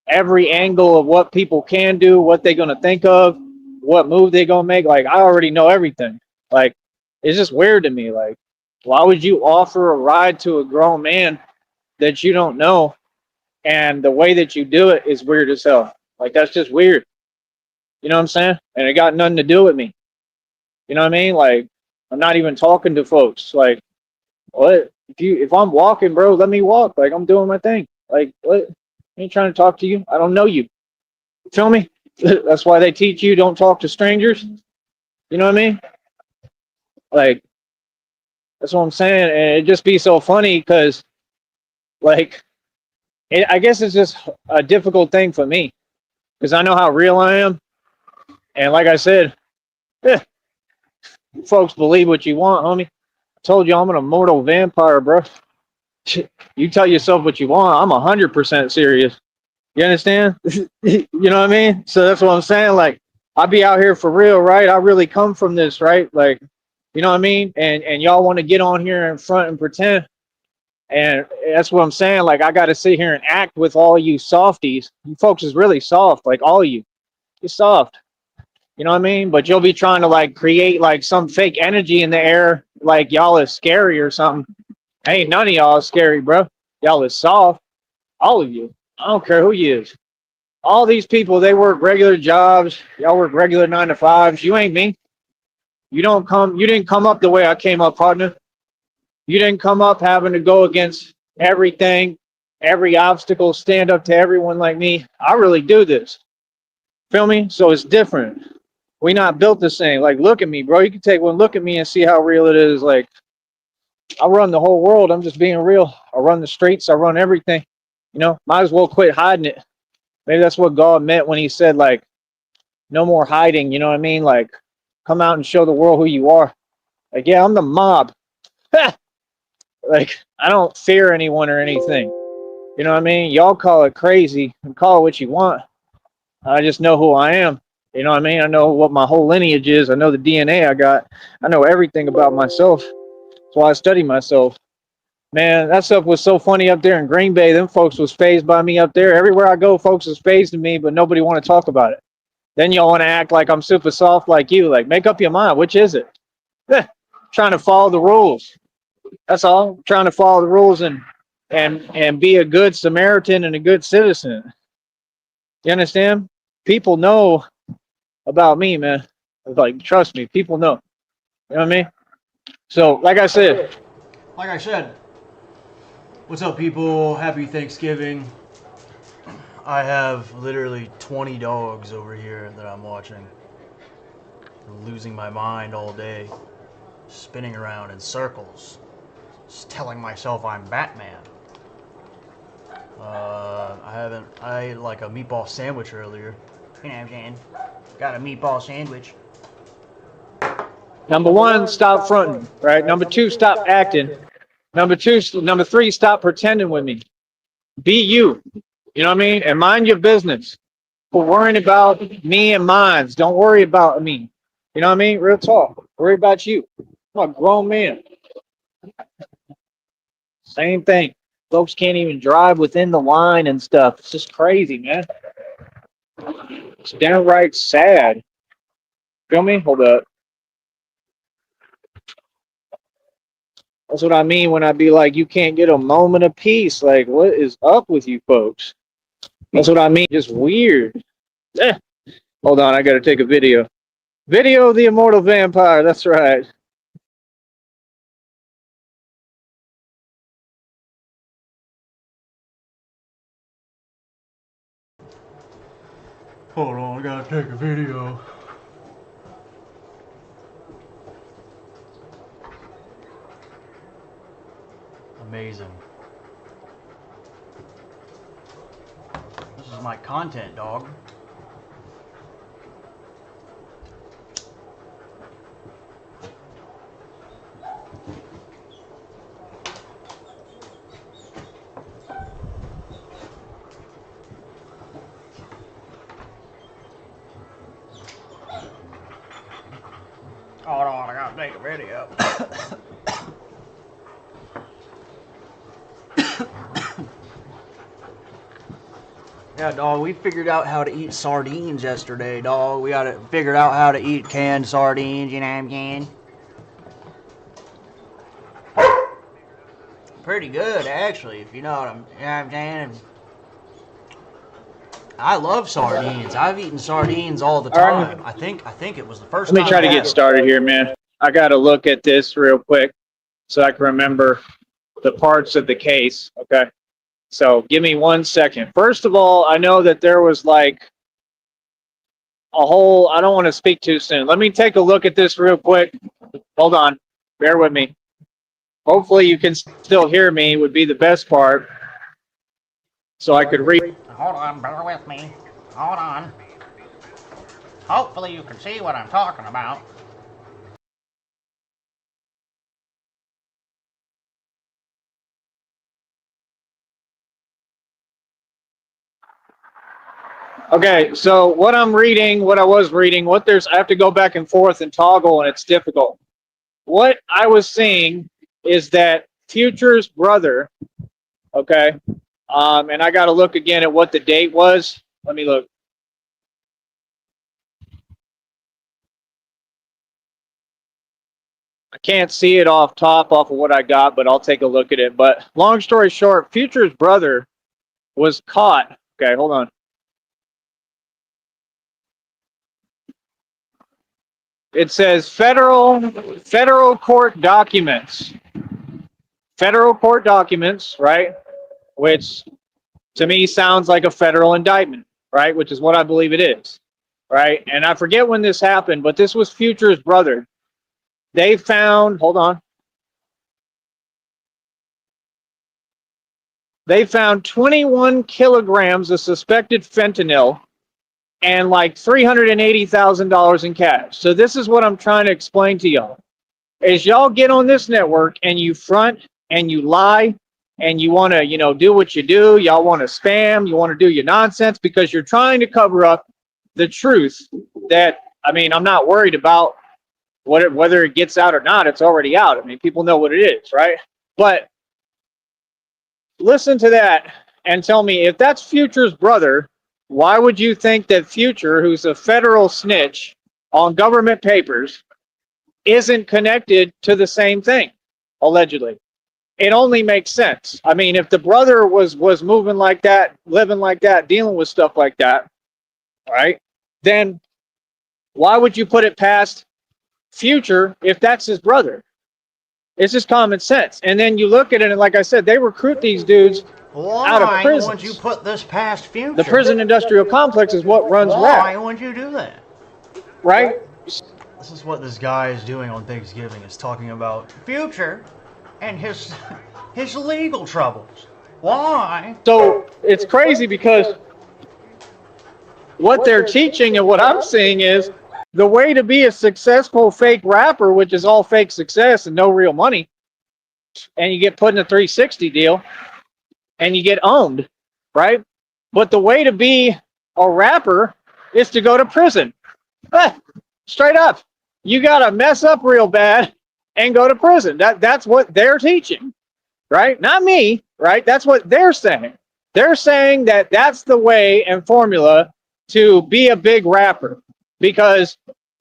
every angle of what people can do, what they're gonna think of, what move they're gonna make. Like I already know everything. Like it's just weird to me. Like why would you offer a ride to a grown man that you don't know, and the way that you do it is weird as hell. Like that's just weird. You know what I'm saying? And it got nothing to do with me. You know what I mean? Like I'm not even talking to folks. Like what? If I'm walking, bro, let me walk. Like I'm doing my thing. Like what? I ain't trying to talk to you. I don't know you. Feel me? That's why they teach you don't talk to strangers. You know what I mean? Like that's what I'm saying. And it just be so funny because like I guess it's just a difficult thing for me because I know how real I am. And like I said, eh, folks believe what you want, homie. I told you I'm an immortal vampire, bro. You tell yourself what you want. I'm 100% serious. You understand? You know what I mean? So that's what I'm saying. Like, I be out here for real, right? I really come from this, right? Like, you know what I mean? And y'all want to get on here in front and pretend. And that's what I'm saying. Like, I got to sit here and act with all you softies. You folks is really soft. Like, all of you. You're soft. You know what I mean? But you'll be trying to, like, create, like, some fake energy in the air. Like, y'all is scary or something. Ain't none of y'all is scary, bro. Y'all is soft. All of you. I don't care who you is. All these people, they work regular jobs. Y'all work regular 9 to 5s. You ain't me. You didn't come up the way I came up, partner. You didn't come up having to go against everything, every obstacle, stand up to everyone like me. I really do this. Feel me? So it's different. We not built the same. Like, look at me, bro. You can take one look at me and see how real it is. Like, I run the whole world. I'm just being real. I run the streets. I run everything. You know, might as well quit hiding it. Maybe that's what God meant when he said, like, no more hiding. You know what I mean? Like, come out and show the world who you are. Like, yeah, I'm the mob. Like, I don't fear anyone or anything. You know what I mean? Y'all call it crazy and call it what you want. I just know who I am. You know what I mean? I know what my whole lineage is. I know the DNA I got. I know everything about myself. That's why I study myself. Man, that stuff was so funny up there in Green Bay. Them folks was phased by me up there. Everywhere I go, folks is phased to me, but nobody want to talk about it. Then y'all want to act like I'm super soft like you. Like, make up your mind. Which is it? Trying to follow the rules. That's all. Trying to follow the rules and be a good Samaritan and a good citizen. You understand? People know about me, man. Like, trust me, people know. You know what I mean? So, Like I said, what's up, people? Happy Thanksgiving. I have literally 20 dogs over here that I'm watching. Losing my mind all day, spinning around in circles, just telling myself I'm Batman. I ate like a meatball sandwich earlier. You know what I'm saying? Got a meatball sandwich. number one, stop fronting. Right. Number two, stop acting. Number three, stop pretending with me. Be you. You know what I mean? And mind your business. For worrying about me and mines. Don't worry about me. You know what I mean? Real talk. Worry about you. I'm a grown man. Same thing. Folks can't even drive within the line and stuff. It's just crazy, man. It's downright sad. Feel me? Hold up. That's what I mean when I be like, you can't get a moment of peace. Like, what is up with you folks? That's what I mean. Just weird. Eh. Hold on, I gotta take a video. Video of the immortal vampire. That's right. Hold on, I gotta take a video. Amazing. This is my content, dog. Hold on, I gotta take a video. Yeah, dog, we figured out how to eat sardines yesterday, dog. We got it figured out how to eat canned sardines, you know what I'm saying? Pretty good, actually, if you know what I'm saying. I love sardines. I've eaten sardines all the All right, time. I think it was the first let me time try I to had get it. started here, man. I got to look at this real quick so I can remember the parts of the case. Okay. So give me 1 second. First of all, I know that there was like a whole, I don't want to speak too soon. Let me take a look at this real quick. Hold on. Bear with me. Hopefully you can still hear me would be the best part so I could read. Hold on, bear with me. Hold on. Hopefully you can see what I'm talking about. Okay, so what I'm reading, what I was reading, I have to go back and forth and toggle, and it's difficult. What I was seeing is that Future's brother, okay, and I got to look again at what the date was. Let me look. I can't see it off of what I got, but I'll take a look at it. But long story short, Future's brother was caught. Okay, hold on. It says federal court documents. Federal court documents, right? Which to me sounds like a federal indictment, right? Which is what I believe it is, right? And I forget when this happened, but this was Future's brother. They found, hold on. They found 21 kilograms of suspected fentanyl and like $380,000 in cash. So this is what I'm trying to explain to y'all. Is y'all get on this network and you front and you lie and you want to, do what you do. Y'all want to spam. You want to do your nonsense because you're trying to cover up the truth that, I'm not worried about whether it gets out or not. It's already out. People know what it is, right? But listen to that and tell me if that's Future's brother, why would you think that Future, who's a federal snitch on government papers, isn't connected to the same thing, allegedly? It only makes sense. If the brother was moving like that, living like that, dealing with stuff like that, right, then why would you put it past Future if that's his brother? It's just common sense. And then you look at it, and like I said, they recruit these dudes out of Why prisons. would you put this past Future? The prison industrial complex is what runs Why RAP, would you do that? right? This is what this guy is doing on Thanksgiving. Is talking about Future and his legal troubles. Why? So it's crazy because what they're teaching and what I'm seeing is the way to be a successful fake rapper, which is all fake success and no real money, and you get put in a 360 deal and you get owned, right? But the way to be a rapper is to go to prison. Straight up. You got to mess up real bad and go to prison. That's what they're teaching, right? Not me, right? That's what they're saying. They're saying that that's the way and formula to be a big rapper, because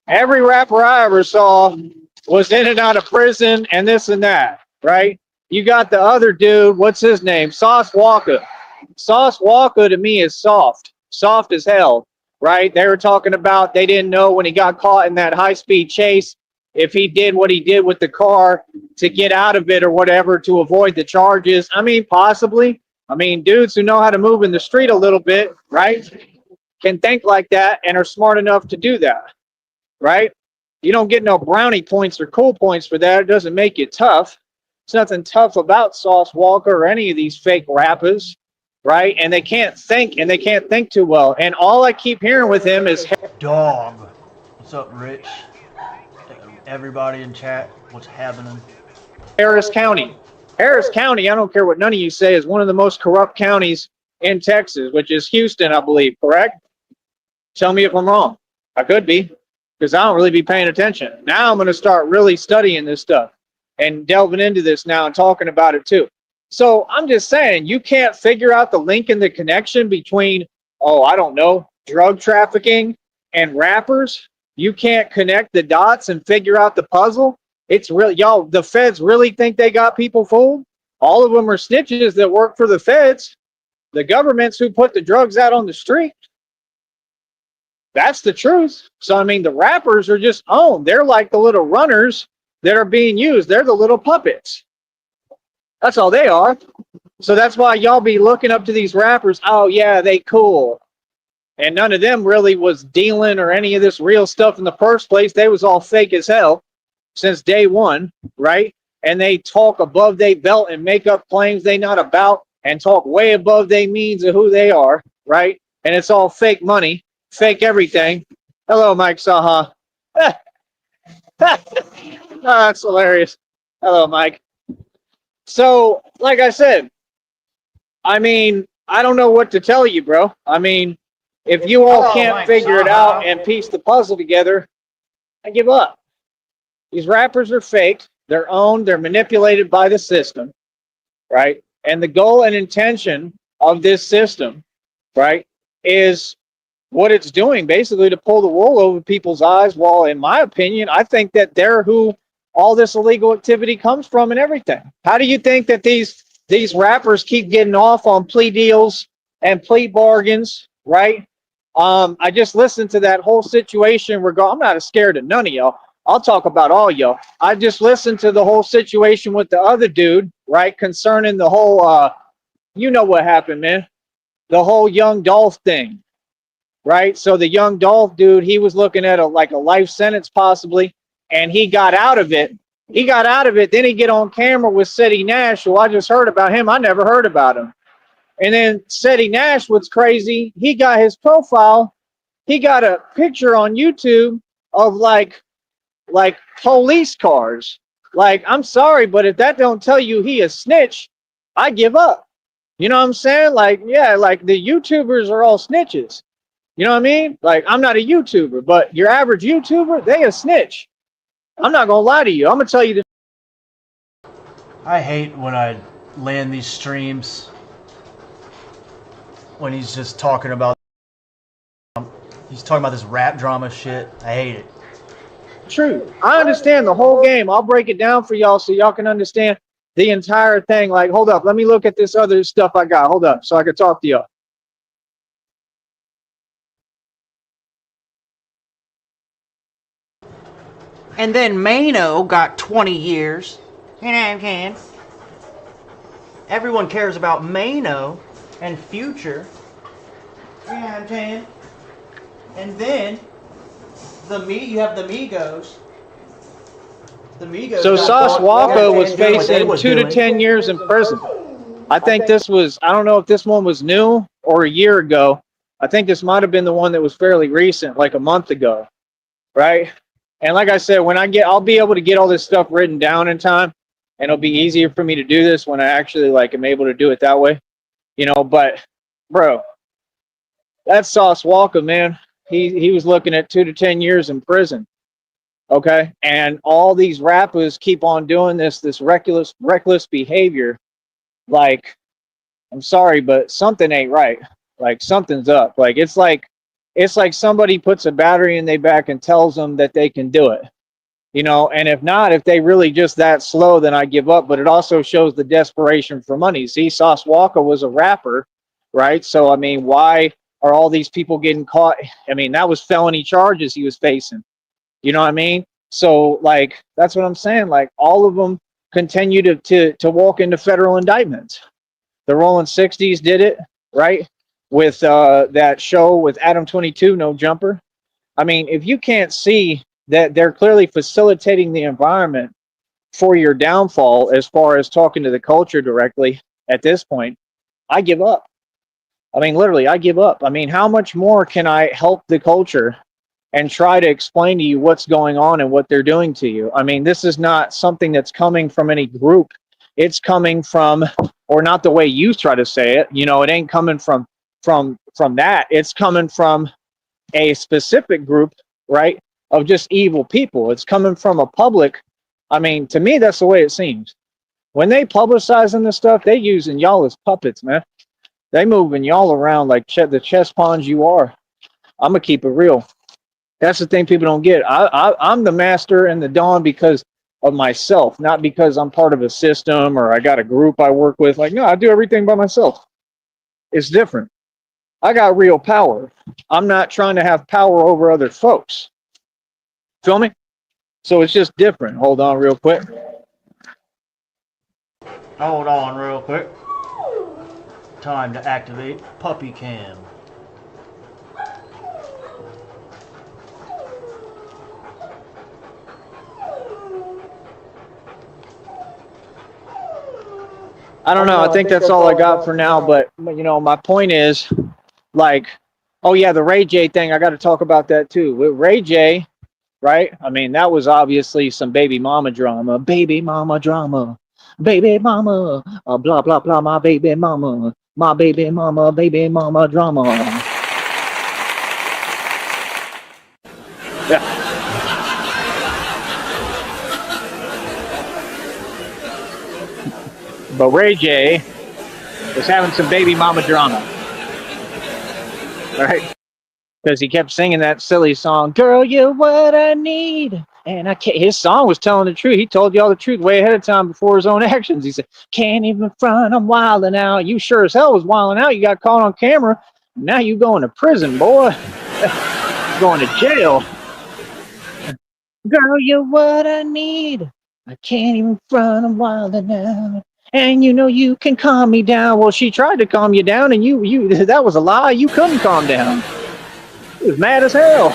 every rapper I ever saw was in and out of prison and this and that, right? You got the other dude, what's his name? Sauce Walker. Sauce Walker to me is soft as hell, right? They were talking about they didn't know when he got caught in that high-speed chase if he did what he did with the car to get out of it or whatever to avoid the charges. Possibly. Dudes who know how to move in the street a little bit, right, can think like that and are smart enough to do that, right? You don't get no brownie points or cool points for that. It doesn't make you tough. There's nothing tough about Sauce Walker or any of these fake rappers, right? And they can't think too well. And all I keep hearing with him is dog. What's up, Rich? Everybody in chat, what's happening? Harris County. Harris County, I don't care what none of you say, is one of the most corrupt counties in Texas, which is Houston, I believe, correct? Tell me if I'm wrong. I could be, because I don't really be paying attention. Now I'm going to start really studying this stuff and delving into this now and talking about it too. So I'm just saying, you can't figure out the link and the connection between oh, I don't know, drug trafficking and rappers, you can't connect the dots and figure out the puzzle. It's really, y'all, the feds really think they got people fooled? All of them are snitches that work for the feds. The government's who put the drugs out on the street. That's the truth. So, I mean, the rappers are just owned. They're like the little runners that are being used. They're the little puppets. That's all they are. So that's why y'all be looking up to these rappers. Oh, yeah, they cool. And none of them really was dealing or any of this real stuff in the first place. They was all fake as hell since day one, right? And they talk above their belt and make up claims they not about and talk way above their means of who they are, right? And it's all fake money, fake everything. Hello, Mike Saha. Oh, that's hilarious. Hello, Mike. So, like I said, I mean, I don't know what to tell you, bro. I mean, if you all can't figure it out and piece the puzzle together, I give up. These rappers are fake. They're owned. They're manipulated by the system, right? And the goal and intention of this system, right, is what it's doing, basically to pull the wool over people's eyes. While, in my opinion, I think that they're who all this illegal activity comes from and everything. How do you think that these rappers keep getting off on plea deals and plea bargains, right? I just listened to that whole situation. I'm not scared of none of y'all. I'll talk about all y'all. I just listened to the whole situation with the other dude, right? Concerning the whole, you know what happened, man. The whole Young Dolph thing, right? So the Young Dolph dude, he was looking at a life sentence possibly, and he got out of it. Then he get on camera with City Nash, who I just heard about him. I never heard about him. And then City Nash, what's crazy, he got his profile. He got a picture on YouTube of like police cars. Like, I'm sorry, but if that don't tell you he a snitch, I give up. You know what I'm saying? Like, yeah, like the YouTubers are all snitches. You know what I mean? Like, I'm not a YouTuber, but your average YouTuber, they a snitch. I'm not gonna lie to you. I'm gonna tell you the I hate when I land these streams when he's just talking about this rap drama shit. I hate it. truth. I understand the whole game. I'll break it down for y'all so y'all can understand the entire thing. Like, hold up, let me look at this other stuff I got. Hold up, so I can talk to y'all. And then Mano got 20 years. You know what I'm saying? Everyone cares about Mano and Future. You know what I'm saying? And then you have the Migos. The Migos. So Sauce Walker was facing 2 to 10 years in prison. I think this was, I don't know if this one was new or a year ago. I think this might have been the one that was fairly recent, like a month ago, right? And like I said, when I'll be able to get all this stuff written down in time, and it'll be easier for me to do this when I actually am able to do it that way, you know. But bro, that's Sauce Walker, man. He was looking at 2 to 10 years in prison. Okay, and all these rappers keep on doing this reckless behavior. Like, I'm sorry, but something ain't right. Like, something's up. Like, it's like somebody puts a battery in their back and tells them that they can do it, you know. And if not, if they really just that slow, then I give up. But it also shows the desperation for money. See, Sauce Walker was a rapper, right? So I mean, why are all these people getting caught? I mean, that was felony charges he was facing. You know what I mean? So like, that's what I'm saying. Like, all of them continue to walk into federal indictments. The Rolling 60s did it, right? With that show with Adam 22, No Jumper. I mean, if you can't see that they're clearly facilitating the environment for your downfall as far as talking to the culture directly at this point, I give up. I mean, literally, I give up. I mean, how much more can I help the culture and try to explain to you what's going on and what they're doing to you? I mean, this is not something that's coming from any group. It's coming from, or not the way you try to say it, you know, it ain't coming from that. It's coming from a specific group, right, of just evil people. It's coming from a public. I mean, to me, that's the way it seems. When they publicizing this stuff, they using y'all as puppets, man. They moving y'all around like the chess pawns you are. I'm gonna keep it real. That's the thing people don't get. I'm the master and the Don because of myself, not because I'm part of a system or I got a group I work with. Like, no, I do everything by myself. It's different. I got real power. I'm not trying to have power over other folks. Feel me? So it's just different. Hold on real quick. Hold on real quick. Time to activate puppy cam. I don't know. I think that's all I got for now. But you know, my point is, like, oh yeah, the Ray J thing. I got to talk about that too. With Ray J, right? I mean, that was obviously some baby mama drama. Baby mama drama. Baby mama. Blah blah blah. My baby mama. My baby mama. Baby mama drama. Yeah. But Ray J was having some baby mama drama, right? Because he kept singing that silly song, "Girl, you're what I need." And his song was telling the truth. He told you all the truth way ahead of time before his own actions. He said, "Can't even front, I'm wilding out." You sure as hell was wilding out. You got caught on camera. Now you going to prison, boy. Going to jail. Girl, you're what I need. I can't even front, I'm wilding out. And you know you can calm me down. Well, she tried to calm you down, and you that was a lie. You couldn't calm down. He was mad as hell.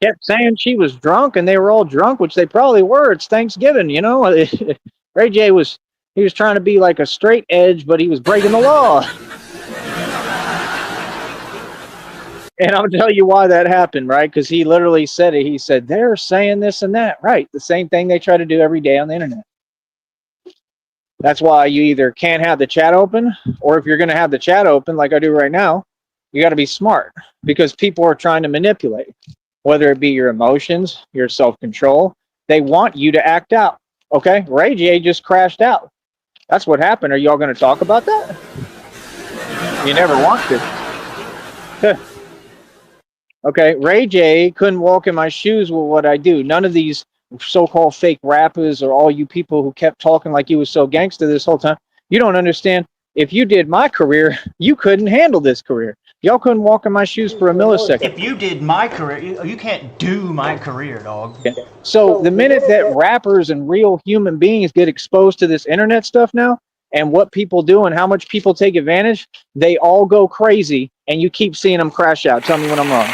Kept saying she was drunk, and they were all drunk, which they probably were. It's Thanksgiving, you know. Ray J was trying to be like a straight edge, but he was breaking the law. And I'll tell you why that happened, right? Because he literally said it. He said, they're saying this and that, right? The same thing they try to do every day on the internet. That's why you either can't have the chat open, or if you're going to have the chat open, like I do right now, you got to be smart, because people are trying to manipulate, whether it be your emotions, your self-control. They want you to act out. Okay? Ray J just crashed out. That's what happened. Are y'all going to talk about that? You never want to. Okay, Ray J couldn't walk in my shoes with what I do. None of these so-called fake rappers or all you people who kept talking like you was so gangster this whole time. You don't understand. If you did my career, you couldn't handle this career. Y'all couldn't walk in my shoes for a millisecond. If you did my career, you can't do my career, dog. Okay. So the minute that rappers and real human beings get exposed to this internet stuff now, and what people do and how much people take advantage, they all go crazy, and you keep seeing them crash out. Tell me when I'm wrong.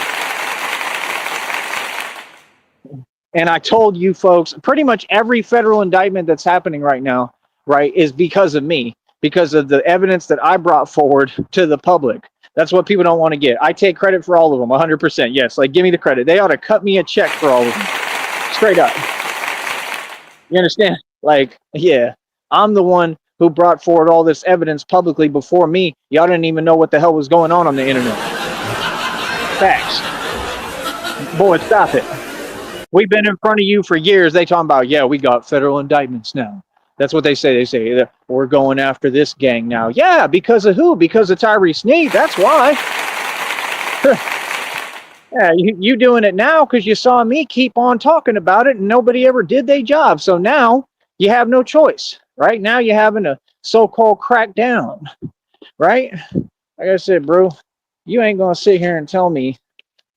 And I told you folks, pretty much every federal indictment that's happening right now, right, is because of me, because of the evidence that I brought forward to the public. That's what people don't want to get. I take credit for all of them, 100%. Yes, like, give me the credit. They ought to cut me a check for all of them. Straight up. You understand? Like, yeah, I'm the one who brought forward all this evidence publicly before me. Y'all didn't even know what the hell was going on the internet. Facts. Boy, stop it. We've been in front of you for years. They talking about, yeah, we got federal indictments now. That's what they say. They say, we're going after this gang now. Yeah, because of who? Because of Tyree Sneed. That's why. Yeah, you doing it now because you saw me keep on talking about it and nobody ever did their job. So now you have no choice. Right now you're having a so-called crackdown. Right? Like I said, bro, you ain't going to sit here and tell me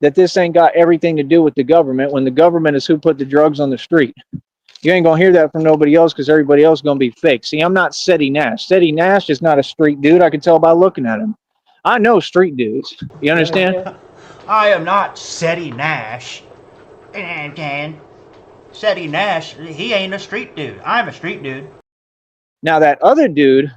that this ain't got everything to do with the government when the government is who put the drugs on the street. You ain't going to hear that from nobody else because everybody else is going to be fake. See, I'm not Seti Nash. Seti Nash is not a street dude. I can tell by looking at him. I know street dudes. You understand? I am not Seti Nash. And Seti Nash, he ain't a street dude. I'm a street dude. Now, that other dude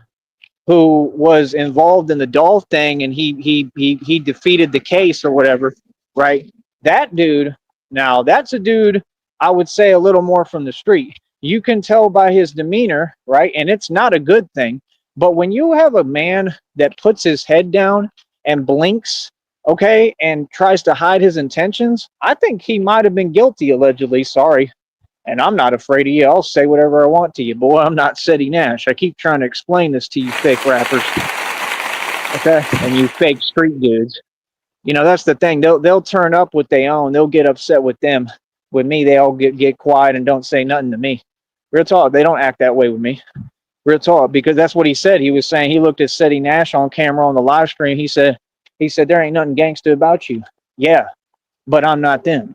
who was involved in the doll thing and he defeated the case or whatever, right? That dude, now that's a dude I would say a little more from the street. You can tell by his demeanor, right? And it's not a good thing. But when you have a man that puts his head down and blinks, okay, and tries to hide his intentions, I think he might have been guilty, allegedly. Sorry. And I'm not afraid of you. I'll say whatever I want to you, boy. I'm not Seti Nash. I keep trying to explain this to you fake rappers. Okay, and you fake street dudes. You know, that's the thing. They'll turn up what they own. They'll get upset with them. With me, they all get quiet and don't say nothing to me. Real talk. They don't act that way with me. Real talk, because that's what he said. He was saying he looked at Seti Nash on camera on the live stream. He said there ain't nothing gangster about you. Yeah, but I'm not them.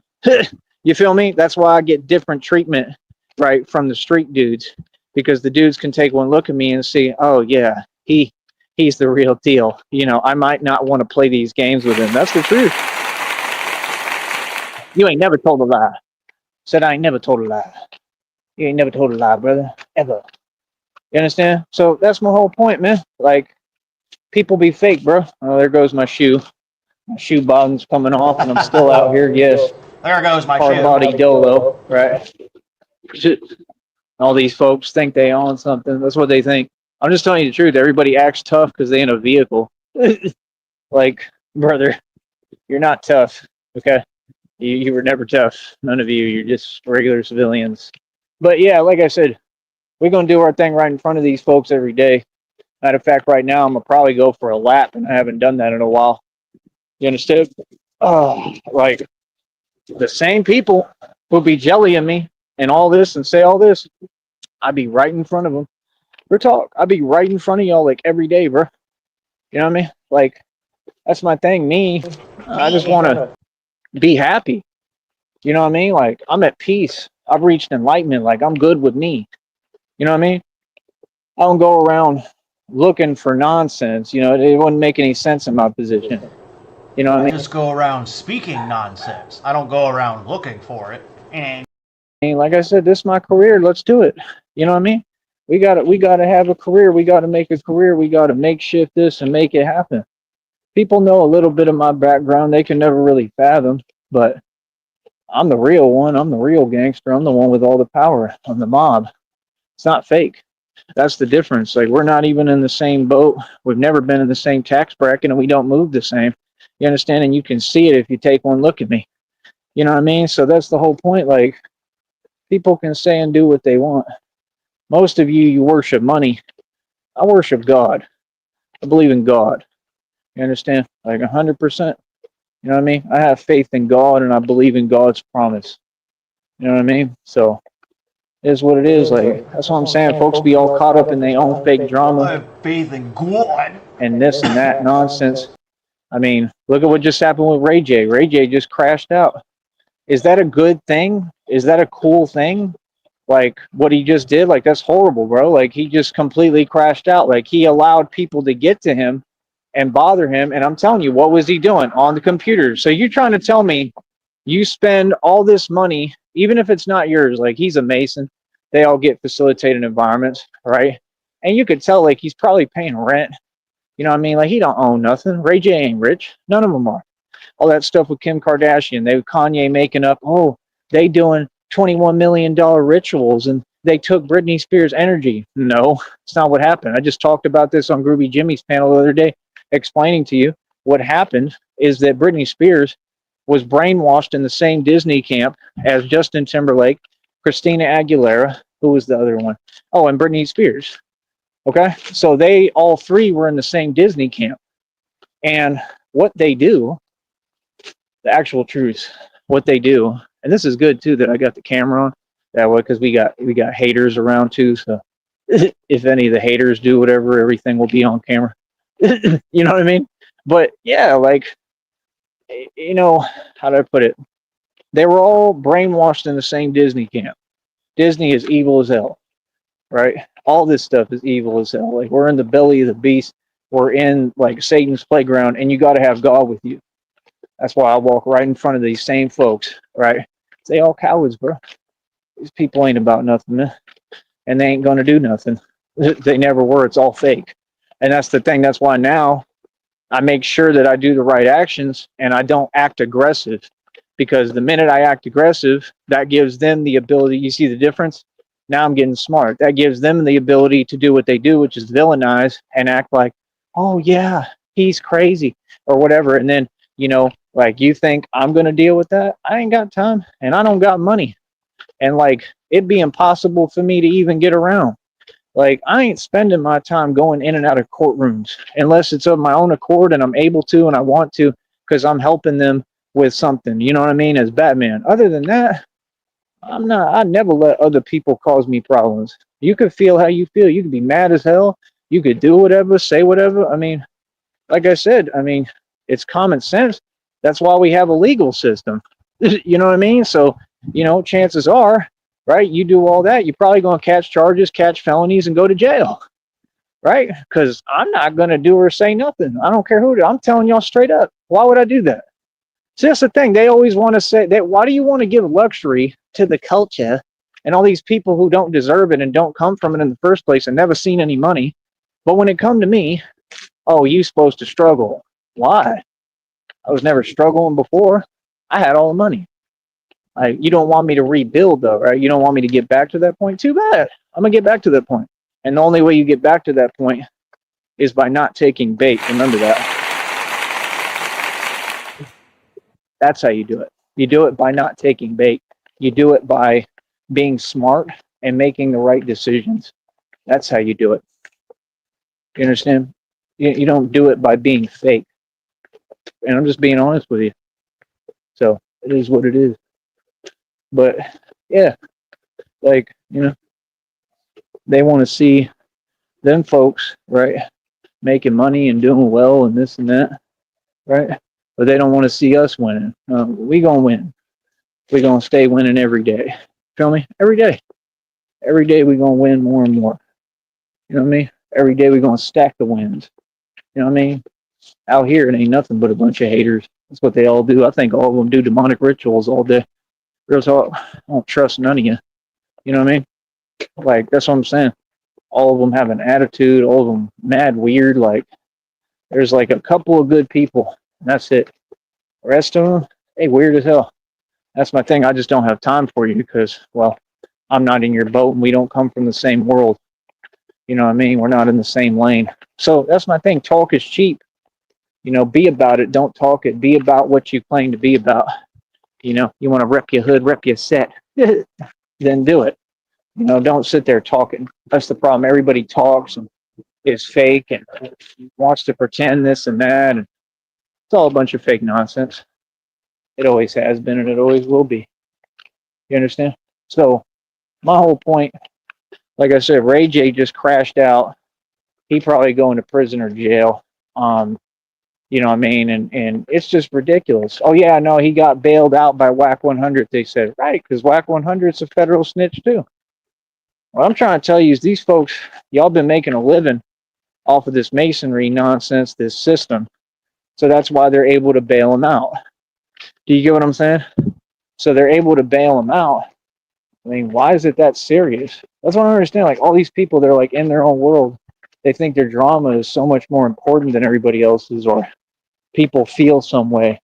You feel me? That's why I get different treatment, right, from the street dudes, because the dudes can take one look at me and see, oh yeah, he's the real deal. You know, I might not want to play these games with him. That's the truth. You ain't never told a lie. Said I ain't never told a lie. You ain't never told a lie, brother, ever. You understand? So that's my whole point, man. Like, people be fake, bro. Oh, there goes my shoe. My shoe bottom's coming off, and I'm still out here. Yes, There goes my hard shoe. body dolo, right? All these folks think they own something. That's what they think. I'm just telling you the truth. Everybody acts tough because they in a vehicle. Like, brother, you're not tough. Okay, you were never tough. None of you. You're just regular civilians. But yeah, like I said, we're gonna do our thing right in front of these folks every day. Matter of fact, right now I'm gonna probably go for a lap, and I haven't done that in a while. You understand? Oh, like the same people who be jellying me and all this and say all this, I'd be right in front of them. We're talk. I'd be right in front of y'all like every day, bro. You know what I mean? Like, that's my thing. Me, I just want to be happy. You know what I mean? Like, I'm at peace. I've reached enlightenment. Like, I'm good with me. You know what I mean? I don't go around looking for nonsense. You know, it wouldn't make any sense in my position. You know what I I mean? just go around speaking nonsense. I don't go around looking for it. And Like I said, this is my career. Let's do it. You know what I mean? We gotta have a career. We gotta make a career. We gotta make shift this and make it happen. People know a little bit of my background. They can never really fathom, but I'm the real one. I'm the real gangster. I'm the one with all the power. I'm the mob. It's not fake. That's the difference. Like, we're not even in the same boat. We've never been in the same tax bracket, and we don't move the same. You understand? And you can see it if you take one look at me. You know what I mean? So that's the whole point. Like, people can say and do what they want. Most of you worship money. I worship God. I believe in God. You understand? Like 100%. You know what I mean? I have faith in God, and I believe in God's promise. You know what I mean? So it is what it is. Like, that's what I'm saying. Folks be all caught up in their own fake I drama have faith in God. and this and that nonsense. I mean, look at what just happened with Ray J. Ray J just crashed out. Is that a good thing? Is that a cool thing? Like, what he just did? Like, that's horrible, bro. Like, he just completely crashed out. Like, he allowed people to get to him and bother him. And I'm telling you, what was he doing on the computer? So you're trying to tell me you spend all this money, even if it's not yours? Like, he's a Mason. They all get facilitated environments, right? And you could tell, like, he's probably paying rent. You know what I mean? Like, he don't own nothing. Ray J ain't rich. None of them are. All that stuff with Kim Kardashian, they Kanye making up, oh, they doing $21 million rituals and they took Britney Spears' energy. No, it's not what happened. I just talked about this on Groovy Jimmy's panel the other day, explaining to you what happened is that Britney Spears was brainwashed in the same Disney camp as Justin Timberlake, Christina Aguilera, who was the other one? Oh, and Britney Spears. Okay, so they all three were in the same Disney camp. And what they do, the actual truth, what they do, and this is good too that I got the camera on that way, because we got haters around too. So if any of the haters do whatever, everything will be on camera. You know what I mean? But yeah, like, you know, how do I put it? They were all brainwashed in the same Disney camp. Disney is evil as hell, right? All this stuff is evil as hell. Like, we're in the belly of the beast. We're in like Satan's playground, and you got to have God with you. That's why I walk right in front of these same folks, right? They all cowards, bro. These people ain't about nothing, man. And they ain't gonna do nothing. They never were. It's all fake. And that's the thing. That's why now I make sure that I do the right actions and I don't act aggressive. Because the minute I act aggressive, that gives them the ability. You see the difference? Now I'm getting smart. That gives them the ability to do what they do, which is villainize and act like, oh yeah, he's crazy or whatever. And then, you know, like, you think I'm going to deal with that? I ain't got time and I don't got money. And like, it'd be impossible for me to even get around. Like, I ain't spending my time going in and out of courtrooms unless it's of my own accord and I'm able to and I want to because I'm helping them with something. You know what I mean? As Batman. Other than that, I'm not. I never let other people cause me problems. You could feel how you feel. You could be mad as hell. You could do whatever, say whatever. I mean, like I said, I mean, it's common sense. That's why we have a legal system. You know what I mean? So, chances are, right, you do all that, you're probably going to catch charges, catch felonies, and go to jail, right? Because I'm not going to do or say nothing. I don't care who. I'm telling y'all straight up. Why would I do that? See, that's the thing. They always want to say that. Why do you want to give luxury to the culture and all these people who don't deserve it and don't come from it in the first place and never seen any money? But when it come to me, oh, you supposed to struggle. Why? I was never struggling before. I had all the money. You don't want me to rebuild though, right? You don't want me to get back to that point. Too bad. I'm gonna get back to that point. And the only way you get back to that point is by not taking bait. Remember that. That's how you do it. You do it by not taking bait. You do it by being smart and making the right decisions. That's how you do it. You understand? You don't do it by being fake. And I'm just being honest with you. So it is what it is. But yeah, like, they want to see them folks, right, making money and doing well and this and that, right? But they don't want to see us winning. We gonna win. We gonna stay winning every day. Feel me? Every day. Every day we gonna win more and more. You know what I mean? Every day we gonna stack the wins. You know what I mean? Out here it ain't nothing but a bunch of haters. That's what they all do. I think all of them do demonic rituals all day. Real talk. I don't trust none of you. You know what I mean? Like, that's what I'm saying. All of them have an attitude. All of them mad weird. Like, there's like a couple of good people. And that's it. The rest of them, they weird as hell. That's my thing. I just don't have time for you because, well, I'm not in your boat and we don't come from the same world. You know what I mean? We're not in the same lane. So that's my thing. Talk is cheap. Be about it. Don't talk it. Be about what you claim to be about. You want to rep your hood, rep your set, then do it. Don't sit there talking. That's the problem. Everybody talks and is fake and wants to pretend this and that. And it's all a bunch of fake nonsense. It always has been and it always will be. You understand? So my whole point, like I said, Ray J just crashed out. He probably going to prison or jail. You know what I mean? And it's just ridiculous. Oh yeah, no, he got bailed out by Whack 100. They said, right, because Whack 100's a federal snitch too. What I'm trying to tell you is these folks, y'all been making a living off of this masonry nonsense, this system. So that's why they're able to bail them out. Do you get what I'm saying? So they're able to bail them out. I mean, why is it that serious? That's what I don't understand. Like, all these people, they're like in their own world. They think their drama is so much more important than everybody else's, or people feel some way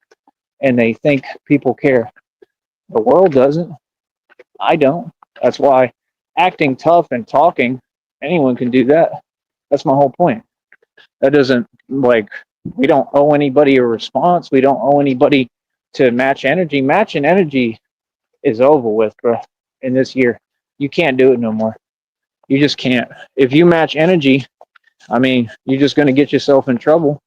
and they think people care. The world doesn't. I don't. That's why acting tough and talking, anyone can do that. That's my whole point. That doesn't, like, we don't owe anybody a response. We don't owe anybody to match energy. Matching energy is over with, bro, in this year. You can't do it no more. You just can't. If you match energy, I mean, you're just going to get yourself in trouble.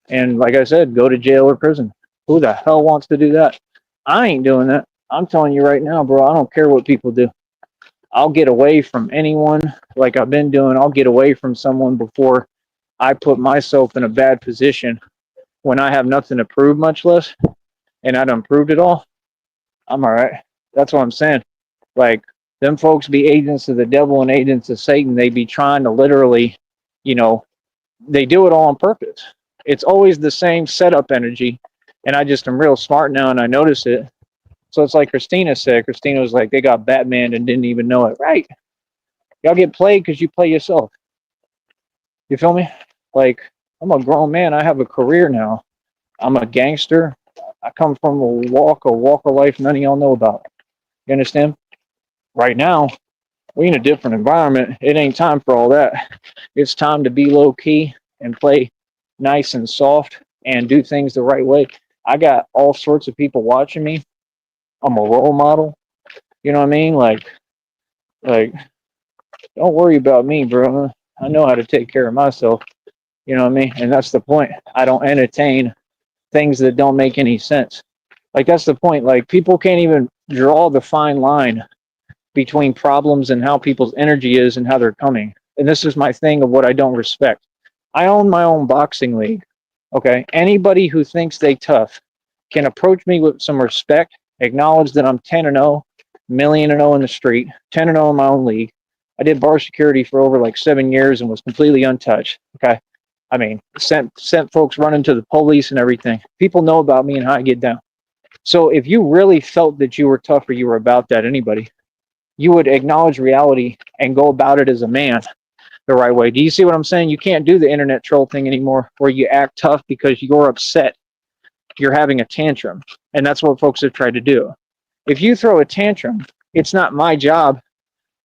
And like I said, go to jail or prison. Who the hell wants to do that? I ain't doing that. I'm telling you right now, bro, I don't care what people do. I'll get away from anyone like I've been doing. I'll get away from someone before I put myself in a bad position when I have nothing to prove, much less, and I done proved it all. I'm all right. That's what I'm saying. Like, them folks be agents of the devil and agents of Satan. They be trying to literally, they do it all on purpose. It's always the same setup energy. And I just am real smart now and I notice it. So it's like Christina said. Christina was like, they got Batman and didn't even know it. Right. Y'all get played because you play yourself. You feel me? Like, I'm a grown man. I have a career now. I'm a gangster. I come from a walk of life none of y'all know about. You understand? Right now, we're in a different environment. It ain't time for all that. It's time to be low key and play nice and soft and do things the right way. I got all sorts of people watching me. I'm a role model. You know what I mean? Like Don't worry about me, bro. I know how to take care of myself. You know what I mean? And that's the point. I don't entertain things that don't make any sense. Like, that's the point. Like, people can't even draw the fine line between problems and how people's energy is and how they're coming. And this is my thing of what I don't respect. I own my own boxing league. Okay. Anybody who thinks they tough can approach me with some respect, acknowledge that I'm 10-0, million and 0 in the street, 10-0 in my own league. I did bar security for over like 7 years and was completely untouched. Okay. I mean, sent folks running to the police and everything. People know about me and how I get down. So if you really felt that you were tough or you were about that, anybody, you would acknowledge reality and go about it as a man the right way. Do you see what I'm saying? You can't do the internet troll thing anymore where you act tough because you're upset. You're having a tantrum. And that's what folks have tried to do. If you throw a tantrum, it's not my job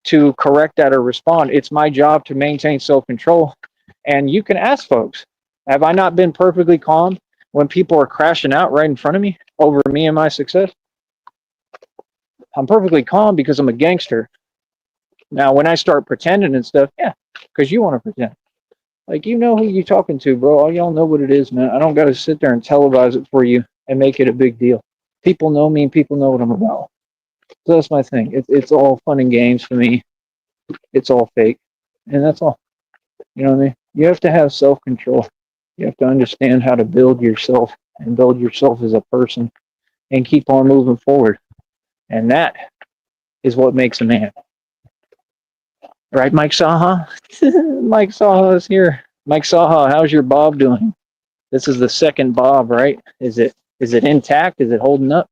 to correct that or respond. It's my job to maintain self-control. And you can ask folks, have I not been perfectly calm when people are crashing out right in front of me over me and my success? I'm perfectly calm because I'm a gangster. Now, when I start pretending and stuff, yeah, because you want to pretend. Like, you know who you talking to, bro. All y'all know what it is, man. I don't got to sit there and televise it for you and make it a big deal. People know me and people know what I'm about. So that's my thing. It's all fun and games for me. It's all fake. And that's all. You know what I mean? You have to have self-control. You have to understand how to build yourself and build yourself as a person and keep on moving forward. And that is what makes a man. Right, Mike Saha? Mike Saha is here. Mike Saha, how's your bob doing? This is the second bob, right? Is it intact? Is it holding up?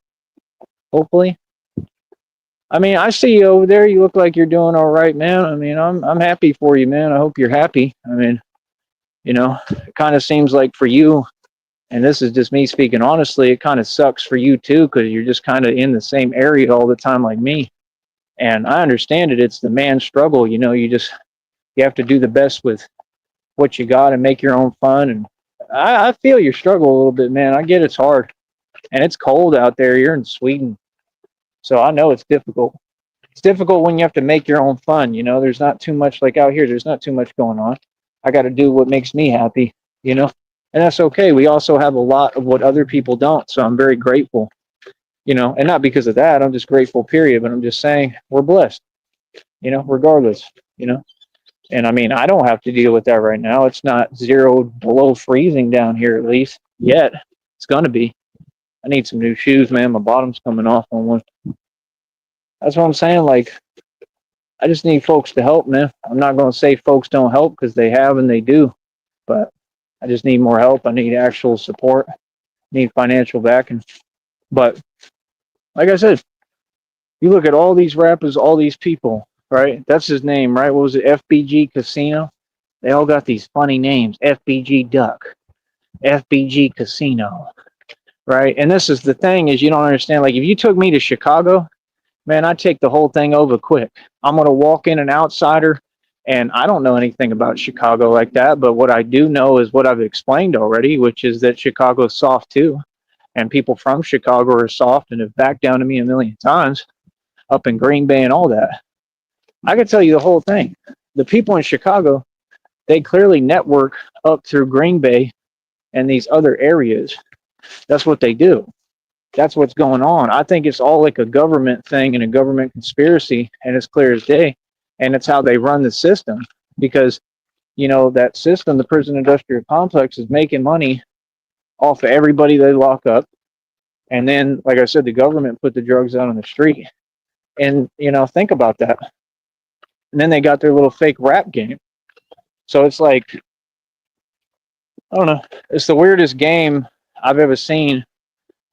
Hopefully. I mean, I see you over there. You look like you're doing all right, man. I mean, I'm happy for you, man. I hope you're happy. I mean, you know, it kind of seems like for you, and this is just me speaking honestly, it kind of sucks for you too, because you're just kind of in the same area all the time like me. And I understand it. It's the man struggle. You know, you have to do the best with what you got and make your own fun. And I feel your struggle a little bit, man. I get it's hard. And it's cold out there. You're in Sweden. So I know it's difficult. It's difficult when you have to make your own fun. You know, there's not too much like out here. There's not too much going on. I got to do what makes me happy, you know, and that's okay. We also have a lot of what other people don't. So I'm very grateful, you know, and not because of that. I'm just grateful, period. But I'm just saying we're blessed, you know, regardless, you know. And I mean, I don't have to deal with that right now. It's not 0 below freezing down here, at least yet. It's going to be. I need some new shoes, man. My bottom's coming off on one. That's what I'm saying. Like, I just need folks to help, man. I'm not going to say folks don't help because they have and they do, but I just need more help. I need actual support. I need financial backing. But like I said, you look at all these rappers, all these people, right? That's his name, right? What was it? FBG Casino. They all got these funny names. FBG Duck, FBG Casino, right? And this is the thing is you don't understand. Like if you took me to Chicago, man, I'd take the whole thing over quick. I'm going to walk in an outsider, and I don't know anything about Chicago like that. But what I do know is what I've explained already, which is that Chicago's soft too. And people from Chicago are soft and have backed down to me a million times up in Green Bay and all that. I can tell you the whole thing. The people in Chicago, they clearly network up through Green Bay and these other areas. That's what they do. That's what's going on. I think it's all like a government thing and a government conspiracy, and it's clear as day. And it's how they run the system because, you know, that system, the prison industrial complex, is making money off of everybody they lock up. And then, like I said, the government put the drugs out on the street. And, you know, think about that. And then they got their little fake rap game. So it's like, I don't know. It's the weirdest game I've ever seen.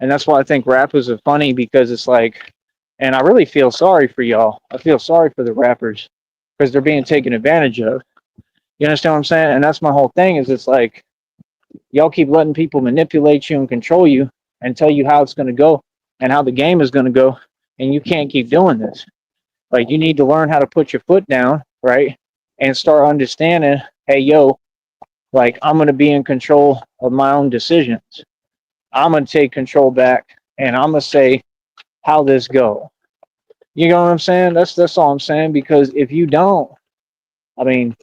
And that's why I think rappers are funny because it's like, and I really feel sorry for y'all. I feel sorry for the rappers because they're being taken advantage of. You understand what I'm saying? And that's my whole thing is it's like, y'all keep letting people manipulate you and control you and tell you how it's going to go and how the game is going to go. And you can't keep doing this. Like, you need to learn how to put your foot down, right? And start understanding, hey, yo, like, I'm going to be in control of my own decisions. I'm going to take control back and I'm going to say how this go. You know what I'm saying? That's all I'm saying, because if you don't, I mean,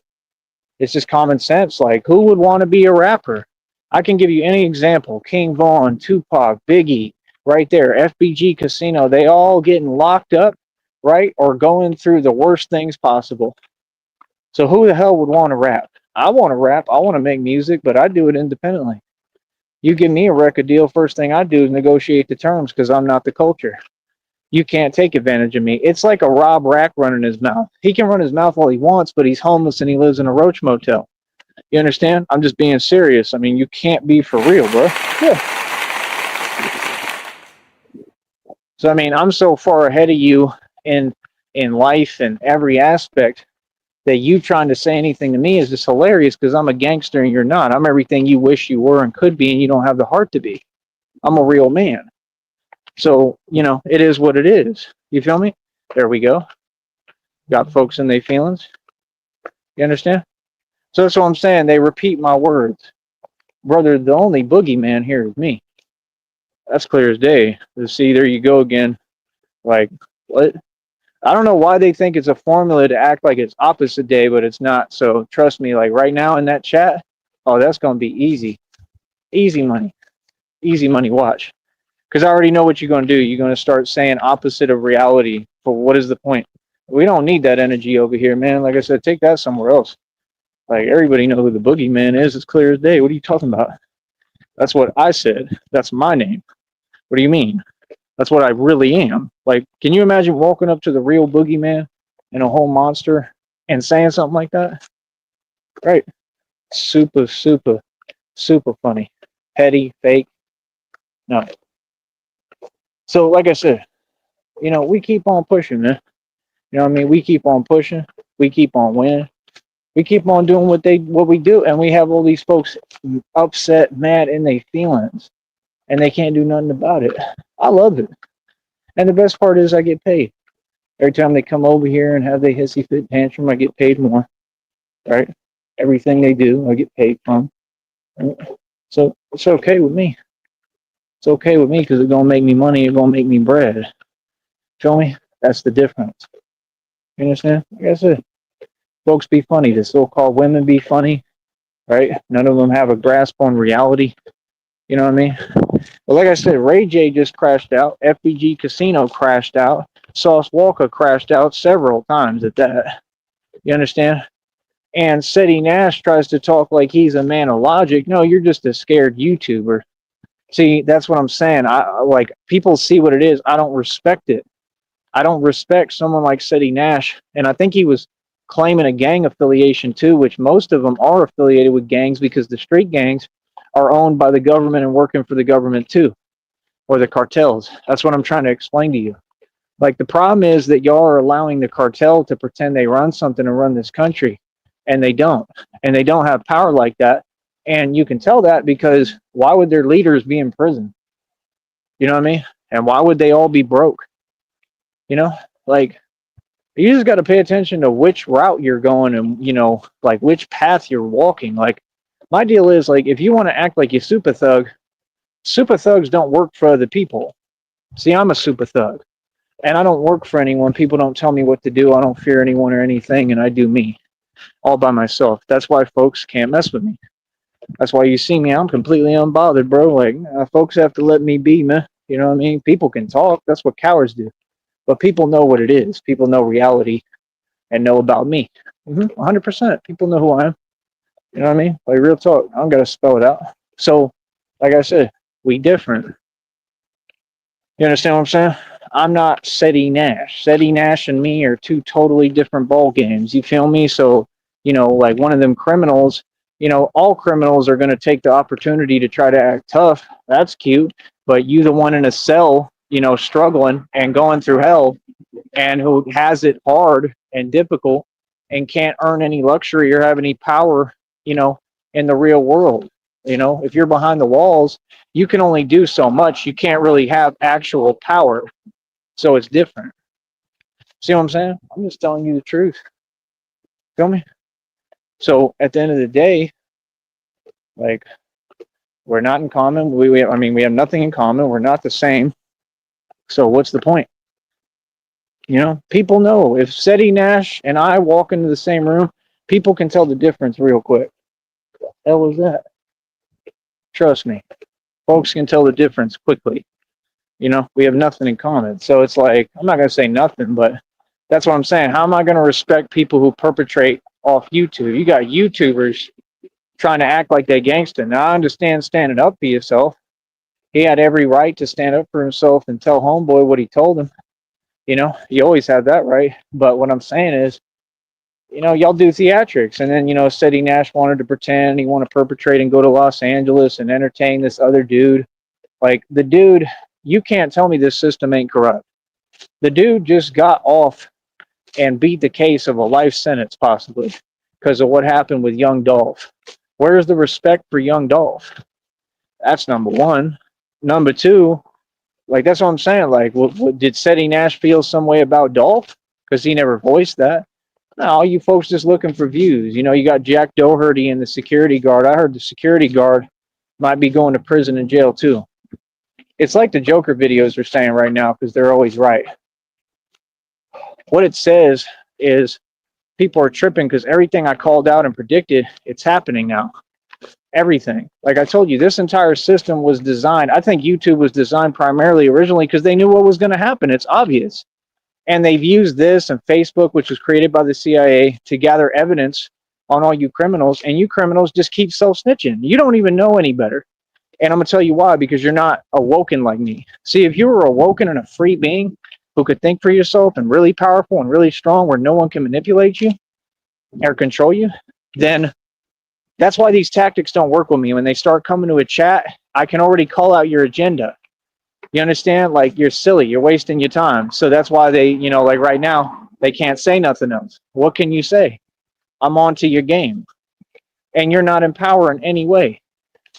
it's just common sense. Like, who would want to be a rapper? I can give you any example. King Von, Tupac, Biggie, right there, FBG Casino, they all getting locked up, right? Or going through the worst things possible. So who the hell would want to rap? I want to rap. I want to make music, but I do it independently. You give me a record deal, first thing I do is negotiate the terms because I'm not the culture. You can't take advantage of me. It's like a Rob Rack running his mouth. He can run his mouth all he wants, but he's homeless and he lives in a roach motel. You understand? I'm just being serious. I mean, you can't be for real, bro. Yeah. So I mean, I'm so far ahead of you in life and every aspect that you trying to say anything to me is just hilarious because I'm a gangster and you're not. I'm everything you wish you were and could be, and you don't have the heart to be. I'm a real man. So, you know, it is what it is. You feel me? There we go. Got folks in their feelings. You understand? So that's what I'm saying. They repeat my words. Brother, the only boogeyman here is me. That's clear as day. See, there you go again. Like, what? I don't know why they think it's a formula to act like it's opposite day, but it's not. So trust me, like right now in that chat, oh, that's going to be easy. Easy money. Easy money, watch. Because I already know what you're going to do. You're going to start saying opposite of reality. But what is the point? We don't need that energy over here, man. Like I said, take that somewhere else. Like, everybody know who the boogeyman is. It's clear as day. What are you talking about? That's what I said. That's my name. What do you mean? That's what I really am. Like, can you imagine walking up to the real boogeyman and a whole monster and saying something like that? Right. Super, super, super funny. Petty, fake. No. So, like I said, you know, we keep on pushing, man. You know what I mean? We keep on pushing. We keep on winning. We keep on doing what we do, and we have all these folks upset, mad in their feelings, and they can't do nothing about it. I love it. And the best part is I get paid. Every time they come over here and have their hissy fit tantrum, I get paid more. Right? Everything they do, I get paid from. Right? So it's okay with me. It's okay with me because it's gonna make me money. It's gonna make me bread. Feel me? That's the difference. You understand? Like I said, folks be funny. The so-called women be funny, right? None of them have a grasp on reality. You know what I mean? But like I said, Ray J just crashed out. FBG Casino crashed out. Sauce Walker crashed out several times at that. You understand? And Seti Nash tries to talk like he's a man of logic. No, you're just a scared YouTuber. See, that's what I'm saying. I like people see what it is. I don't respect it. I don't respect someone like Seti Nash. And I think he was claiming a gang affiliation too, which most of them are affiliated with gangs because the street gangs are owned by the government and working for the government too, or the cartels. That's what I'm trying to explain to you. Like, the problem is that y'all are allowing the cartel to pretend they run something and run this country, and they don't. And they don't have power like that. And you can tell that because why would their leaders be in prison? You know what I mean? And why would they all be broke? You know, like, you just got to pay attention to which route you're going and, you know, like which path you're walking. Like, my deal is, like, if you want to act like you're super thugs don't work for other people. See, I'm a super thug and I don't work for anyone. People don't tell me what to do. I don't fear anyone or anything, and I do me all by myself. That's why folks can't mess with me. That's why you see me, I'm completely unbothered, bro. Like, folks have to let me be, man. You know what I mean? People can talk. That's what cowards do. But people know what it is. People know reality and know about me. 100%. People know who I am. You know what I mean? Like, real talk. I don't got to spell it out. So, like I said, we different. You understand what I'm saying? I'm not Seti Nash. Seti Nash and me are two totally different ball games. You feel me? So, you know, like one of them criminals, you know, all criminals are going to take the opportunity to try to act tough. That's cute. But you, the one in a cell, you know, struggling and going through hell and who has it hard and difficult and can't earn any luxury or have any power, you know, in the real world. You know, if you're behind the walls, you can only do so much. You can't really have actual power. So it's different. See what I'm saying? I'm just telling you the truth. Feel me? So at the end of the day, like, we're not in common. We have nothing in common. We're not the same. So what's the point? You know, people know if Seti Nash and I walk into the same room, People can tell the difference real quick. What the hell was that? Trust me, folks can tell the difference quickly. You know, we have nothing in common. So it's like, I'm not going to say nothing, but that's what I'm saying. How am I going to respect people who perpetrate off YouTube? You got YouTubers trying to act like they gangster. Now, I understand standing up for yourself. He had every right to stand up for himself and tell homeboy what he told him. You know, you always have that right. But what I'm saying is, you know, y'all do theatrics. And then, you know, Steady Nash wanted to pretend he wanted to perpetrate and go to Los Angeles and entertain this other dude. Like, the dude, you can't tell me this system ain't corrupt. The dude just got off and beat the case of a life sentence, possibly, because of what happened with young Dolph. Where's the respect for young Dolph? That's number one. Number two, like, that's what I'm saying. Like, did Steady Nash feel some way about Dolph? Because he never voiced that. No, all you folks just looking for views. You know, you got Jack Doherty and the security guard. I heard the security guard might be going to prison and jail too. It's like the Joker videos are saying right now, because they're always right. What it says is people are tripping because everything I called out and predicted, it's happening now. Everything. Like I told you, this entire system was designed. I think YouTube was designed primarily originally because they knew what was going to happen. It's obvious. And they've used this and Facebook, which was created by the CIA, to gather evidence on all you criminals. And you criminals just keep self-snitching. You don't even know any better. And I'm going to tell you why, because you're not awoken like me. See, if you were awoken and a free being who could think for yourself and really powerful and really strong where no one can manipulate you or control you, then that's why these tactics don't work with me. When they start coming to a chat, I can already call out your agenda. You understand? Like, you're silly. You're wasting your time. So that's why they, you know, like right now, they can't say nothing else. What can you say? I'm on to your game. And you're not in power in any way.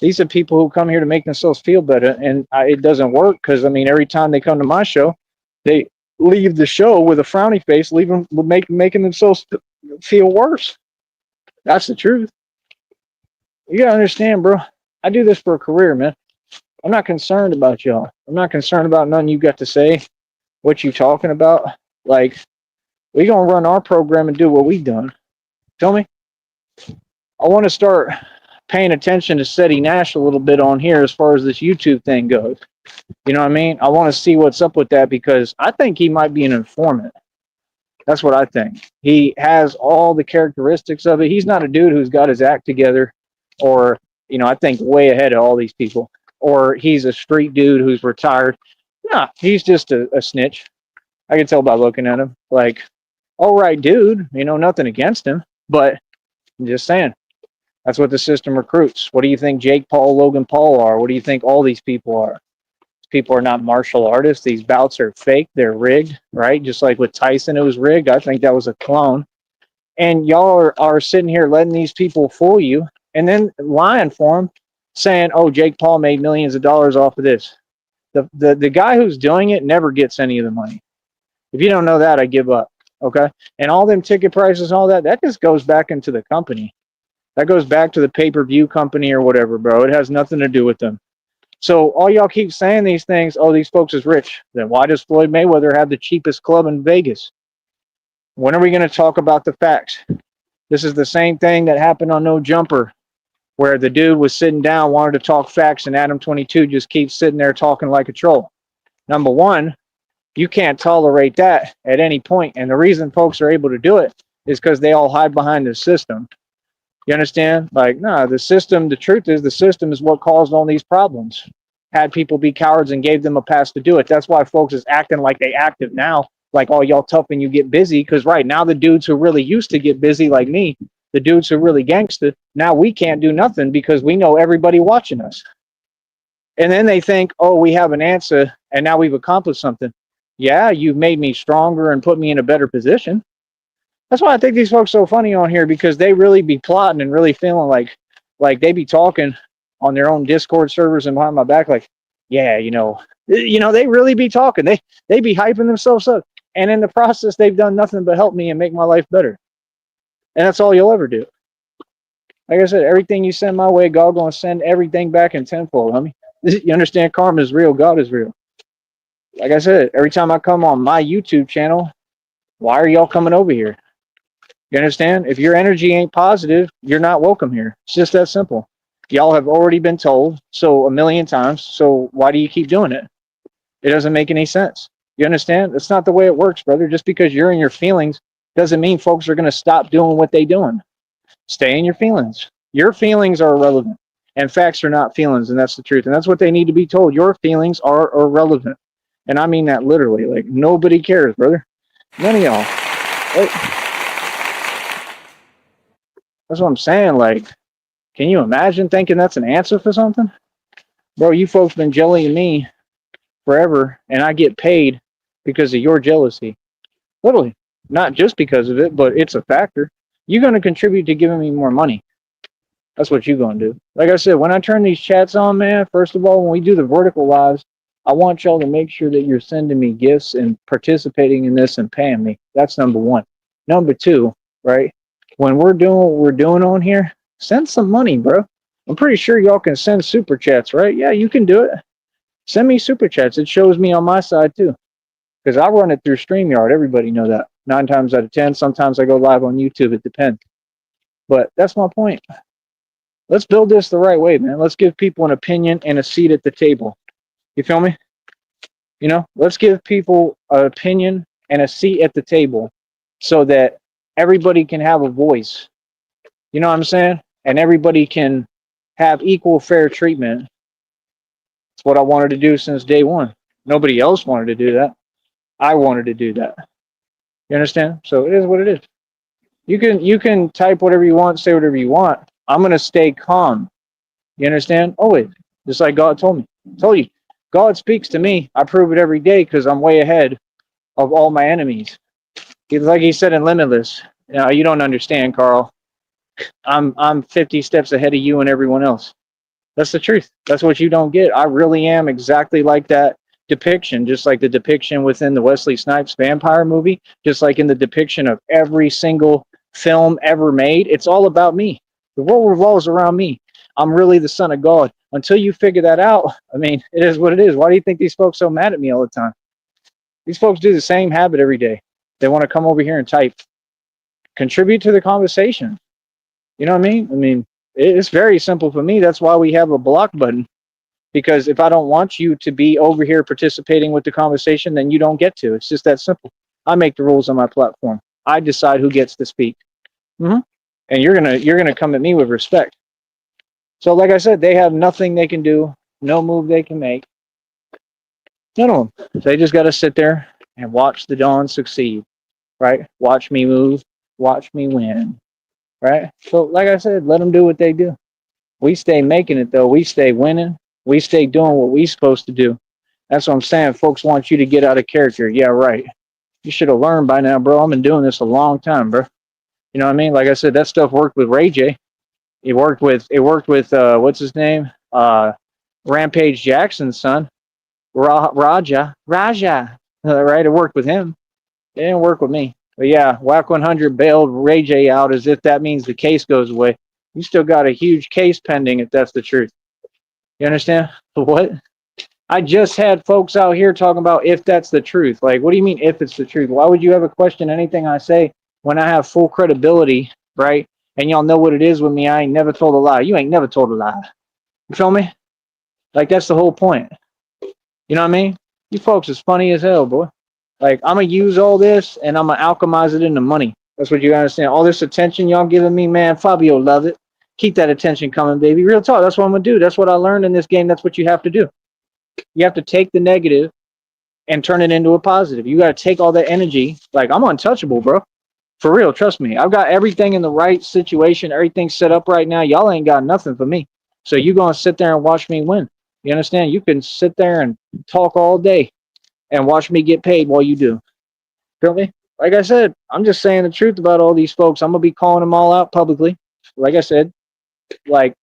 These are people who come here to make themselves feel better. And it doesn't work because, I mean, every time they come to my show, they leave the show with a frowny face, making themselves feel worse. That's the truth. You gotta understand, bro. I do this for a career, man. I'm not concerned about y'all. I'm not concerned about nothing you got to say, what you talking about. Like, we gonna run our program and do what we done. Feel me? I want to start paying attention to Steady Nash a little bit on here as far as this YouTube thing goes. You know what I mean? I want to see what's up with that because I think he might be an informant. That's what I think. He has all the characteristics of it. He's not a dude who's got his act together or, you know, I think way ahead of all these people. Or he's a street dude who's retired. Nah, he's just a snitch. I can tell by looking at him. Like, all right, dude, you know, nothing against him. But I'm just saying, that's what the system recruits. What do you think Jake Paul, Logan Paul are? What do you think all these people are? People are not martial artists. These bouts are fake. They're rigged, right? Just like with Tyson, it was rigged. I think that was a clone. And y'all are sitting here letting these people fool you and then lying for them, saying, oh, Jake Paul made millions of dollars off of this. The guy who's doing it never gets any of the money. If you don't know that, I give up, okay? And all them ticket prices and all that, that just goes back into the company. That goes back to the pay-per-view company or whatever, bro. It has nothing to do with them. So all y'all keep saying these things, oh, these folks is rich. Then why does Floyd Mayweather have the cheapest club in Vegas? When are we going to talk about the facts? This is the same thing that happened on No Jumper, where the dude was sitting down, wanted to talk facts, and Adam 22 just keeps sitting there talking like a troll. Number one, you can't tolerate that at any point. And the reason folks are able to do it is because they all hide behind the system. You understand? Like, no, the system, the truth is the system is what caused all these problems. Had people be cowards and gave them a pass to do it. That's why folks is acting like they active now. Like, oh, y'all tough and you get busy. Because right now, the dudes who really used to get busy like me, the dudes who really gangster, now we can't do nothing because we know everybody watching us. And then they think, oh, we have an answer and now we've accomplished something. Yeah, you've made me stronger and put me in a better position. That's why I think these folks are so funny on here because they really be plotting and really feeling like they be talking on their own Discord servers and behind my back like, yeah, you know, they really be talking. They be hyping themselves up. And in the process, they've done nothing but help me and make my life better. And that's all you'll ever do. Like I said, everything you send my way, God gonna send everything back in tenfold, homie. You understand? Karma is real. God is real. Like I said, every time I come on my YouTube channel, why are y'all coming over here? You understand? If your energy ain't positive, you're not welcome here. It's just that simple. Y'all have already been told so a million times. So why do you keep doing it? It doesn't make any sense. You understand? That's not the way it works, brother. Just because you're in your feelings doesn't mean folks are going to stop doing what they doing. Stay in your feelings. Your feelings are irrelevant. And facts are not feelings, and that's the truth. And that's what they need to be told. Your feelings are irrelevant. And I mean that literally. Like, nobody cares, brother. None of y'all. Like, that's what I'm saying. Like, can you imagine thinking that's an answer for something? Bro, you folks been jellying me forever, and I get paid because of your jealousy. Literally. Not just because of it, but it's a factor. You're going to contribute to giving me more money. That's what you're going to do. Like I said, when I turn these chats on, man, first of all, when we do the vertical lives, I want y'all to make sure that you're sending me gifts and participating in this and paying me. That's number one. Number two, right? When we're doing what we're doing on here, send some money, bro. I'm pretty sure y'all can send super chats, right? Yeah, you can do it. Send me super chats. It shows me on my side too. Because I run it through StreamYard. Everybody know that. 9 times out of 10. Sometimes I go live on YouTube. It depends. But that's my point. Let's build this the right way, man. Let's give people an opinion and a seat at the table. You feel me? You know, let's give people an opinion and a seat at the table so that everybody can have a voice. You know what I'm saying? And everybody can have equal fair treatment. It's what I wanted to do since day one. Nobody else wanted to do that. I wanted to do that. You understand? So it is what it is. You can type whatever you want, say whatever you want. I'm gonna stay calm. You understand? Always. Just like God told me. I told you. God speaks to me. I prove it every day because I'm way ahead of all my enemies. Like he said in Limitless. You don't understand, Carl. I'm 50 steps ahead of you and everyone else. That's the truth. That's what you don't get. I really am exactly like that depiction, just like the depiction within the Wesley Snipes vampire movie, just like in the depiction of every single film ever made. It's all about me. The world revolves around me. I'm really the son of God. Until you figure that out, I mean, it is what it is. Why do you think these folks so mad at me all the time? These folks do the same habit every day. They want to come over here and type. Contribute to the conversation. You know what I mean? I mean, it's very simple for me. That's why we have a block button. Because if I don't want you to be over here participating with the conversation, then you don't get to. It's just that simple. I make the rules on my platform. I decide who gets to speak. And you're gonna come at me with respect. So like I said, they have nothing they can do, no move they can make. None of them. They just got to sit there and watch the Dawn succeed, right? Watch me move, watch me win, right? So like I said, let them do what they do. We stay making it though. We stay winning. We stay doing what we supposed to do. That's what I'm saying. Folks want you to get out of character. Yeah, right. You should have learned by now, bro. I've been doing this a long time, bro. You know what I mean? Like I said, that stuff worked with Ray J. It worked with what's his name? Rampage Jackson's son, Raja. Right? It worked with him. It didn't work with me. But yeah, Whack 100 bailed Ray J out as if that means the case goes away. You still got a huge case pending if that's the truth. You understand? What? I just had folks out here talking about if that's the truth. Like, what do you mean if it's the truth? Why would you ever question anything I say when I have full credibility, right? And y'all know what it is with me. I ain't never told a lie. You ain't never told a lie. You feel me? Like, that's the whole point. You know what I mean? You folks is funny as hell, boy. Like, I'm going to use all this and I'm going to alchemize it into money. That's what you understand. All this attention y'all giving me, man, Fabio love it. Keep that attention coming, baby. Real talk. That's what I'm going to do. That's what I learned in this game. That's what you have to do. You have to take the negative and turn it into a positive. You got to take all that energy. Like, I'm untouchable, bro. For real, trust me. I've got everything in the right situation, everything set up right now. Y'all ain't got nothing for me. So you going to sit there and watch me win. You understand? You can sit there and talk all day and watch me get paid while you do. Feel me? Like I said, I'm just saying the truth about all these folks. I'm going to be calling them all out publicly. Like I said, like,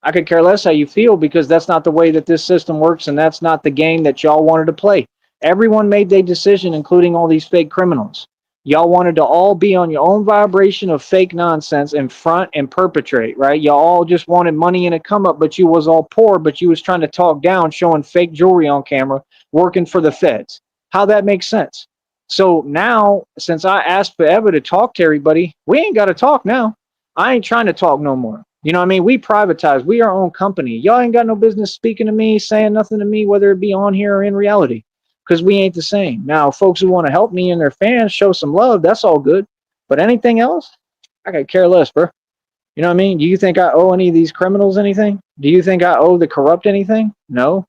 I could care less how you feel because that's not the way that this system works and that's not the game that y'all wanted to play. Everyone made their decision, including all these fake criminals. Y'all wanted to all be on your own vibration of fake nonsense and front and perpetrate, right? Y'all all just wanted money and a come up, but you was all poor, but you was trying to talk down, showing fake jewelry on camera, working for the feds. How that makes sense? So now, since I asked forever to talk to everybody, we ain't got to talk now. I ain't trying to talk no more. You know what I mean? We privatize. We our own company. Y'all ain't got no business speaking to me, saying nothing to me, whether it be on here or in reality, because we ain't the same. Now, folks who want to help me and their fans show some love, that's all good. But anything else, I could care less, bro. You know what I mean? Do you think I owe any of these criminals anything? Do you think I owe the corrupt anything? No.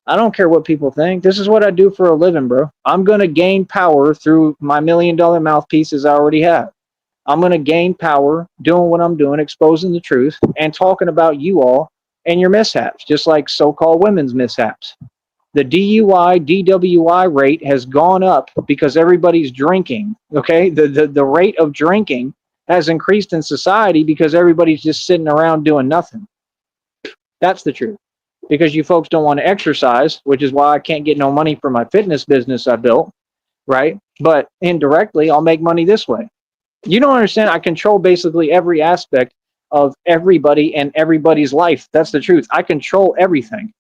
I don't care what people think. This is what I do for a living, bro. I'm going to gain power through my $1 million mouthpieces I already have. I'm going to gain power doing what I'm doing, exposing the truth, and talking about you all and your mishaps, just like so-called women's mishaps. The DUI, DWI rate has gone up because everybody's drinking, okay? The rate of drinking has increased in society because everybody's just sitting around doing nothing. That's the truth. Because you folks don't want to exercise, which is why I can't get no money for my fitness business I built, right? But indirectly, I'll make money this way. You don't understand. I control basically every aspect of everybody and everybody's life. That's the truth. I control everything.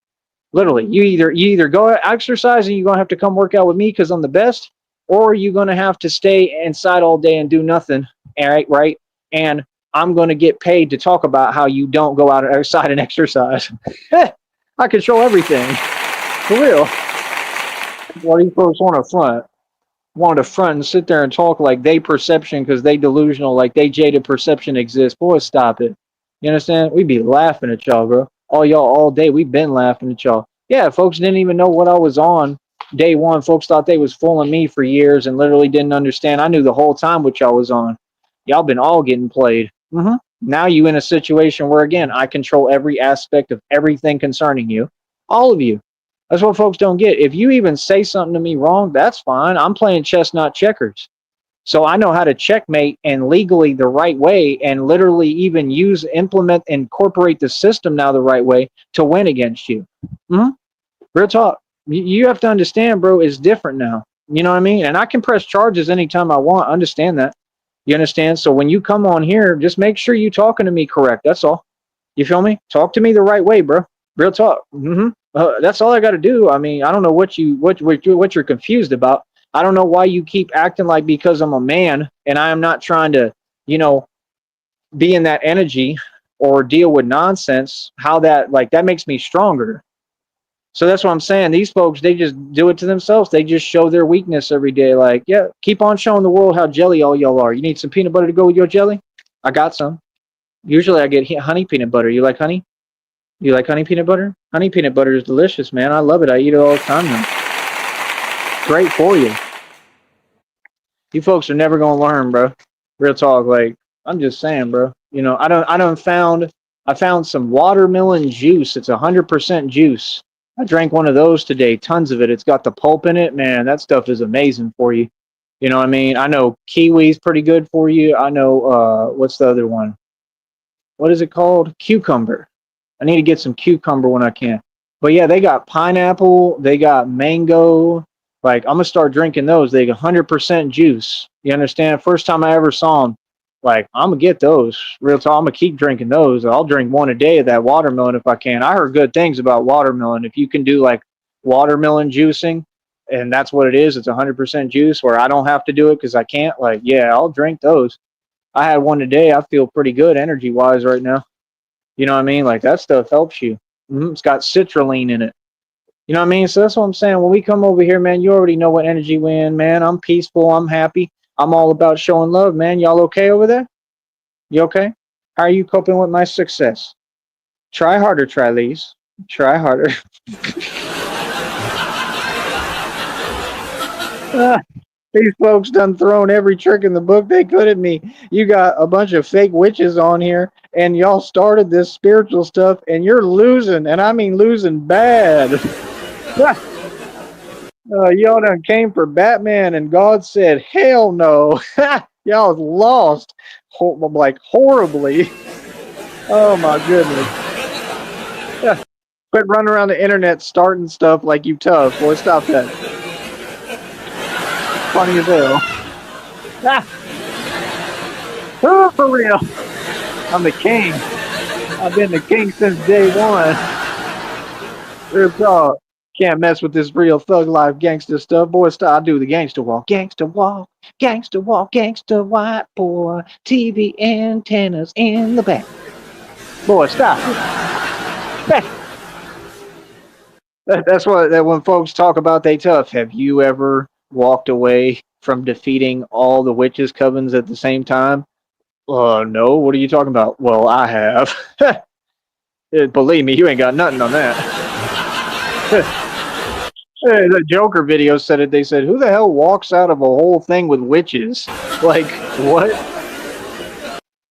Literally, you either go exercise and you're gonna have to come work out with me because I'm the best, or you're gonna have to stay inside all day and do nothing. All right, right? And I'm gonna get paid to talk about how you don't go outside and exercise. I control everything. For real. What do you folks want to front? Want to front and sit there and talk like they perception because they delusional, like they jaded perception exists. Boy, stop it. You understand? We be laughing at y'all, bro. All y'all all day. We've been laughing at y'all. Yeah, folks didn't even know what I was on day one. Folks thought they was fooling me for years and literally didn't understand. I knew the whole time what y'all was on. Y'all been all getting played. Now you in a situation where, again, I control every aspect of everything concerning you. All of you. That's what folks don't get. If you even say something to me wrong, that's fine. I'm playing chess, not checkers. So I know how to checkmate and legally the right way and literally even implement, incorporate the system now the right way to win against you. Real talk. You have to understand, bro, it's different now. You know what I mean? And I can press charges anytime I want. Understand that. You understand? So when you come on here, just make sure you talking to me correct. That's all. You feel me? Talk to me the right way, bro. Real talk. That's all I got to do. I mean, I don't know what you're confused about. I don't know why you keep acting like because I'm a man and I am not trying to, be in that energy or deal with nonsense. How that makes me stronger. So that's what I'm saying. These folks, they just do it to themselves. They just show their weakness every day. Like, yeah, keep on showing the world how jelly all y'all are. You need some peanut butter to go with your jelly? I got some. Usually I get honey peanut butter. You like honey? You like honey peanut butter? Honey peanut butter is delicious, man. I love it. I eat it all the time now. Great for you. You folks are never gonna learn, bro. Real talk. Like, I'm just saying, bro. I found some watermelon juice. It's 100% juice. I drank one of those today. Tons of it. It's got the pulp in it. Man, that stuff is amazing for you. You know what I mean? I know kiwi's pretty good for you. I know what's the other one? What is it called? Cucumber. I need to get some cucumber when I can. But yeah, they got pineapple, they got mango. Like, I'm gonna start drinking those. They got 100% juice. You understand? First time I ever saw them. Like, I'm gonna get those. Real talk. I'm gonna keep drinking those. I'll drink one a day of that watermelon if I can. I heard good things about watermelon. If you can do like watermelon juicing, and that's what it is. It's 100% juice where I don't have to do it because I can't. Like, yeah, I'll drink those. I had one today. I feel pretty good energy wise right now. You know what I mean? Like, that stuff helps you. It's got citrulline in it. You know what I mean? So that's what I'm saying. When we come over here, man, you already know what energy we're in, man. I'm peaceful. I'm happy. I'm all about showing love, man. Y'all okay over there? You okay? How are you coping with my success? Try harder, Trilese. Try harder. These folks done thrown every trick in the book they could at me. You got a bunch of fake witches on here, and y'all started this spiritual stuff, and you're losing, and I mean losing bad. Y'all done came for Batman, and God said, hell no. Y'all lost, like, horribly. Oh, my goodness. Quit running around the internet starting stuff like you tough. Boy, stop that. Funny as hell. Oh, for real. I'm the king. I've been the king since day one. Real talk. Can't mess with this real thug life gangster stuff. Boy, stop. I do the gangster walk. Gangster walk. Gangster walk. Gangster white boy. TV antennas in the back. Boy, stop. That's what that when folks talk about they tough. Have you ever walked away from defeating all the witches covens at the same time? No. What are you talking about? Well, I have. Believe me, you ain't got nothing on that. The Joker video said it. They said, "Who the hell walks out of a whole thing with witches? Like what?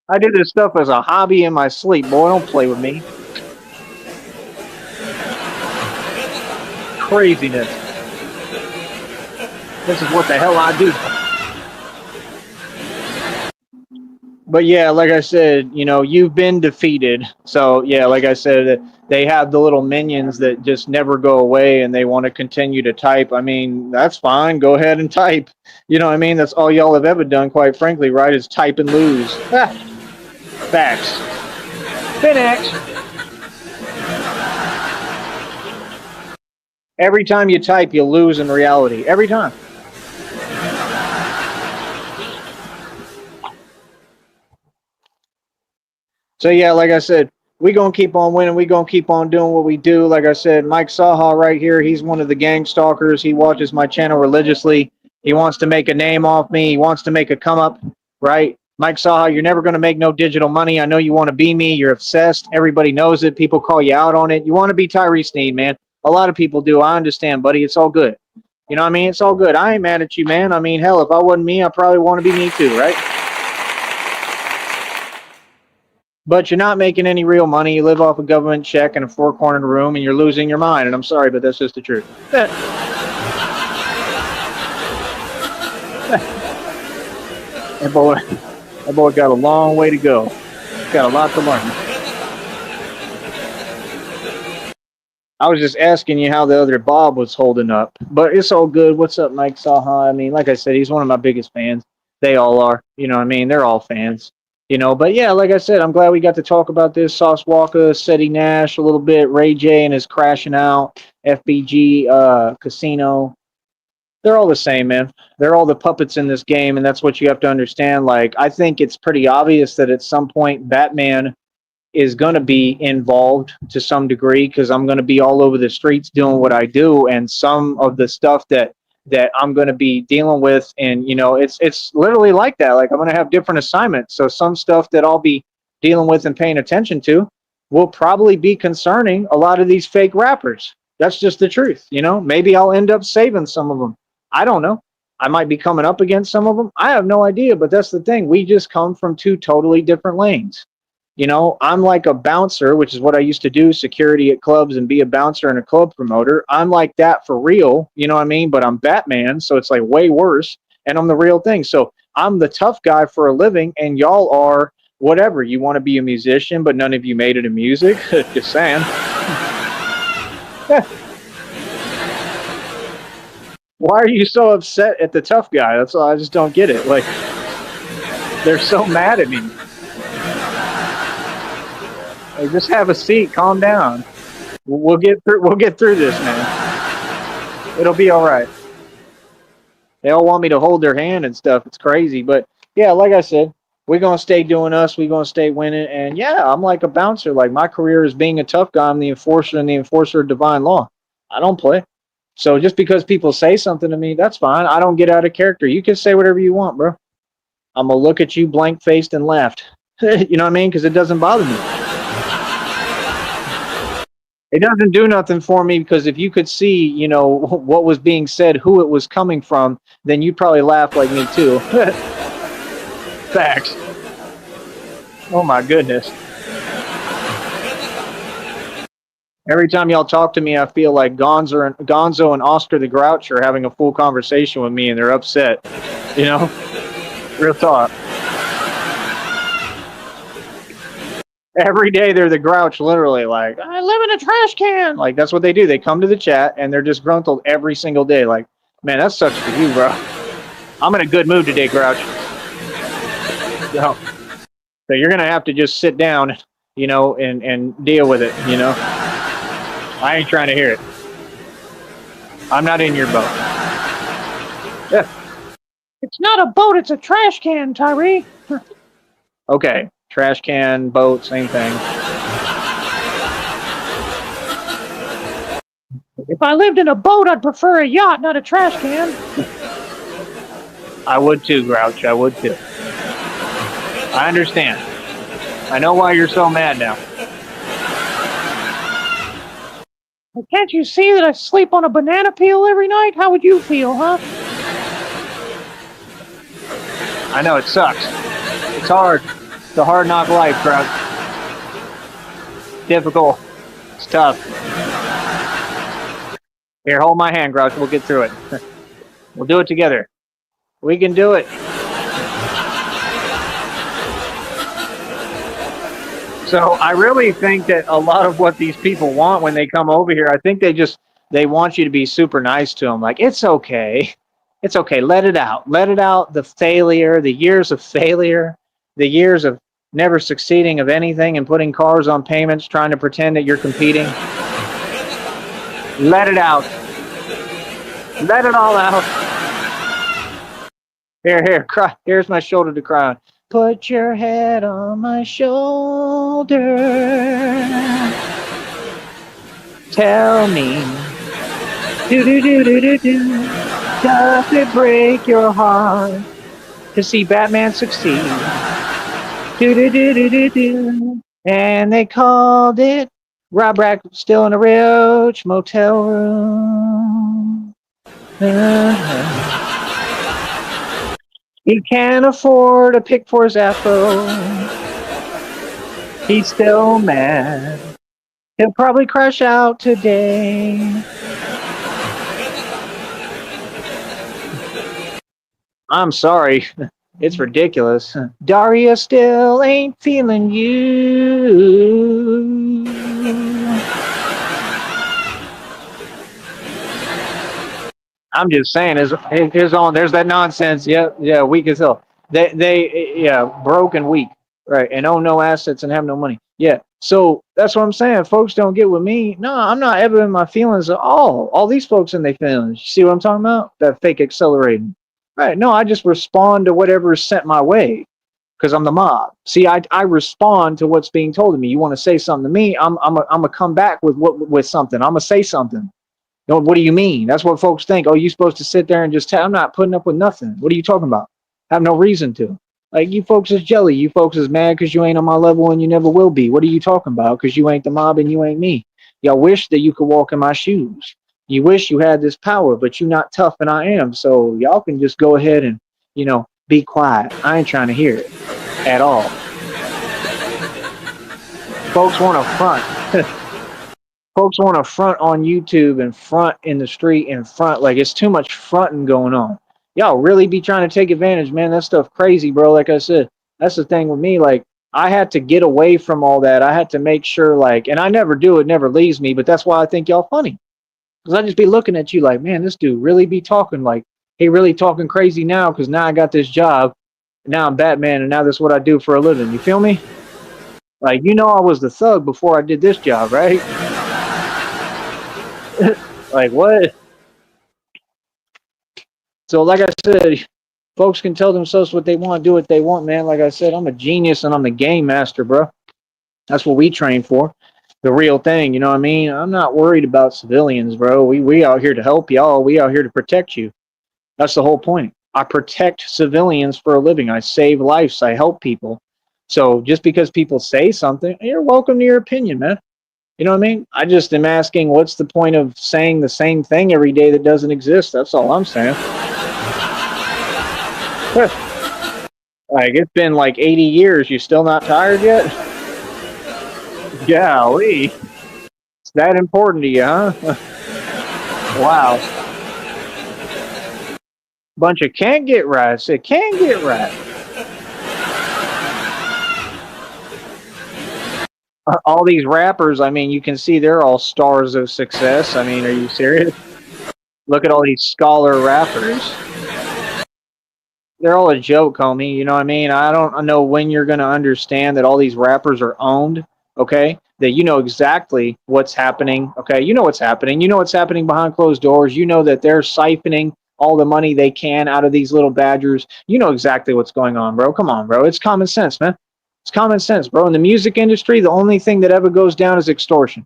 I do this stuff as a hobby in my sleep. Boy, don't play with me." Craziness. This is what the hell I do. But yeah, like I said, you've been defeated. So yeah, like I said, they have the little minions that just never go away and they want to continue to type. I mean, that's fine. Go ahead and type. You know what I mean? That's all y'all have ever done, quite frankly, right? Is type and lose. Facts. Finish. Every time you type, you lose in reality. Every time. So yeah, like I said, we gonna keep on winning. We gonna keep on doing what we do. Like I said, Mike Saha right here. He's one of the gang stalkers. He watches my channel religiously. He wants to make a name off me. He wants to make a come up, right? Mike Saha, you're never gonna make no digital money. I know you want to be me. You're obsessed. Everybody knows it. People call you out on it. You want to be Tyree Sneed, man. A lot of people do. I understand, buddy. It's all good. You know what I mean? It's all good. I ain't mad at you, man. I mean, hell, if I wasn't me, I probably want to be me too, right? But you're not making any real money. You live off a government check in a four-cornered room, and you're losing your mind. And I'm sorry, but that's just the truth. That boy got a long way to go. Got a lot to learn. I was just asking you how the other Bob was holding up, but it's all good. What's up, Mike Saha? I mean, like I said, he's one of my biggest fans. They all are. You know what I mean? They're all fans. But yeah, like I said, I'm glad we got to talk about this. Sauce Walker, Seti Nash a little bit, Ray J and his crashing out, FBG, Casino. They're all the same, man. They're all the puppets in this game, and that's what you have to understand. Like, I think it's pretty obvious that at some point Batman is going to be involved to some degree because I'm going to be all over the streets doing what I do, and some of the stuff that I'm going to be dealing with, and it's literally like that. Like, I'm going to have different assignments, so some stuff that I'll be dealing with and paying attention to will probably be concerning a lot of these fake rappers. That's just the truth. Maybe I'll end up saving some of them. I don't know. I might be coming up against some of them. I have no idea, but that's the thing. We just come from two totally different lanes. I'm like a bouncer, which is what I used to do, security at clubs and be a bouncer and a club promoter. I'm like that for real, you know what I mean? But I'm Batman, so it's like way worse, and I'm the real thing. So I'm the tough guy for a living, and y'all are whatever. You want to be a musician, but none of you made it in music. Just saying. Why are you so upset at the tough guy? That's all. I just don't get it. Like, they're so mad at me. Hey, just have a seat. Calm down. We'll get through. We'll get through this, man. It'll be all right. They all want me to hold their hand and stuff. It's crazy, but yeah, like I said, we're gonna stay doing us. We're gonna stay winning, and yeah, I'm like a bouncer. Like, my career is being a tough guy. I'm the enforcer and the enforcer of divine law. I don't play. So just because people say something to me, that's fine. I don't get out of character. You can say whatever you want, bro. I'm gonna look at you blank-faced and laughed. You know what I mean? Because it doesn't bother me. It doesn't do nothing for me, because if you could see, what was being said, who it was coming from, then you'd probably laugh like me too. Facts. Oh my goodness. Every time y'all talk to me, I feel like Gonzo and Oscar the Grouch are having a full conversation with me, and they're upset. Real talk. Every day they're the Grouch, literally, like, I live in a trash can. Like, that's what they do. They come to the chat, and they're disgruntled every single day. Like, man, that sucks for you, bro. I'm in a good mood today, Grouch. So you're going to have to just sit down, and deal with it, I ain't trying to hear it. I'm not in your boat. Yeah. It's not a boat, it's a trash can, Tyree. Okay. Trash can, boat, same thing. If I lived in a boat, I'd prefer a yacht, not a trash can. I would too, Grouch. I would too. I understand. I know why you're so mad now. Well, can't you see that I sleep on a banana peel every night? How would you feel, huh? I know it sucks. It's hard. It's a hard knock life, Grouch. Difficult. It's tough. Here, hold my hand, Grouch. We'll get through it. We'll do it together. We can do it. So I really think that a lot of what these people want when they come over here, I think they want you to be super nice to them. Like, it's okay. It's okay. Let it out. Let it out. The failure, the years of failure, the years of never succeeding of anything and putting cars on payments, trying to pretend that you're competing. Let it out. Let it all out. Here, cry. Here's my shoulder to cry on. Put your head on my shoulder. Tell me, does it break your heart to see Batman succeed? And they called it Rob Rack still in a rich motel room. He can't afford a pick for his afro. He's still mad. He'll probably crash out today. I'm sorry. It's ridiculous. Daria still ain't feeling you. I'm just saying, his own. There's that nonsense. Yeah, weak as hell. They broke and weak, right? And own no assets and have no money. Yeah. So that's what I'm saying. Folks don't get with me. No, I'm not ever in my feelings at all. All these folks in their feelings. You see what I'm talking about? That fake accelerating. Right. No, I just respond to whatever is sent my way because I'm the mob. See, I respond to what's being told to me. You want to say something to me? I'm gonna come back with something. I'm gonna say something. No, what do you mean? That's what folks think. Oh, you're supposed to sit there and just tell. I'm not putting up with nothing. What are you talking about? I have no reason to. Like, you folks is jelly. You folks is mad because you ain't on my level and you never will be. What are you talking about? Because you ain't the mob and you ain't me. Y'all wish that you could walk in my shoes. You wish you had this power, but you're not tough and I am. So y'all can just go ahead and, be quiet. I ain't trying to hear it at all. Folks want to front. Folks want to front on YouTube and front in the street and front. Like, it's too much fronting going on. Y'all really be trying to take advantage, man. That stuff crazy, bro. Like I said, that's the thing with me. Like, I had to get away from all that. I had to make sure, like, and I never do. It never leaves me. But that's why I think y'all funny. Because I just be looking at you like, man, this dude really be talking like, he really talking crazy now because now I got this job. Now I'm Batman and now that's what I do for a living. You feel me? Like, I was the thug before I did this job, right? Like, what? So, like I said, folks can tell themselves what they want, do what they want, man. Like I said, I'm a genius and I'm the game master, bro. That's what we train for. The real thing, you know what I mean? I'm not worried about civilians, bro. We out here to help y'all. We out here to protect you. That's the whole point. I protect civilians for a living. I save lives. I help people. So just because people say something, you're welcome to your opinion, man. You know what I mean? I just am asking, what's the point of saying the same thing every day that doesn't exist? That's all I'm saying. Like, it's been like 80 years. You still not tired yet? Golly. It's that important to you, huh? Wow. Bunch of can't get right. I said, can't get right. All these rappers, I mean, you can see they're all stars of success. I mean, are you serious? Look at all these scholar rappers. They're all a joke, homie. You know what I mean? I don't know when you're going to understand that all these rappers are owned, okay? that you know exactly what's happening. Okay, you know what's happening. You know what's happening behind closed doors. You know that they're siphoning all the money they can out of these little badgers. You know exactly what's going on, bro. Come on, bro. It's common sense, man. It's common sense, bro. In the music industry, the only thing that ever goes down is extortion.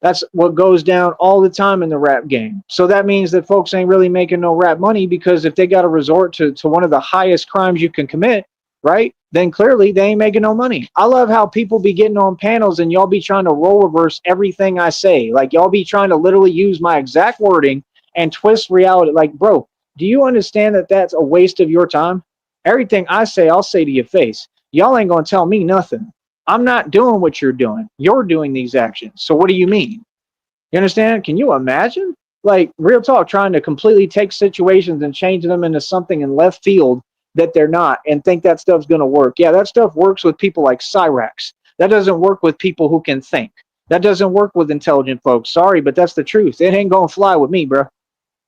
That's what goes down all the time in the rap game. So that means that folks ain't really making no rap money, because if they got to resort to one of the highest crimes you can commit, right, then clearly they ain't making no money. I love how people be getting on panels and y'all be trying to role reverse everything I say. Like, y'all be trying to literally use my exact wording and twist reality. Like, bro, do you understand that that's a waste of your time? Everything I say, I'll say to your face. Y'all ain't going to tell me nothing. I'm not doing what you're doing. You're doing these actions. So what do you mean? You understand? Can you imagine? Like, real talk, trying to completely take situations and change them into something in left field that they're not, and think that stuff's going to work. Yeah, that stuff works with people like Cyrax. That doesn't work with people who can think. That doesn't work with intelligent folks. Sorry, but that's the truth. It ain't going to fly with me, bro.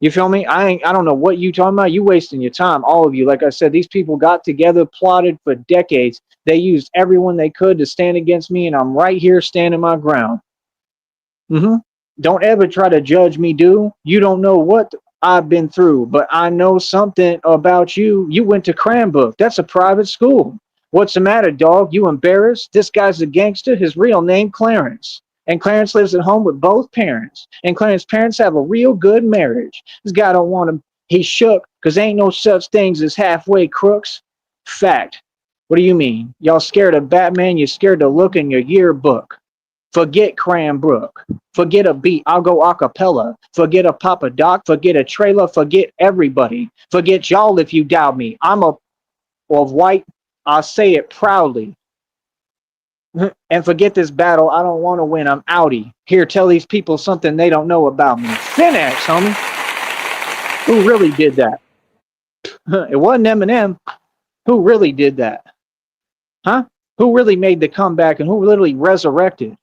You feel me? I don't know what you talking about. You wasting your time, all of you. Like I said, these people got together, plotted for decades. They used everyone they could to stand against me, and I'm right here standing my ground. Don't ever try to judge me, dude. You don't know what I've been through, but I know something about you. You went to Cranbrook. That's a private school. What's the matter, dog? You embarrassed? This guy's a gangster. His real name, Clarence. And Clarence lives at home with both parents. And Clarence's parents have a real good marriage. This guy don't want him. He's shook because ain't no such things as halfway crooks. Fact. What do you mean? Y'all scared of Batman? You're scared to look in your yearbook. Forget Cranbrook. Forget a beat. I'll go a cappella. Forget a Papa Doc. Forget a trailer. Forget everybody. Forget y'all if you doubt me. I'm of white. I'll say it proudly. And forget this battle. I don't want to win. I'm outie. Here, tell these people something they don't know about me. Finax, homie. Who really did that? It wasn't Eminem. Who really did that? Huh? Who really made the comeback and who literally resurrected?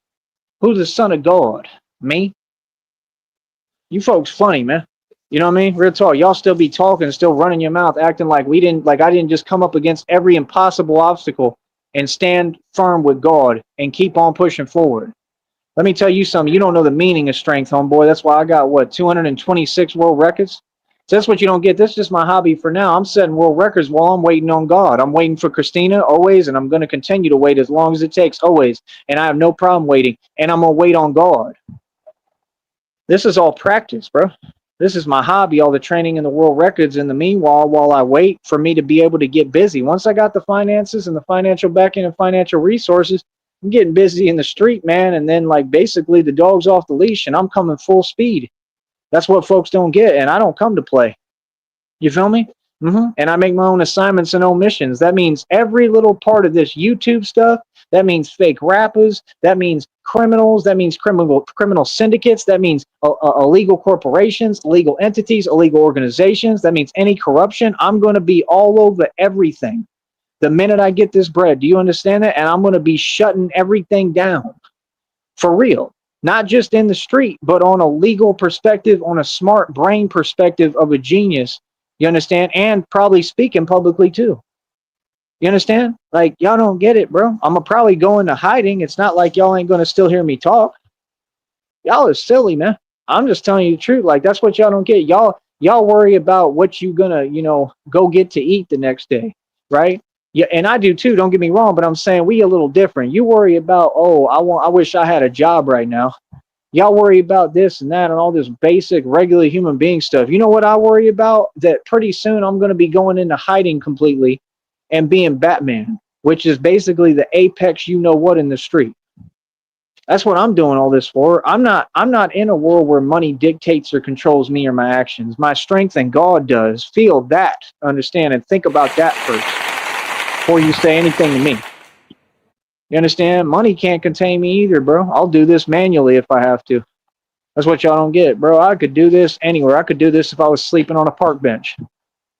Who's the son of God? Me? You folks funny, man. You know what I mean? Real talk. Y'all still be talking, still running your mouth, acting like I didn't just come up against every impossible obstacle and stand firm with God and keep on pushing forward. Let me tell you something. You don't know the meaning of strength, homeboy. That's why I got, 226 world records? So that's what you don't get. This is just my hobby for now. I'm setting world records while I'm waiting on God. I'm waiting for Christina always, and I'm going to continue to wait as long as it takes always. And I have no problem waiting. And I'm going to wait on God. This is all practice, bro. This is my hobby, all the training in the world records. In the meanwhile, while I wait for me to be able to get busy. Once I got the finances and the financial backing and financial resources, I'm getting busy in the street, man. And then, basically the dog's off the leash and I'm coming full speed. That's what folks don't get. And I don't come to play. You feel me? And I make my own assignments and own missions. That means every little part of this YouTube stuff. That means fake rappers. That means criminals. That means criminal syndicates. That means illegal corporations, illegal entities, illegal organizations. That means any corruption. I'm going to be all over everything the minute I get this bread. Do you understand that? And I'm going to be shutting everything down for real. Not just in the street, but on a legal perspective, on a smart brain perspective of a genius. You understand? And probably speaking publicly too. You understand? Like, y'all don't get it, bro. I'm going to probably go into hiding. It's not like y'all ain't going to still hear me talk. Y'all are silly, man. I'm just telling you the truth. Like, that's what y'all don't get. Y'all worry about what you gonna, go get to eat the next day, right? Yeah, and I do too. Don't get me wrong, but I'm saying we a little different. You worry about, I wish I had a job right now. Y'all worry about this and that and all this basic, regular human being stuff. You know what I worry about? That pretty soon I'm going to be going into hiding completely and being Batman, which is basically the apex what in the street. That's what I'm doing all this for. I'm not in a world where money dictates or controls me or my actions. My strength and God does. Feel that, understand, and think about that first before you say anything to me. You understand? Money can't contain me either, bro. I'll do this manually if I have to. That's what y'all don't get, bro. I could do this anywhere. I could do this if I was sleeping on a park bench.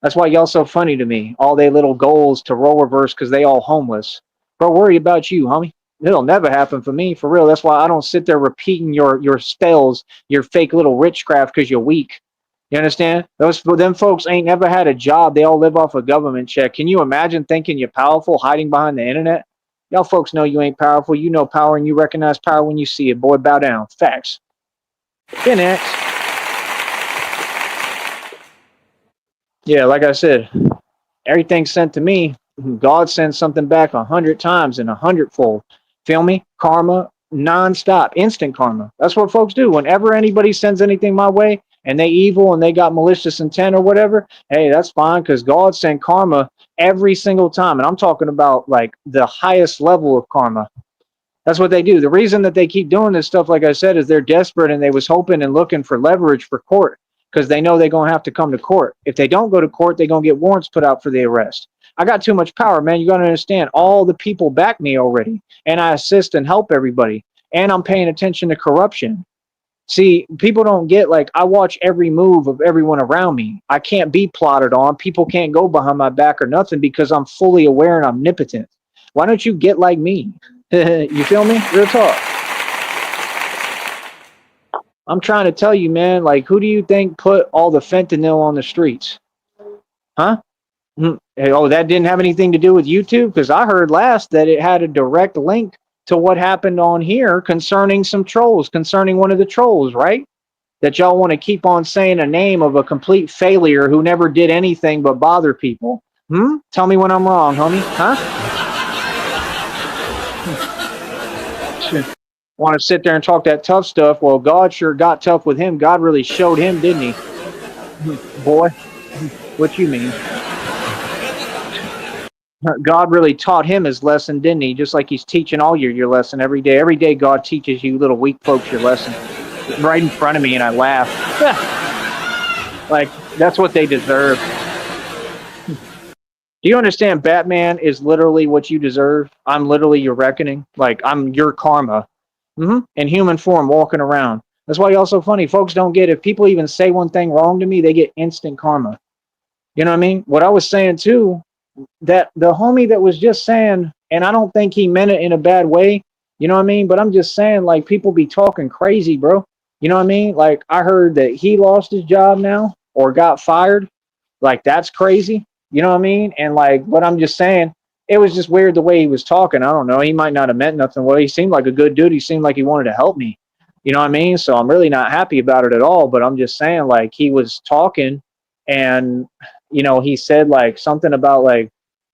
That's why y'all so funny to me. All they little goals to role reverse because they all homeless. Bro, worry about you, homie. It'll never happen for me, for real. That's why I don't sit there repeating your spells, your fake little witchcraft because you're weak. You understand? Them folks ain't never had a job. They all live off a government check. Can you imagine thinking you're powerful hiding behind the internet? Y'all folks know you ain't powerful. You know power and you recognize power when you see it. Boy, bow down. Facts. Then next. Yeah, like I said, everything sent to me, God sends something back 100 times and 100-fold. Feel me? Karma, nonstop, instant karma. That's what folks do. Whenever anybody sends anything my way and they evil and they got malicious intent or whatever, hey, that's fine because God sent karma every single time. And I'm talking about like the highest level of karma. That's what they do. The reason that they keep doing this stuff, like I said, is they're desperate and they was hoping and looking for leverage for court because they know they're going to have to come to court. If they don't go to court, they're going to get warrants put out for the arrest. I got too much power, man. You got to understand, all the people back me already, and I assist and help everybody, and I'm paying attention to corruption. See, people don't get, like, I watch every move of everyone around me. I can't be plotted on. People can't go behind my back or nothing because I'm fully aware and omnipotent. Why don't you get like me? You feel me? Real talk. I'm trying to tell you, man, like, who do you think put all the fentanyl on the streets? Huh? Oh, that didn't have anything to do with YouTube? Because I heard last that it had a direct link to what happened on here concerning some trolls, concerning one of the trolls, right? That y'all want to keep on saying a name of a complete failure who never did anything but bother people. Tell me when I'm wrong, homie. Huh? Want to sit there and talk that tough stuff? Well, God sure got tough with him. God really showed him, didn't he? Boy, what you mean? God really taught him his lesson, didn't he? Just like he's teaching all your lesson every day. Every day God teaches you little weak folks your lesson. Right in front of me, and I laugh. Like, that's what they deserve. Do you understand? Batman is literally what you deserve. I'm literally your reckoning. Like, I'm your karma. In human form, walking around. That's why y'all so funny. Folks don't get it. If people even say one thing wrong to me, they get instant karma. You know what I mean? What I was saying too, that the homie that was just saying, and I don't think he meant it in a bad way, you know what I mean? But I'm just saying, like, people be talking crazy, bro. You know what I mean? Like, I heard that he lost his job now or got fired. Like, that's crazy. You know what I mean? And like, but I'm just saying, it was just weird the way he was talking. I don't know. He might not have meant nothing. Well, he seemed like a good dude. He seemed like he wanted to help me. You know what I mean? So I'm really not happy about it at all. But I'm just saying, like, he was talking and, you know, he said like something about like,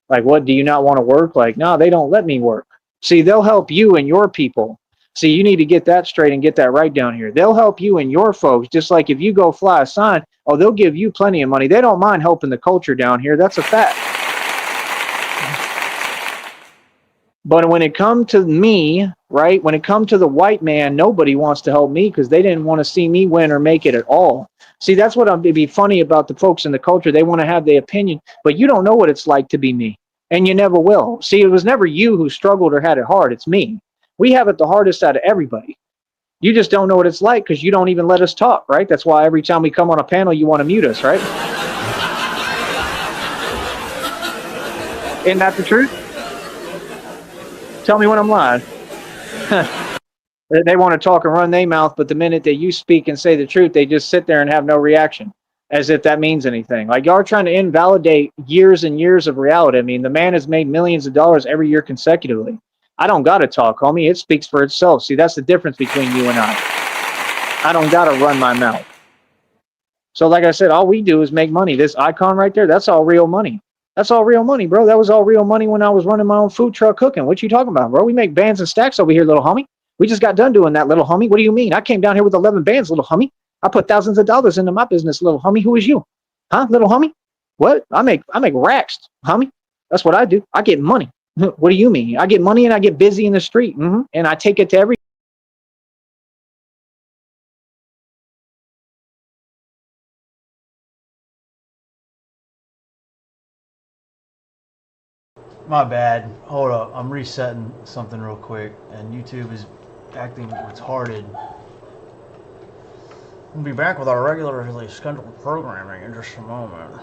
what, do you not want to work? Like, no, they don't let me work. See, they'll help you and your people. See, you need to get that straight and get that right down here. They'll help you and your folks. Just like if you go fly a sign, oh, they'll give you plenty of money. They don't mind helping the culture down here. That's a fact. But when it comes to me, right, when it comes to the white man, nobody wants to help me because they didn't want to see me win or make it at all. See, that's what would be funny about the folks in the culture. They want to have their opinion, but you don't know what it's like to be me, and you never will. See, it was never you who struggled or had it hard. It's me. We have it the hardest out of everybody. You just don't know what it's like because you don't even let us talk, right? That's why every time we come on a panel, you want to mute us, right? Isn't that the truth? Tell me when I'm lying. They want to talk and run their mouth, but the minute that you speak and say the truth, they just sit there and have no reaction, as if that means anything. Like, y'all are trying to invalidate years and years of reality. I mean, the man has made millions of dollars every year consecutively. I don't got to talk, homie. It speaks for itself. See, that's the difference between you and I don't got to run my mouth. So like I said, all we do is make money. This icon right there, that's all real money. That's all real money, bro. That was all real money when I was running my own food truck cooking. What you talking about, bro? We make bands and stacks over here, little homie. We just got done doing that, little homie. What do you mean? I came down here with 11 bands, little homie. I put thousands of dollars into my business, little homie. Who is you? Huh, little homie? What? I make racks, homie. That's what I do. I get money. What do you mean? I get money and I get busy in the street, and I take it to every. My bad. Hold up. I'm resetting something real quick, and YouTube is acting retarded. We'll be back with our regularly scheduled programming in just a moment.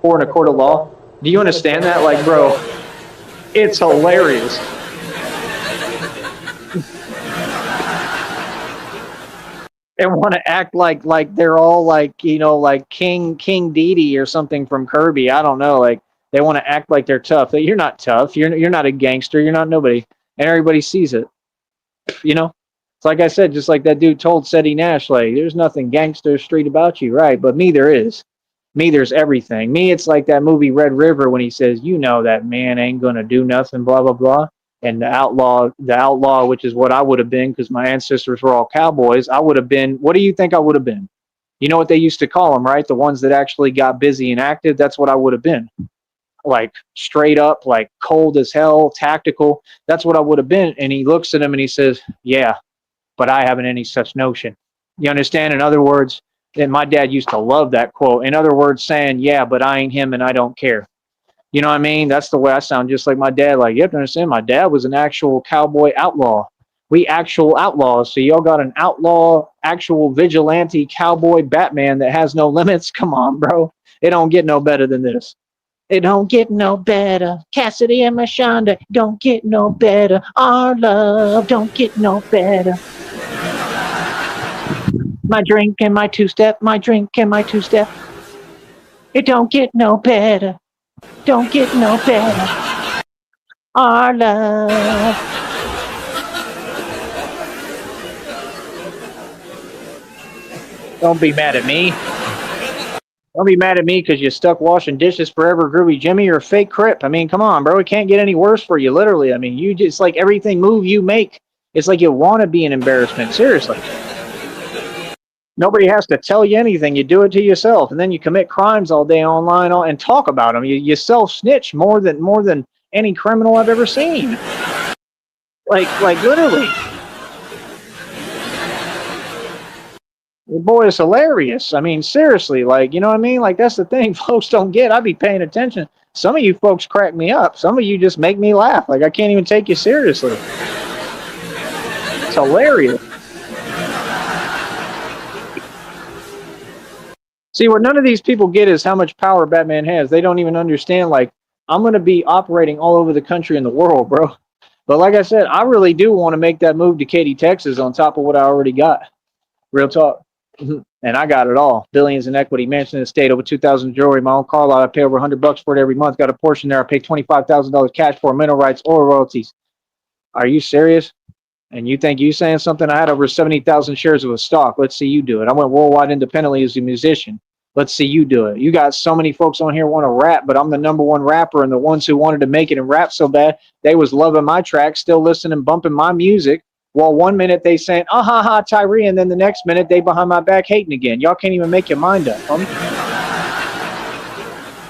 Or in a court of law. Do you understand that? Like, bro, it's hilarious. And want to act like they're all like, you know, like King Dedede or something from Kirby. I don't know. Like, They want to act like they're tough. You're not tough. You're not a gangster. You're not nobody. And everybody sees it. You know? It's like I said, just like that dude told Seti Nash, like, there's nothing gangster street about you, right? But me, there is. Me, there's everything. Me, it's like that movie Red River when he says, you know, that man ain't gonna do nothing, blah blah blah. And the outlaw, which is what I would have been, because my ancestors were all cowboys. I would have been. What do you think I would have been? You know what they used to call them, right? The ones that actually got busy and active. That's what I would have been. Like straight up, like cold as hell, tactical. That's what I would have been. And he looks at him and he says, "Yeah, but I haven't any such notion." You understand? In other words, and my dad used to love that quote. In other words, saying, "Yeah, but I ain't him and I don't care." You know what I mean? That's the way I sound, just like my dad. Like, you have to understand, my dad was an actual cowboy outlaw. We actual outlaws. So y'all got an outlaw, actual vigilante cowboy Batman that has no limits. Come on, bro. It don't get no better than this. It don't get no better. Cassidy and Mashonda don't get no better. Our love don't get no better. My drink and my two-step, my drink and my two-step. It don't get no better. Don't get no better. Our love. Don't be mad at me. Don't be mad at me because you're stuck washing dishes forever, Groovy Jimmy. You're a fake Crip. I mean, come on, bro. It can't get any worse for you, literally. I mean, you just like everything move you make. It's like you want to be an embarrassment. Seriously. Nobody has to tell you anything. You do it to yourself, and then you commit crimes all day online and talk about them. You self snitch more than any criminal I've ever seen. Like literally. Your boy is hilarious. I mean, seriously, like, you know what I mean? Like, that's the thing folks don't get. I be paying attention. Some of you folks crack me up. Some of you just make me laugh. Like, I can't even take you seriously. It's hilarious. See, what none of these people get is how much power Batman has. They don't even understand, like, I'm going to be operating all over the country and the world, bro. But like I said, I really do want to make that move to Katy, Texas on top of what I already got. Real talk. And I got it all. Billions in equity, mansion in the state, over 2,000 jewelry, my own car lot. I pay over $100 for it every month. Got a portion there. I pay $25,000 cash for mineral rights or royalties. Are you serious? And you think you saying something? I had over 70,000 shares of a stock. Let's see you do it. I went worldwide independently as a musician. Let's see you do it. You got so many folks on here want to rap, but I'm the #1 rapper, and the ones who wanted to make it and rap so bad, they was loving my tracks, still listening, bumping my music. Well, one minute they saying, "Ah ha ha, Tyree," and then the next minute they behind my back hating again. Y'all can't even make your mind up, homie.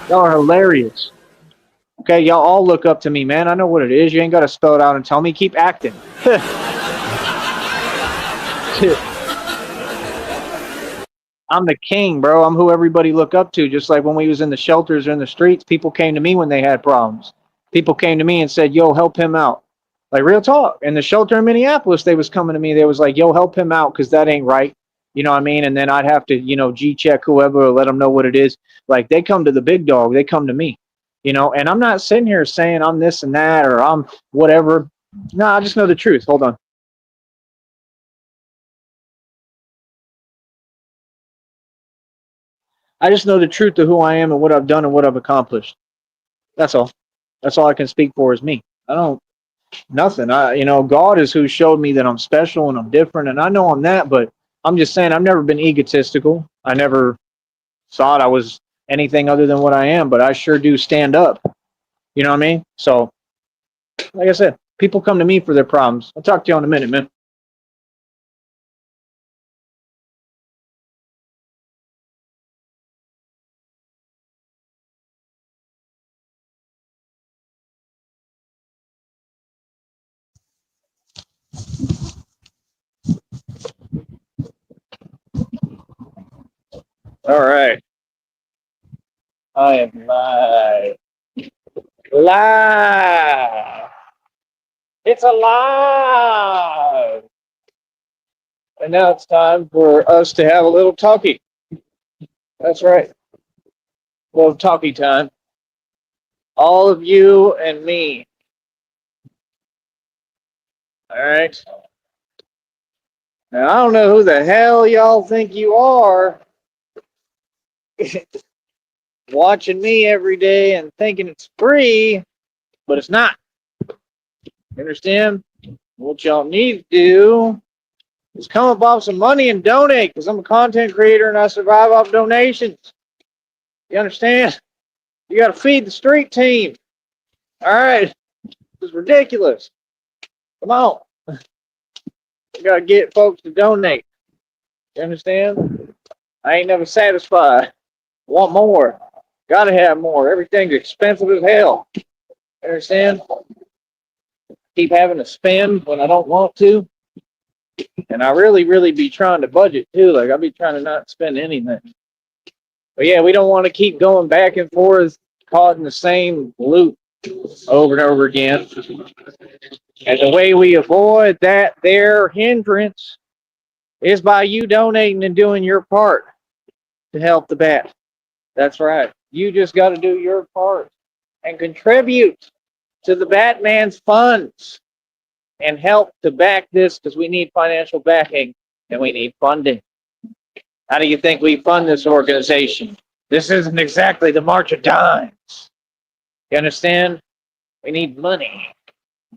Y'all are hilarious. Okay, y'all all look up to me, man. I know what it is. You ain't got to spell it out and tell me. Keep acting. I'm the king, bro. I'm who everybody look up to. Just like when we was in the shelters or in the streets, people came to me when they had problems. People came to me and said, "Yo, help him out." Like real talk. In the shelter in Minneapolis, they was coming to me. They was like, "Yo, help him out because that ain't right." You know what I mean? And then I'd have to, G-check whoever or let them know what it is. Like they come to the big dog. They come to me. And I'm not sitting here saying I'm this and that or I'm whatever. No, I just know the truth. Hold on. I just know the truth of who I am and what I've done and what I've accomplished. That's all. That's all I can speak for is me. I don't, nothing. God is who showed me that I'm special and I'm different. And I know I'm that, but I'm just saying I've never been egotistical. I never thought I was anything other than what I am, but I sure do stand up. You know what I mean? So, like I said, people come to me for their problems. I'll talk to you in a minute, man. All right. I am live. Live. It's alive. And now it's time for us to have a little talkie. That's right. A little talkie time. All of you and me. All right. Now, I don't know who the hell y'all think you are, watching me every day and thinking it's free, but it's not. You understand? What y'all need to do is come up off some money and donate, because I'm a content creator and I survive off donations. You understand? You got to feed the street team. All right. This is ridiculous. Come on. You got to get folks to donate. You understand? I ain't never satisfied. Want more. Got to have more. Everything's expensive as hell. You understand? Keep having to spend when I don't want to. And I really be trying to budget too. Like, I be trying to not spend anything. But yeah, we don't want to keep going back and forth, caught in the same loop over and over again. And the way we avoid that there hindrance is by you donating and doing your part to help the bat. That's right. You just got to do your part and contribute to the Batman's funds and help to back this, because we need financial backing and we need funding. How do you think we fund this organization? This isn't exactly the March of Dimes. You understand? We need money.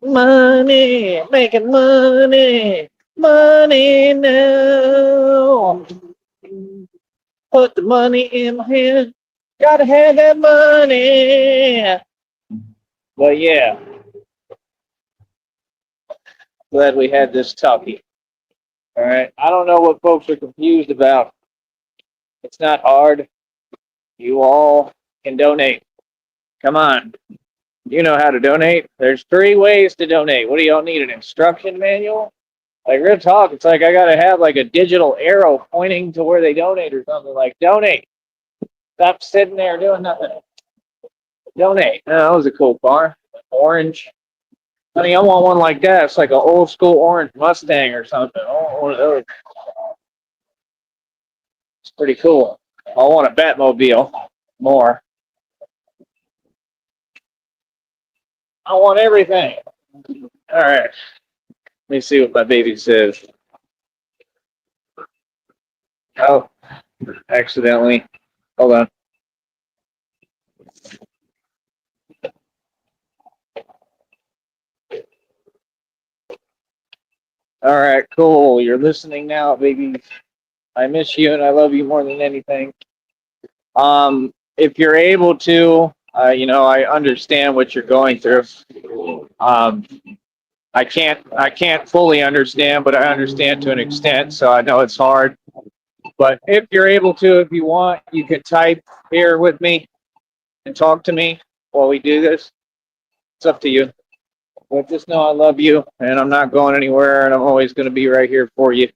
Money, making money, money now. Put the money in my hand. Gotta have that money. But yeah, glad we had this talkie. All right. I don't know what folks are confused about. It's not hard. You all can donate. Come on. You know how to donate. There's 3 ways to donate. What do y'all need? An instruction manual? Like, real talk, it's like I gotta have like a digital arrow pointing to where they donate or something. Like, donate. Stop sitting there doing nothing. Donate. Oh, that was a cool car. Orange. Honey, I want one like that. It's like an old school orange Mustang or something. I want one of those. It's pretty cool. I want a Batmobile more. I want everything. All right. Let me see what my baby says. Oh, accidentally. Hold on. All right, cool. You're listening now, baby. I miss you and I love you more than anything. If you're able to, I understand what you're going through. I can't fully understand, but I understand to an extent, so I know it's hard. But if you're able to, if you want, you can type here with me and talk to me while we do this. It's up to you. But just know I love you, and I'm not going anywhere, and I'm always going to be right here for you.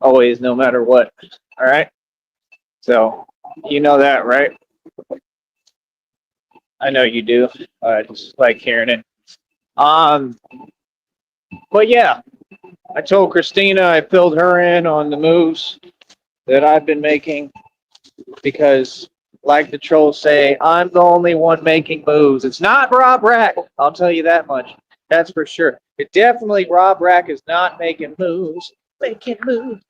Always, no matter what. All right? So, you know that, right? I know you do. I just like hearing it. But yeah, I told Christina I filled her in on the moves that I've been making because, like the trolls say, I'm the only one making moves. It's not Rob Rack. I'll tell you that much. That's for sure. It definitely, Rob Rack is not making moves. Making moves.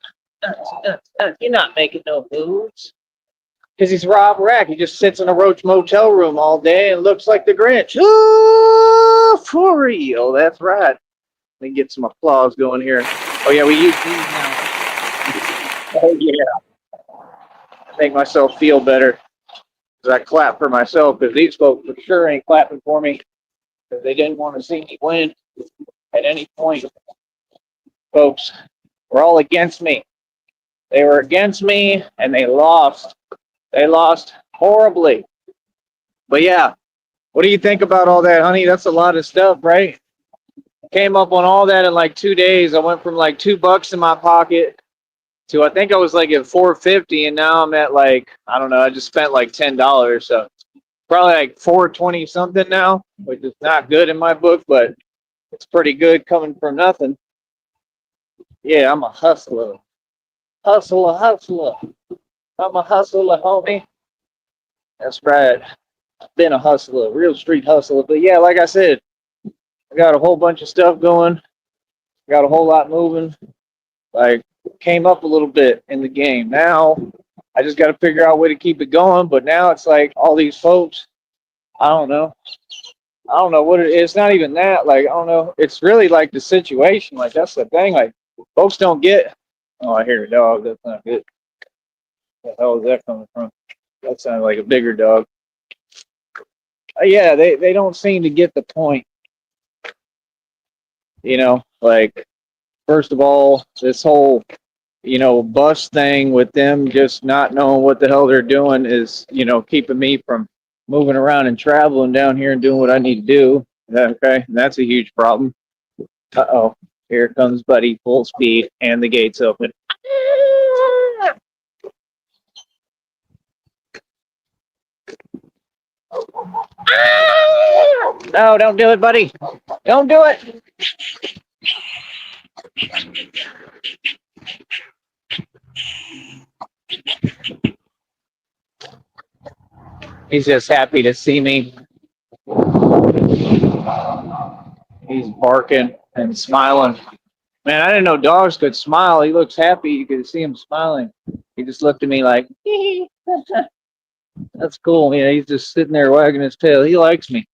You're not making no moves. Because he's Rob Rack. He just sits in a Roach motel room all day and looks like the Grinch. Oh, for real. That's right. Let me get some applause going here. Oh, yeah, we use these now. Oh, yeah. Make myself feel better. Because I clap for myself, because these folks for sure ain't clapping for me. Because they didn't want to see me win at any point. Folks were all against me. They were against me, and they lost. They lost horribly. But yeah, what do you think about all that, honey? That's a lot of stuff, right? Came up on all that in like 2 days. I went from like $2 in my pocket to I think I was like at $4.50, and now I'm at like, I don't know, I just spent like $10. So probably like $4.20 something now, which is not good in my book, but it's pretty good coming from nothing. Yeah, I'm a hustler. Hustler. I'm a hustler, homie. That's right. I've been a hustler, real street hustler. But yeah, like I said, I got a whole bunch of stuff going. Got a whole lot moving. Like, came up a little bit in the game. Now, I just got to figure out a way to keep it going. But now it's like all these folks, I don't know. I don't know what it is. It's not even that. Like, I don't know. It's really like the situation. Like, that's the thing. Like, folks don't get. Oh, I hear a dog. That's not good. Where the hell is that coming from? That sounded like a bigger dog. Yeah, they don't seem to get the point. You know, like, first of all, this whole, bus thing with them just not knowing what the hell they're doing is, keeping me from moving around and traveling down here and doing what I need to do. Okay, and that's a huge problem. Uh-oh, here comes Buddy, full speed, and the gate's open. No, don't do it, Buddy. Don't do it. He's just happy to see me. He's barking and smiling. Man, I didn't know dogs could smile. He looks happy. You could see him smiling. He just looked at me like, that's cool. Yeah, he's just sitting there wagging his tail. He likes me.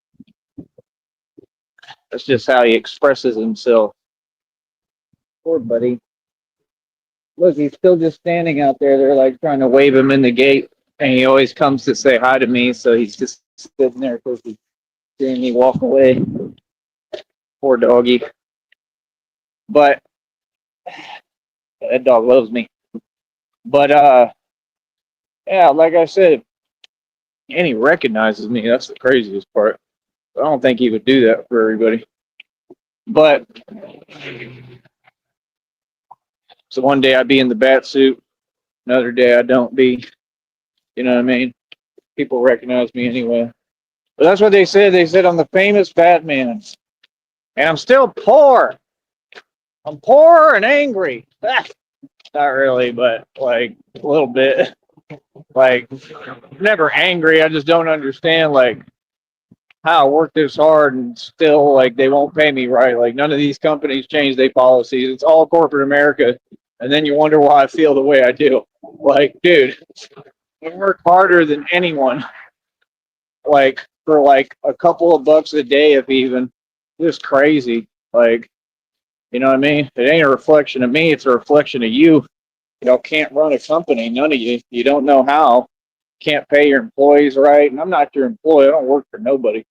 That's just how he expresses himself. Poor Buddy. Look, he's still just standing out there. They're like trying to wave him in the gate. And he always comes to say hi to me. So he's just sitting there because he's seeing me walk away. Poor doggy. But that dog loves me. But yeah, like I said, and he recognizes me. That's the craziest part. I don't think he would do that for everybody. But so one day I'd be in the bat suit, another day I don't be. You know what I mean? People recognize me anyway. But that's what they said. They said I'm the famous Batman. And I'm still poor. I'm poor and angry. Not really, but like a little bit. Like, never angry. I just don't understand like how I work this hard and still like they won't pay me right. Like none of these companies change their policies. It's all corporate America. And then you wonder why I feel the way I do. Like, dude, I work harder than anyone. Like for like a couple of bucks a day, if even. Just crazy. Like, you know what I mean? It ain't a reflection of me, it's a reflection of you. You can't run a company, none of you. You don't know how. Can't pay your employees right. And I'm not your employee. I don't work for nobody.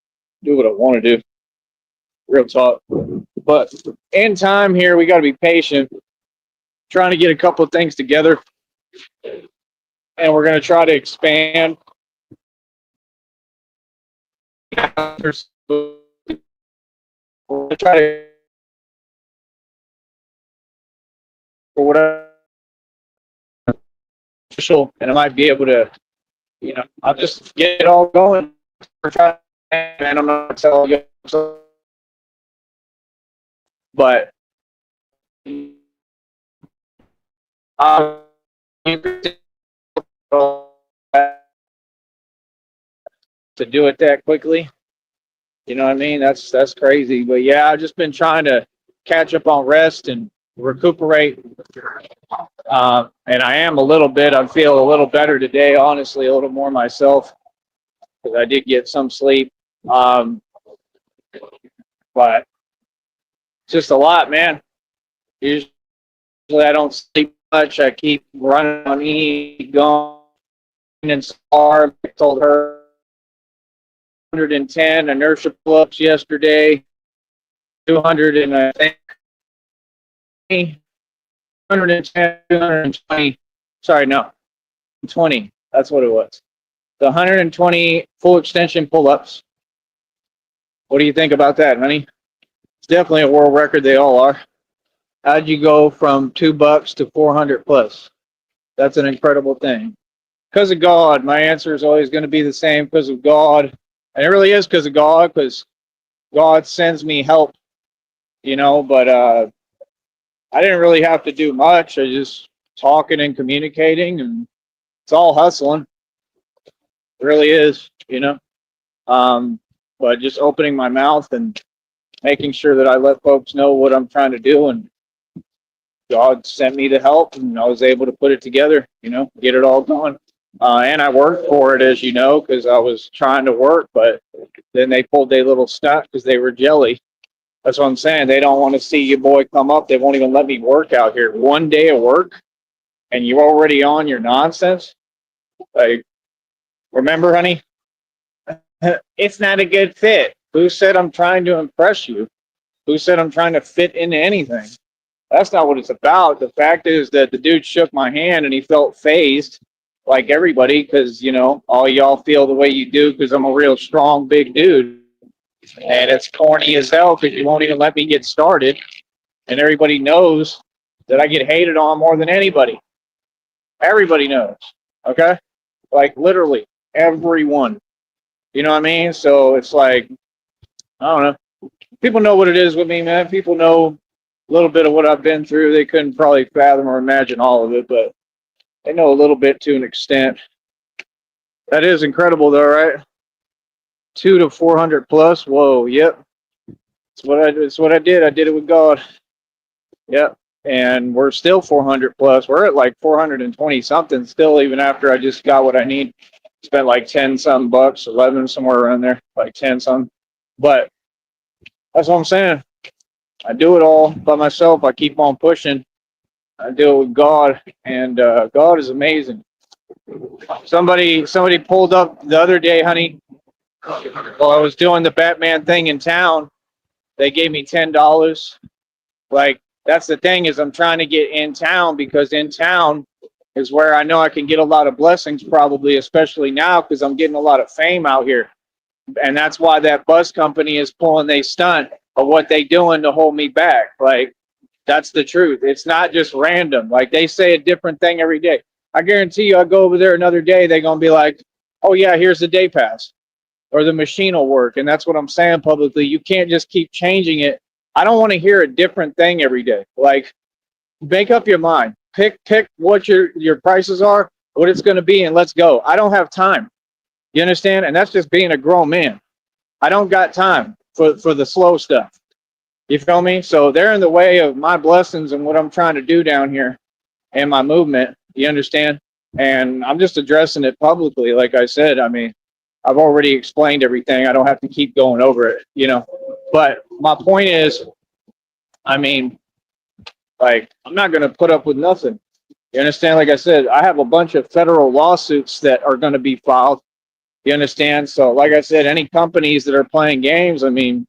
Do what I want to do. Real talk. But in time here, we got to be patient. Trying to get a couple of things together. And we're going to try to expand. We're going to try to, for whatever, and I might be able to, I'll just get it all going. We're trying, and I'm not telling you, but to do it that quickly, you know what I mean? That's crazy. But yeah, I've just been trying to catch up on rest and recuperate. And I am a little bit. I feel a little better today, honestly, a little more myself because I did get some sleep. But just a lot, man. Usually I don't sleep much. I keep running on E, going and SAR. I told her 110 inertia pull-ups yesterday, 200 and I think 110, 220. Sorry, no, 20. That's what it was. The 120 full extension pull-ups. What do you think about that, honey? It's definitely a world record. They all are. How'd you go from $2 to 400 plus? That's an incredible thing. Because of God. My answer is always going to be the same. Because of God. And it really is because of God. Because God sends me help. But I didn't really have to do much. I just talking and communicating, and it's all hustling. It really is, But just opening my mouth and making sure that I let folks know what I'm trying to do, and God sent me the help, and I was able to put it together, get it all going. And I worked for it, as you know, because I was trying to work, but then they pulled their little stunt because they were jelly. That's what I'm saying. They don't want to see your boy come up. They won't even let me work out here. 1 day of work, and you're already on your nonsense. Like, remember, honey, it's not a good fit. Who said I'm trying to impress you? Who said I'm trying to fit into anything? That's not what it's about. The fact is that the dude shook my hand and he felt phased, like everybody, because, you know, all y'all feel the way you do because I'm a real strong, big dude. And it's corny as hell because you won't even let me get started. And everybody knows that I get hated on more than anybody. Everybody knows. Okay? Like, literally, everyone. You know what I mean? So it's like, I don't know. People know what it is with me, man. People know a little bit of what I've been through. They couldn't probably fathom or imagine all of it, but they know a little bit to an extent. That is incredible, though, right? 2 to 400 plus. Whoa, yep. It's what I did. I did it with God. Yep. And we're still 400 plus. We're at like 420 something still, even after I just got what I need. Spent like 10 something bucks, 11 somewhere around there, like 10 something. But that's what I'm saying. I do it all by myself. I keep on pushing. I do it with God, and God is amazing. Somebody pulled up the other day, honey. While I was doing the Batman thing in town, they gave me $10. Like, that's the thing, is I'm trying to get in town because in town is where I know I can get a lot of blessings, probably, especially now because I'm getting a lot of fame out here. And that's why that bus company is pulling they stunt of what they doing to hold me back. Like, that's the truth. It's not just random. Like, they say a different thing every day. I guarantee you, I go over there another day, they're gonna be like, "Oh yeah, here's the day pass," or the machine will work. And that's what I'm saying publicly. You can't just keep changing it. I don't want to hear a different thing every day. Like, make up your mind. Pick what your prices are, what it's going to be, and let's go. I don't have time. You understand? And that's just being a grown man. I don't got time for the slow stuff. You feel me? So they're in the way of my blessings and what I'm trying to do down here and my movement. You understand? And I'm just addressing it publicly. Like I said, I mean, I've already explained everything. I don't have to keep going over it, you know. But my point is, I mean, like, I'm not going to put up with nothing. You understand? Like I said, I have a bunch of federal lawsuits that are going to be filed. You understand? So, like I said, any companies that are playing games, I mean,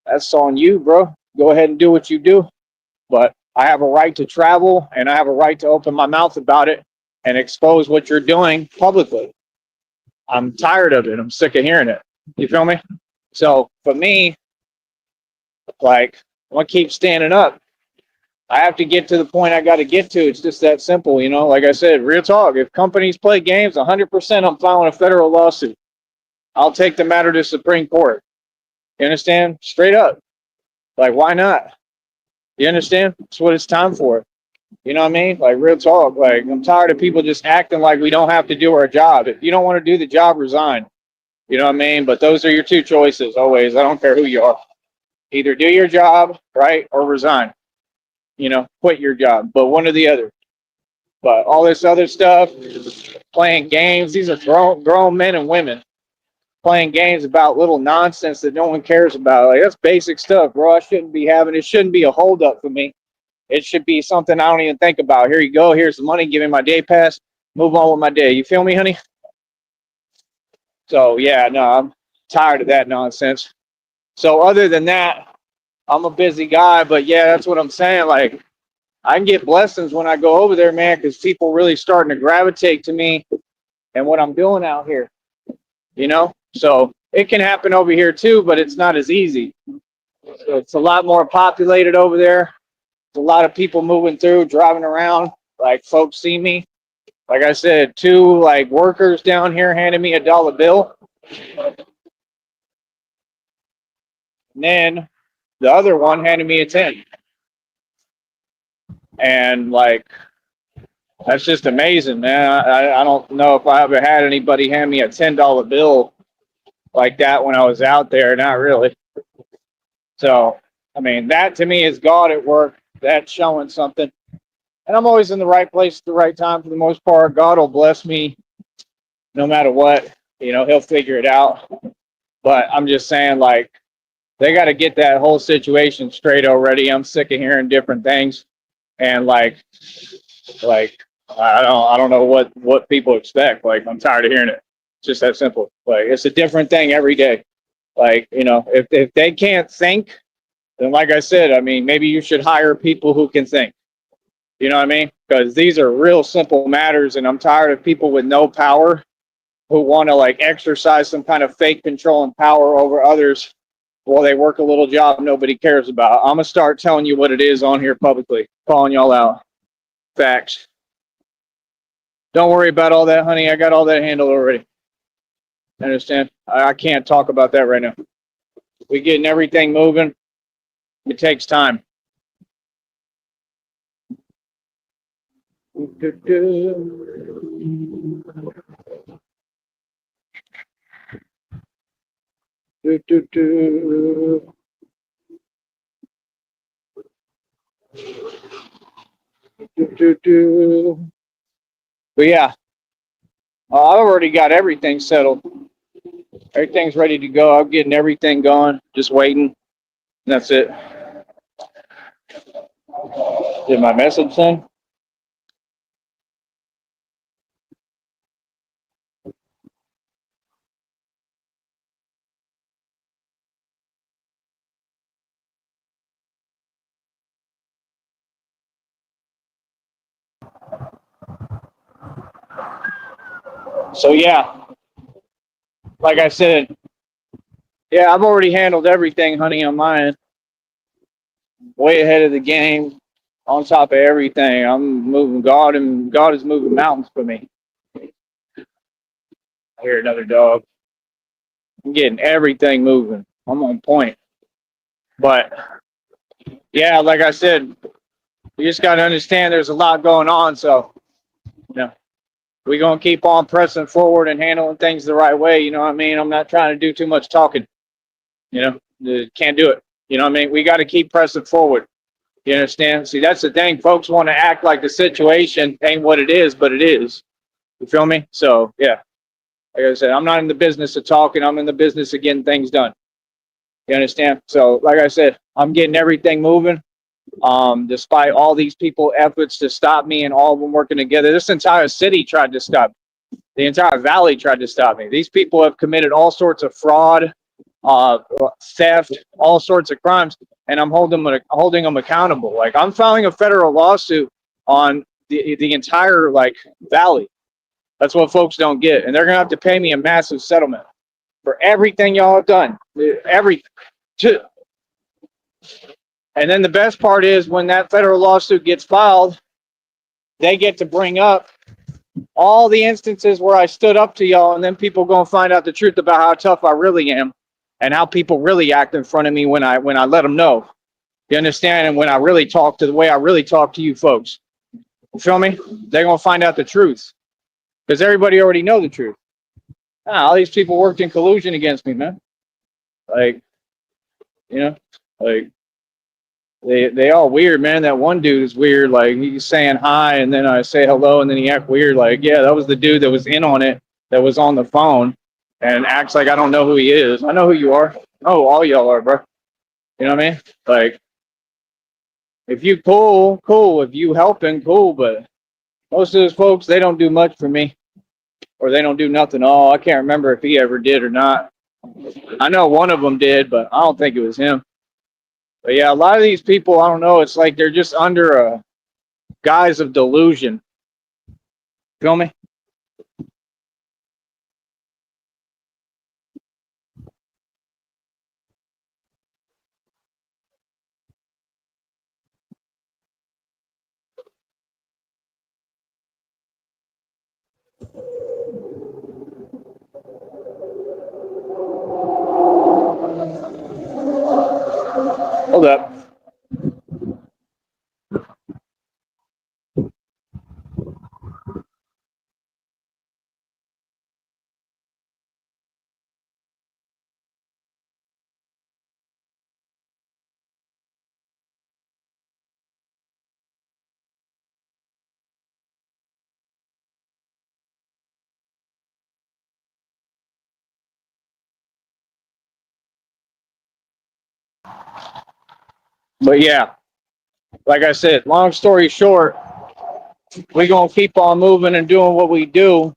that's on you, bro. Go ahead and do what you do. But I have a right to travel, and I have a right to open my mouth about it and expose what you're doing publicly. I'm tired of it. I'm sick of hearing it. You feel me? So for me, like, I'm going to keep standing up. I have to get to the point I got to get to. It's just that simple, you know. Like I said, real talk. If companies play games, 100% I'm filing a federal lawsuit. I'll take the matter to Supreme Court. You understand? Straight up. Like, why not? You understand? That's what it's time for. You know what I mean? Like, real talk. Like, I'm tired of people just acting like we don't have to do our job. If you don't want to do the job, resign. You know what I mean? But those are your two choices always. I don't care who you are. Either do your job, right, or resign. You know, quit your job. But one or the other. But all this other stuff, playing games, these are grown men and women playing games about little nonsense that no one cares about. Like, that's basic stuff, bro. I shouldn't be having it. Shouldn't be a holdup for me. It should be something I don't even think about. Here you go. Here's the money. Give me my day pass. Move on with my day. You feel me, honey? So, yeah, no, I'm tired of that nonsense. So, other than that, I'm a busy guy. But, yeah, that's what I'm saying. Like, I can get blessings when I go over there, man, because people really starting to gravitate to me and what I'm doing out here, you know? So, it can happen over here, too, but it's not as easy. So it's a lot more populated over there. There's a lot of people moving through, driving around. Like, folks see me. Like I said, two like workers down here handed me $1 bill. And then the other one handed me a 10. And like, that's just amazing, man. I don't know if I ever had anybody hand me a $10 bill like that when I was out there. Not really. So, I mean, that to me is God at work. That's showing something. And I'm always in the right place at the right time for the most part. God will bless me no matter what, he'll figure it out. But I'm just saying, like, they got to get that whole situation straight already. I'm sick of hearing different things, and like I don't know what people expect. Like, I'm tired of hearing it. It's just that simple. Like, it's a different thing every day. Like, if they can't think, then like I said, I mean, maybe you should hire people who can think. You know what I mean? Because these are real simple matters, and I'm tired of people with no power who want to like exercise some kind of fake control and power over others while they work a little job nobody cares about. I'm gonna start telling you what it is on here publicly, calling y'all out. Facts. Don't worry about all that, honey. I got all that handled already. Understand? I can't talk about that right now. We getting everything moving. It takes time. But yeah, I've already got everything settled. Everything's ready to go. I'm getting everything going. Just waiting. That's it. Did my message send? So yeah, like I said, yeah, I've already handled everything, honey, on my end. Way ahead of the game, on top of everything. I'm moving God, and God is moving mountains for me. I hear another dog. I'm getting everything moving. I'm on point. But yeah, like I said, you just got to understand there's a lot going on. So, you know, we're going to keep on pressing forward and handling things the right way. You know what I mean? I'm not trying to do too much talking. Can't do it. You know what I mean? We got to keep pressing forward. You understand? See, that's the thing. Folks want to act like the situation ain't what it is, but it is. You feel me? So, yeah. Like I said, I'm not in the business of talking. I'm in the business of getting things done. You understand? So, like I said, I'm getting everything moving. Despite all these people efforts to stop me and all of them working together, this entire city tried to stop me. The entire valley tried to stop me. These people have committed all sorts of fraud, uh, theft, all sorts of crimes, and I'm holding them accountable. Like, I'm filing a federal lawsuit on the entire like valley. That's what folks don't get, and they're gonna have to pay me a massive settlement for everything y'all have done. Everything. And then the best part is when that federal lawsuit gets filed, they get to bring up all the instances where I stood up to y'all, and then people gonna find out the truth about how tough I really am, and how people really act in front of me when I let them know. You understand? And when I really talk to the way I really talk to you folks, you feel me? They're gonna find out the truth because everybody already know the truth. All these people worked in collusion against me, man. Like, you know, like they all weird, man. That one dude is weird. Like, he's saying hi, and then I say hello, and then he act weird. Like, yeah, that was the dude that was in on it, that was on the phone, and acts like I don't know who he is. I know who you are. Oh, all y'all are, bro. You know what I mean? Like, if you cool, cool. If you helping, cool. But most of those folks, they don't do much for me, or they don't do nothing. Oh, I can't remember if he ever did or not. I know one of them did, but I don't think it was him. But yeah, a lot of these people, I don't know. It's like they're just under a guise of delusion. Feel me? Hold up. But yeah, like I said, long story short, we're going to keep on moving and doing what we do.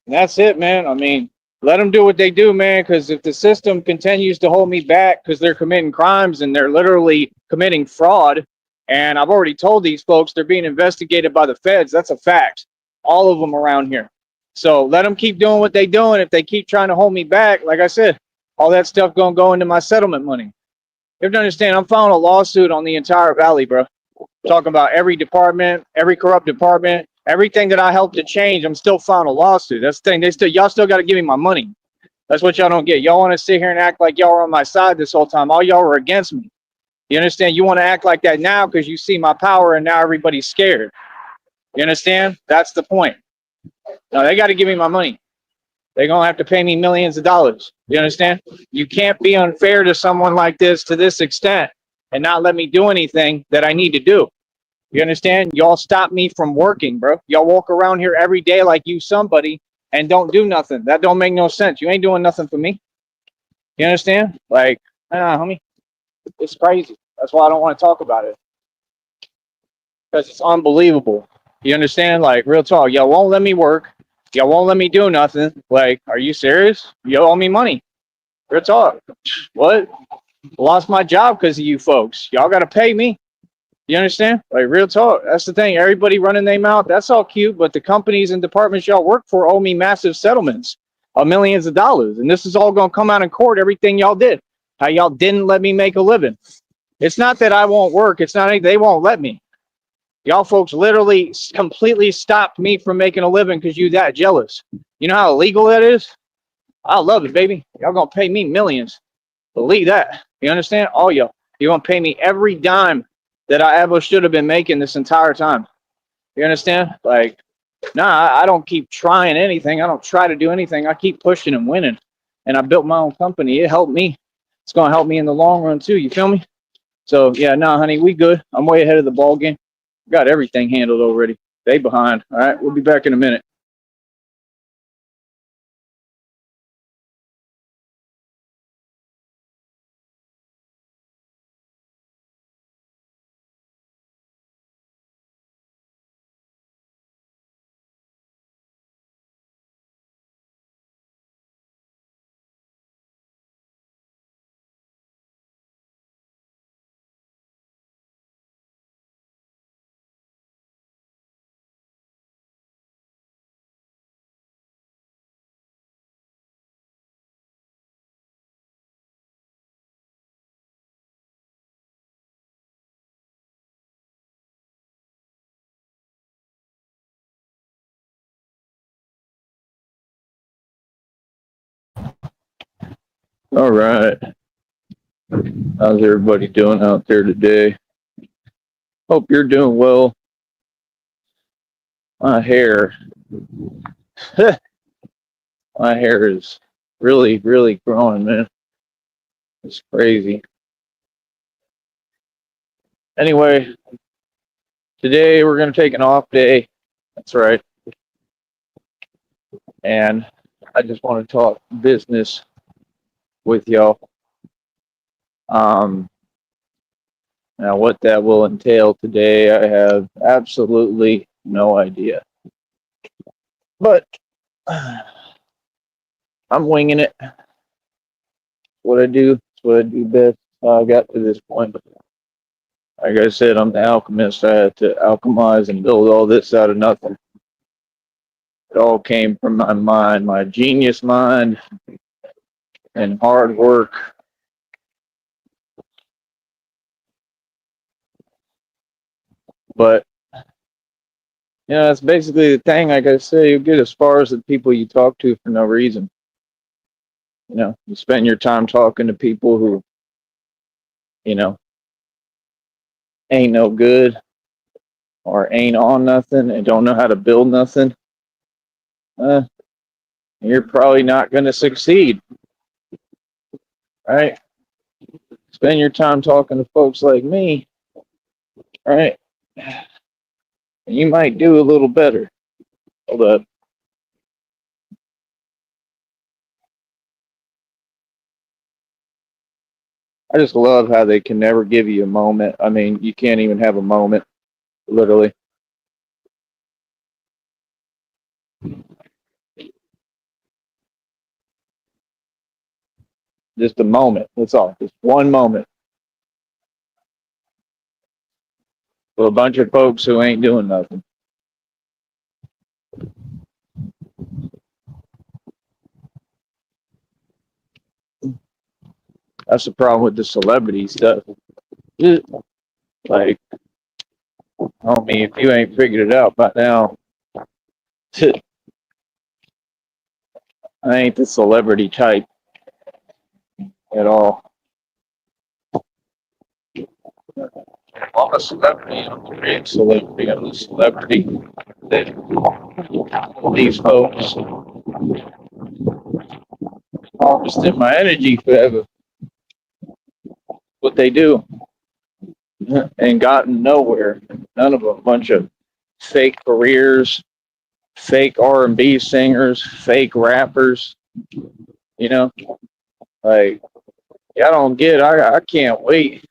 And that's it, man. I mean, let them do what they do, man, because if the system continues to hold me back because they're committing crimes and they're literally committing fraud, and I've already told these folks they're being investigated by the feds. That's a fact. All of them around here. So let them keep doing what they're doing. If they keep trying to hold me back, like I said, all that stuff going to go into my settlement money. You have to understand, I'm filing a lawsuit on the entire valley, bro. Talking about every department, every corrupt department, everything that I helped to change. I'm still filing a lawsuit. That's the thing. Y'all still got to give me my money. That's what y'all don't get. Y'all want to sit here and act like y'all were on my side this whole time. All y'all were against me. You understand? You want to act like that now because you see my power and now everybody's scared. You understand? That's the point. No, they got to give me my money. They're going to have to pay me millions of dollars. You understand? You can't be unfair to someone like this to this extent and not let me do anything that I need to do. You understand? Y'all stop me from working, bro. Y'all walk around here every day like you somebody and don't do nothing. That don't make no sense. You ain't doing nothing for me. You understand? Like, homie, it's crazy. That's why I don't want to talk about it. Because it's unbelievable. You understand? Like, real talk. Y'all won't let me work. Y'all won't let me do nothing. Like, are you serious? You owe me money. Real talk. What? Lost my job because of you folks. Y'all got to pay me. You understand? Like, real talk. That's the thing. Everybody running their mouth. That's all cute. But the companies and departments y'all work for owe me massive settlements of millions of dollars. And this is all going to come out in court. Everything y'all did. How y'all didn't let me make a living. It's not that I won't work. It's not they won't let me. Y'all folks literally completely stopped me from making a living because you that jealous. You know how illegal that is? I love it, baby. Y'all going to pay me millions. Believe that. You understand? All y'all. You're going to pay me every dime that I ever should have been making this entire time. You understand? Like, nah, I don't keep trying anything. I don't try to do anything. I keep pushing and winning. And I built my own company. It helped me. It's going to help me in the long run, too. You feel me? So, yeah, nah, honey, we good. I'm way ahead of the ball game. Got everything handled already. They behind. All right, we'll be back in a minute. All right. How's everybody doing out there today? Hope you're doing well. My hair, my hair is really, really growing, man. It's crazy. Anyway, today we're going to take an off day. That's right. And I just want to talk business with y'all. Now, what that will entail today, I have absolutely no idea. But I'm winging it. What I do, it's what I do best. I got to this point. Like I said, I'm the alchemist. I had to alchemize and build all this out of nothing. It all came from my mind, my genius mind, and hard work. But yeah, that's basically the thing. Like I say, you get as far as the people you talk to for no reason. You know, you spend your time talking to people who, you know, ain't no good or ain't on nothing and don't know how to build nothing. You're probably not going to succeed, right? Spend your time talking to folks like me, right? And you might do a little better. Hold up. I just love how they can never give you a moment. I mean, you can't even have a moment, literally. Just a moment. That's all. Just one moment. For a bunch of folks who ain't doing nothing. That's the problem with the celebrity stuff. Like, homie, if you ain't figured it out by now, I ain't the celebrity type at all. I'm a celebrity. I'm a great celebrity. I'm a celebrity that these folks harvested my energy forever. What they do and gotten nowhere. None of them. A bunch of fake careers, fake R&B singers, fake rappers. You know, like I don't get. I can't wait.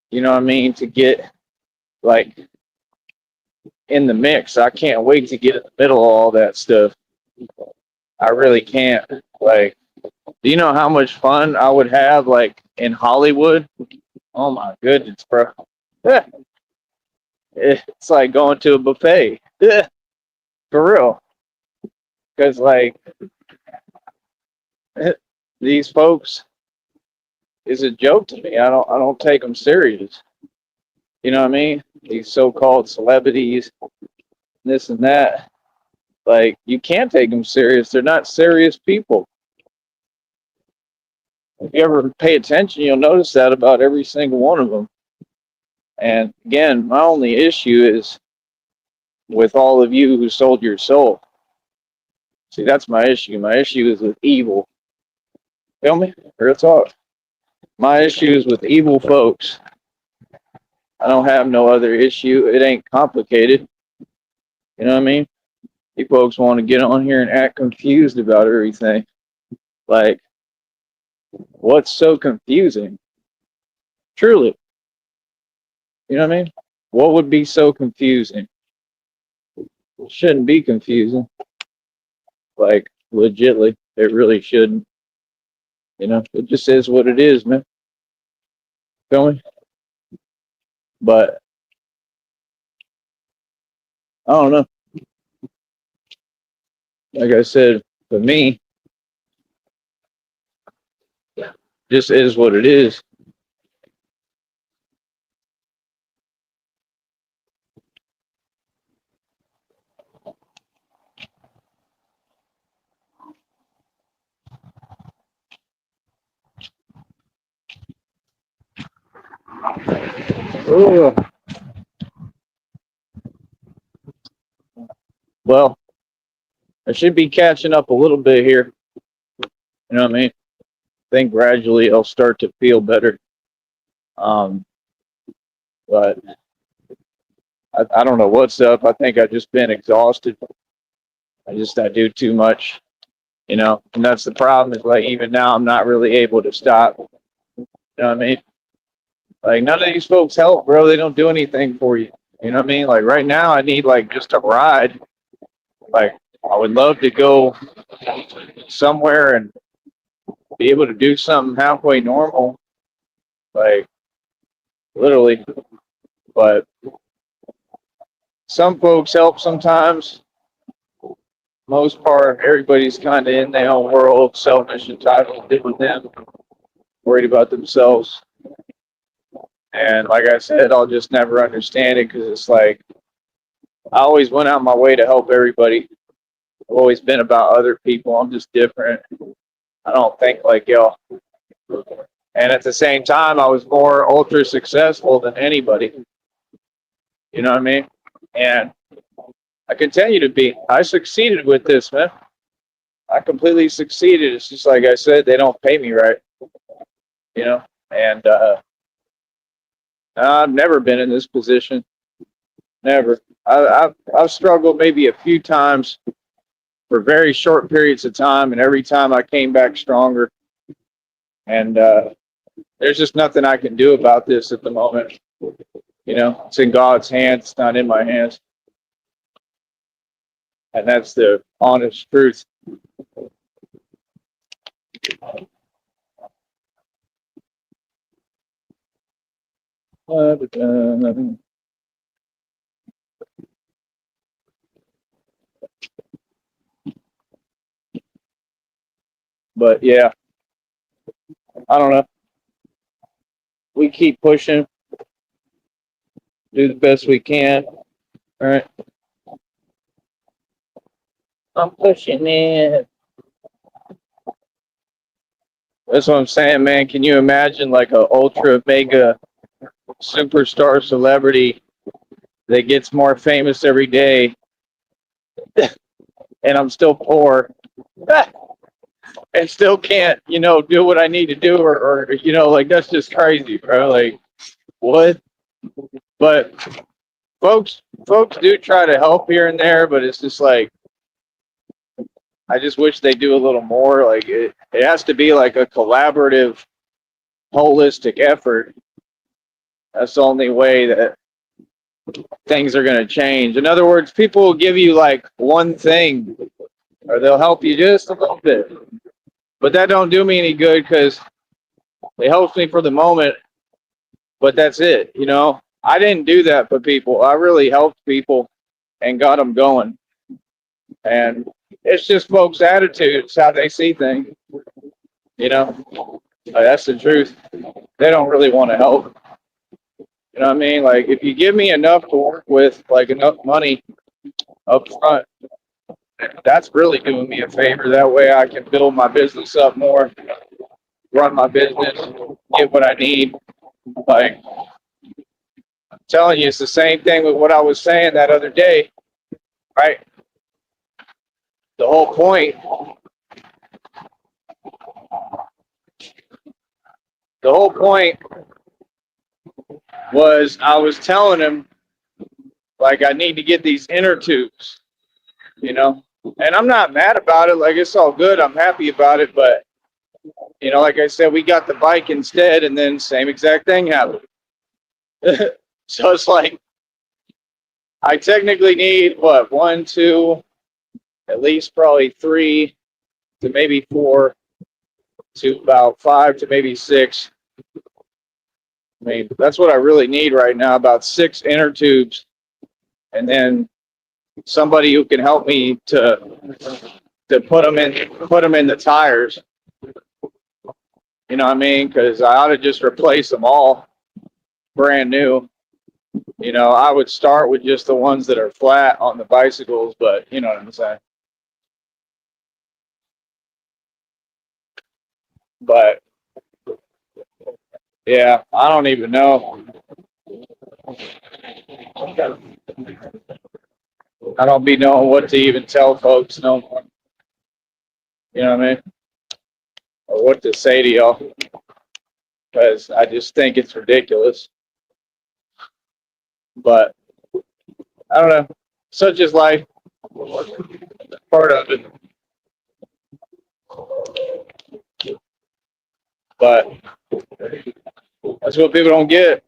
You know what I mean, to get like in the mix. I can't wait to get in the middle of all that stuff. I really can't. Like, do you know how much fun I would have like in Hollywood? Oh my goodness, bro. It's like going to a buffet. For real. Because like these folks is a joke to me. I don't take them serious. You know what I mean? These so-called celebrities, this and that. Like, you can't take them serious. They're not serious people. If you ever pay attention, you'll notice that about every single one of them. And again, my only issue is with all of you who sold your soul. See, that's my issue. My issue is with evil. Feel me? Real talk. My issue is with evil folks. I don't have no other issue. It ain't complicated. You know what I mean? You folks want to get on here and act confused about everything. Like, what's so confusing? Truly. You know what I mean? What would be so confusing? It shouldn't be confusing. Like, legitly. It really shouldn't. You know, it just is what it is, man. Feel me? But I don't know. Like I said, for me, just is what it is. Ugh. Well, I should be catching up a little bit here. You know what I mean? I think gradually I'll start to feel better. Um, but I don't know what's up. I think I've just been exhausted. I do too much, you know, and that's the problem is like even now I'm not really able to stop. You know what I mean? Like none of these folks help, bro. They don't do anything for you. You know what I mean? Like right now I need like just a ride. Like I would love to go somewhere and be able to do something halfway normal. Like literally. But some folks help sometimes. Most part, everybody's kind of in their own world, selfish, entitled, did with them, worried about themselves. And like I said, I'll just never understand it because it's like I always went out my way to help everybody. I've always been about other people. I'm just different. I don't think like y'all. And at the same time, I was more ultra successful than anybody. You know what I mean? And I continue to be. I succeeded with this, man. I completely succeeded. It's just like I said, they don't pay me right. You know? And I've never been in this position. Never. I've struggled maybe a few times for very short periods of time, and every time I came back stronger. And there's just nothing I can do about this at the moment. You know, it's in God's hands, it's not in my hands. And that's the honest truth. But yeah, I don't know. We keep pushing, do the best we can. All right. I'm pushing it. That's what I'm saying, man. Can you imagine like a ultra mega superstar celebrity that gets more famous every day, and I'm still poor and still can't, you know, do what I need to do, or you know, like that's just crazy, bro. Like what? But folks do try to help here and there, but it's just like I just wish they do a little more. Like it has to be like a collaborative, holistic effort. That's the only way that things are going to change. In other words, people will give you like one thing, or they'll help you just a little bit, but that don't do me any good because it helps me for the moment, but that's it. You know, I didn't do that for people. I really helped people and got them going. And it's just folks' attitudes, how they see things. You know, that's the truth. They don't really want to help. You know what I mean? Like, if you give me enough to work with, like enough money up front, that's really doing me a favor. That way I can build my business up more, run my business, get what I need. Like, I'm telling you, it's the same thing with what I was saying that other day, right? The whole point, was I was telling him, like, I need to get these inner tubes, you know? And I'm not mad about it. Like, it's all good. I'm happy about it. But, you know, like I said, we got the bike instead, and then same exact thing happened. So it's like, I technically need, what, 1, 2, at least probably 3 to maybe 4 to about 5 to maybe 6. I mean, that's what I really need right now, about 6 inner tubes. And then somebody who can help me to put them in the tires. You know what I mean? Because I ought to just replace them all brand new. You know, I would start with just the ones that are flat on the bicycles, but you know what I'm saying. But yeah, I don't even know. I don't be knowing what to even tell folks no more. You know what I mean? Or what to say to y'all. Because I just think it's ridiculous. But I don't know. Such is life. Part of it. But that's what people don't get.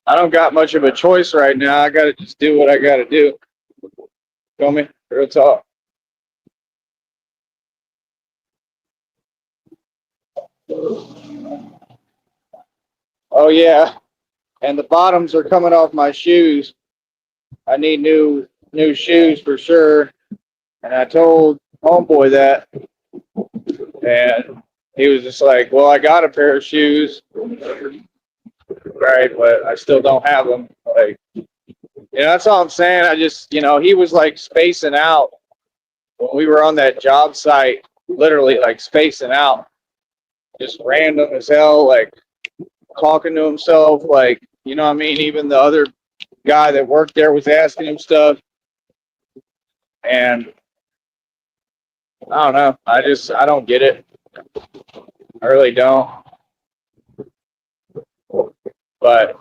I don't got much of a choice right now. I got to just do what I got to do. Feel me? Real talk. Oh, yeah. And the bottoms are coming off my shoes. I need new shoes for sure. And I told homeboy that. And he was just like, well, I got a pair of shoes. Right, but I still don't have them. Like, you know, that's all I'm saying. I just, you know, he was like spacing out when we were on that job site, literally like spacing out, just random as hell, like talking to himself, like, you know what I mean? Even the other guy that worked there was asking him stuff. And I don't know. I don't get it. I really don't. But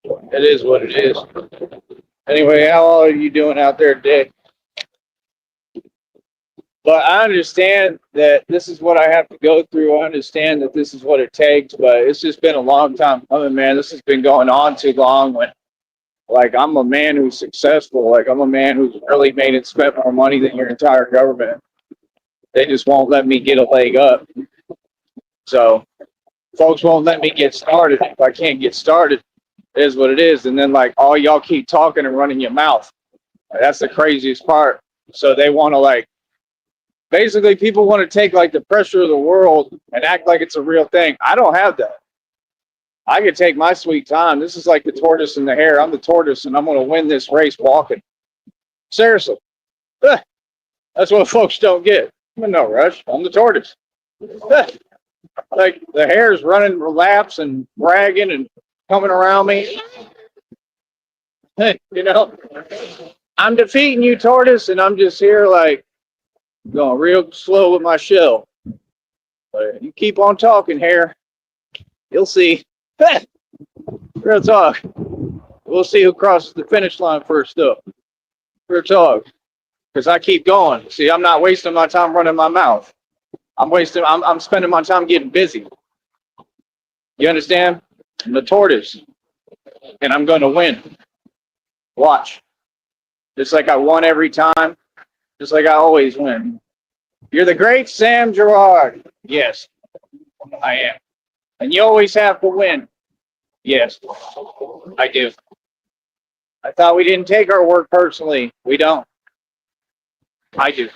it is what it is. Anyway, how all are you doing out there today? But I understand that this is what I have to go through. I understand that this is what it takes, but it's just been a long time coming, man. This has been going on too long. When, like, I'm a man who's successful. Like, I'm a man who's really made and spent more money than your entire government. They just won't let me get a leg up. So, folks won't let me get started. If I can't get started, it is what it is. And then, like, all y'all keep talking and running your mouth. That's the craziest part. So they want to, like, basically, people want to take like the pressure of the world and act like it's a real thing. I don't have that. I can take my sweet time. This is like the tortoise and the hare. I'm the tortoise, and I'm going to win this race walking. Seriously. That's what folks don't get. I'm in no rush. I'm the tortoise. Like the hare's running laps and bragging and coming around me. You know, I'm defeating you, tortoise, and I'm just here like, going real slow with my shell. But you keep on talking, hare. You'll see. Real talk. We'll see who crosses the finish line first up. Real talk. Because I keep going. See, I'm not wasting my time running my mouth. I'm spending my time getting busy. You understand? I'm the tortoise. And I'm going to win. Watch. Just like I won every time. Just like I always win. You're the great Sam Gerard. Yes, I am. And you always have to win. Yes, I do. I thought we didn't take our work personally. We don't. I do.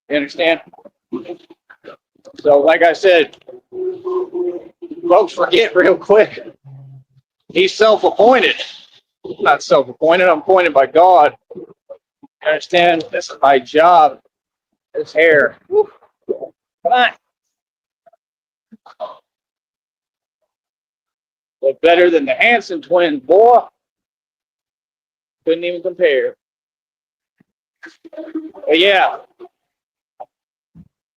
You understand? So, like I said, folks forget real quick. He's self-appointed. I'm not self-appointed. I'm appointed by God. You understand? This is my job. This hair. Woo. Come on. Look better than the Hanson twins, boy. Couldn't even compare. But yeah,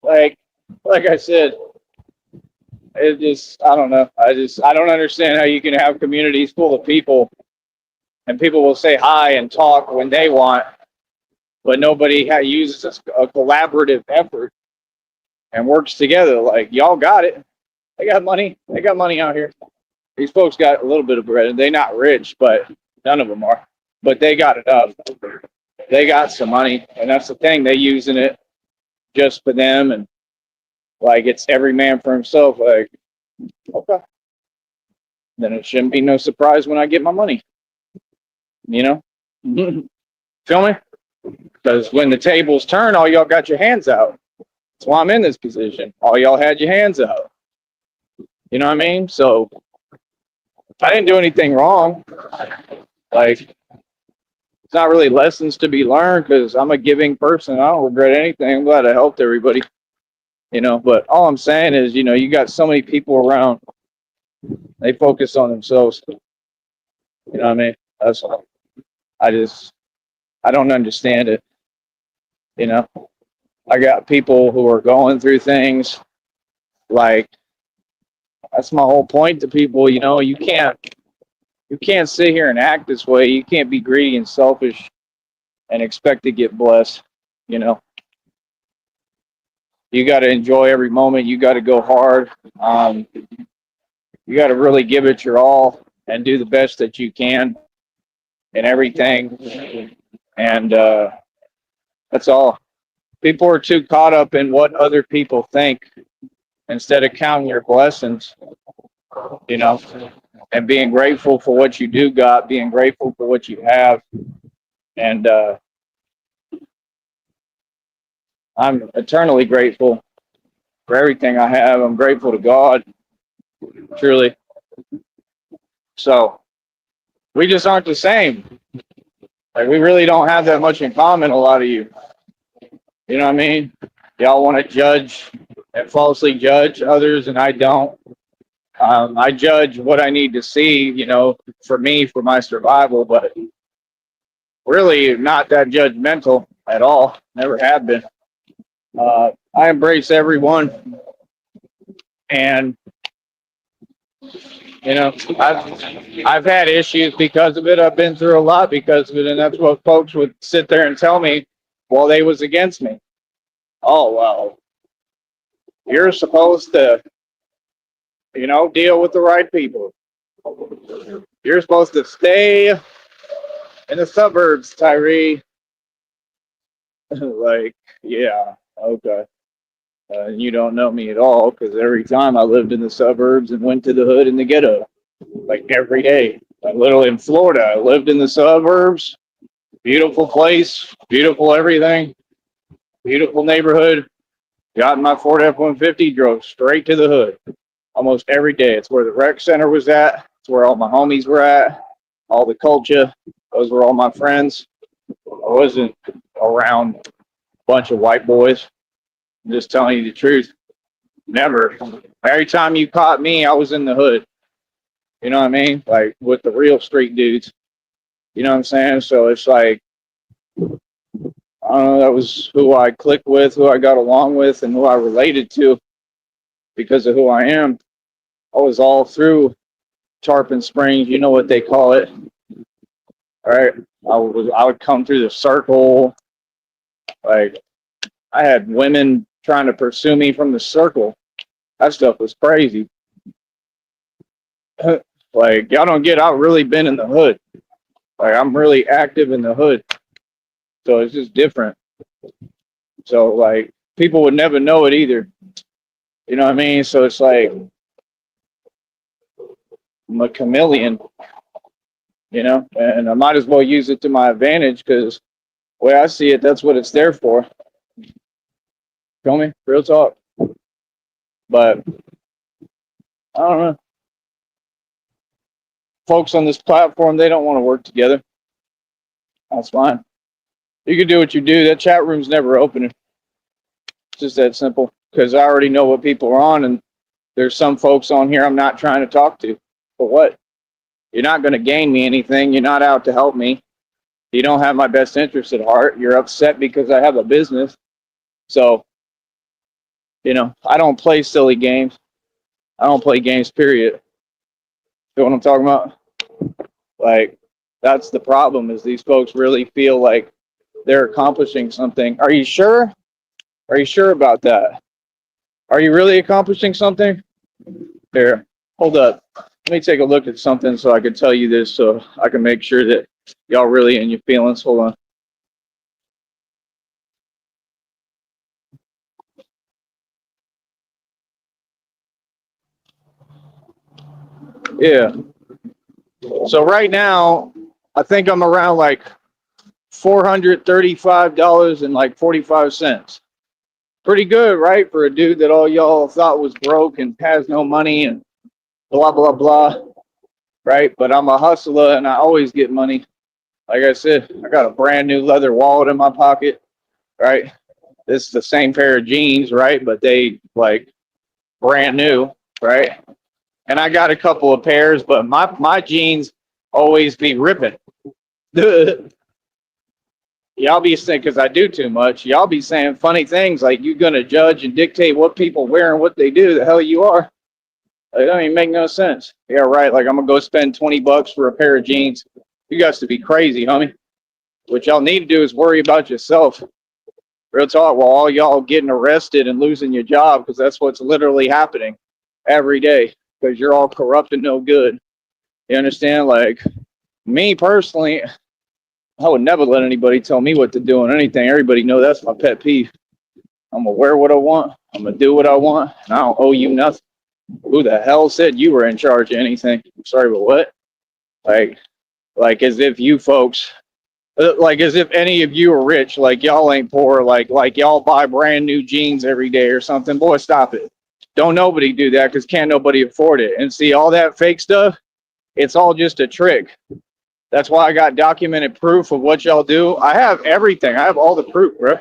like I said, it just, I don't know. I don't understand how you can have communities full of people and people will say hi and talk when they want, but nobody uses a collaborative effort and works together. Like, y'all got it. They got money. They got money out here. These folks got a little bit of bread. They're not rich, but none of them are. But they got enough. They got some money, and that's the thing. They using it just for them, and like it's every man for himself. Like, okay, then it shouldn't be no surprise when I get my money. You know, feel me? Because when the tables turn, all y'all got your hands out. That's why I'm in this position. All y'all had your hands out. You know what I mean? So I didn't do anything wrong. Like, it's not really lessons to be learned because I'm a giving person. I don't regret anything. I'm glad I helped everybody. You know, but all I'm saying is, you know, you got so many people around. They focus on themselves. You know what I mean? That's all. I don't understand it. You know, I got people who are going through things like, that's my whole point to people. You know, you can't sit here and act this way. You can't be greedy and selfish and expect to get blessed. You know, you got to enjoy every moment. You got to go hard. You got to really give it your all and do the best that you can in everything. And that's all. People are too caught up in what other people think instead of counting your blessings, you know, and being grateful for what you do got, being grateful for what you have. And I'm eternally grateful for everything I have. I'm grateful to God, truly. So we just aren't the same. Like, we really don't have that much in common, a lot of you. You know what I mean? Y'all want to judge and falsely judge others, and I don't. I judge what I need to see, you know, for me, for my survival, but really not that judgmental at all. Never have been. I embrace everyone, and you know, I've had issues because of it. I've been through a lot because of it, and that's what folks would sit there and tell me while they was against me. Oh, well, you're supposed to, deal with the right people. You're supposed to stay in the suburbs, Tyree. Like, yeah, okay. You don't know me at all because every time I lived in the suburbs and went to the hood and the ghetto, like every day. I literally in Florida, I lived in the suburbs. Beautiful place, beautiful everything, beautiful neighborhood. Got in my Ford F-150, drove straight to the hood almost every day. It's where the rec center was at. It's where all my homies were at, all the culture. Those were all my friends. I wasn't around a bunch of white boys. I'm just telling you the truth. Never. Every time you caught me, I was in the hood. You know what I mean? Like with the real street dudes. You know what I'm saying? So it's like, I don't know, that was who I clicked with, who I got along with, and who I related to because of who I am. I was all through Tarpon Springs, you know what they call it. All right. I would come through the circle. Like I had women trying to pursue me from the circle. That stuff was crazy. Like y'all don't get, I've really been in the hood. Like I'm really active in the hood. So it's just different. So like people would never know it either. You know what I mean? So it's like I'm a chameleon, and I might as well use it to my advantage because the way I see it, that's what it's there for. Feel me? Real talk. But I don't know. Folks on this platform, they don't want to work together. That's fine. You can do what you do. That chat room's never opening. It's just that simple. Because I already know what people are on, and there's some folks on here I'm not trying to talk to. For what? You're not going to gain me anything. You're not out to help me. You don't have my best interest at heart. You're upset because I have a business. So, I don't play silly games. I don't play games, period. You know what I'm talking about? Like, that's the problem is these folks really feel like they're accomplishing something. Are you sure? Are you sure about that? Are you really accomplishing something? Here, hold up. Let me take a look at something so I can tell you this so I can make sure that y'all really in your feelings. Hold on. Yeah. So right now, I think I'm around like $435 and like 45 cents. Pretty good, right? For a dude that all y'all thought was broke and has no money and blah, blah, blah. Right? But I'm a hustler and I always get money. Like I said, I got a brand new leather wallet in my pocket. Right? This is the same pair of jeans, right? But they like brand new, right? And I got a couple of pairs, but my jeans always be ripping. Y'all be saying, because I do too much, y'all be saying funny things like you're going to judge and dictate what people wear and what they do. The hell you are. It don't even make no sense. Yeah, right. Like I'm going to go spend $20 for a pair of jeans. You guys to be crazy, homie. What y'all need to do is worry about yourself. Real talk, while all y'all getting arrested and losing your job, because that's what's literally happening every day, because you're all corrupt and no good. You understand? Like, me personally, I would never let anybody tell me what to do on anything. Everybody know that's my pet peeve. I'm going to wear what I want. I'm going to do what I want. And I don't owe you nothing. Who the hell said you were in charge of anything? I'm sorry, but what? Like as if you folks, like as if any of you are rich, like y'all ain't poor, like y'all buy brand new jeans every day or something. Boy, stop it. Don't nobody do that because can't nobody afford it. And see, all that fake stuff, it's all just a trick. That's why I got documented proof of what y'all do. I have everything. I have all the proof, bro.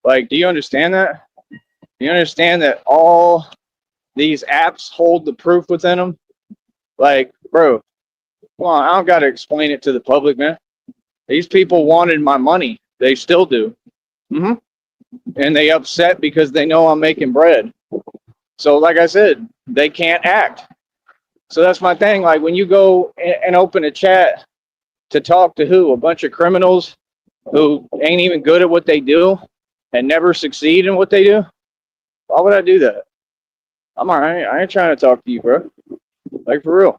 Like, do you understand that? Do you understand that all these apps hold the proof within them? Like, bro, come on, I don't got to explain it to the public, man. These people wanted my money. They still do. And they upset because they know I'm making bread. So, like I said, they can't act. So that's my thing. Like, when you go and open a chat to talk to who? A bunch of criminals who ain't even good at what they do and never succeed in what they do, why would I do that? I'm all right. I ain't trying to talk to you, bro. Like, for real.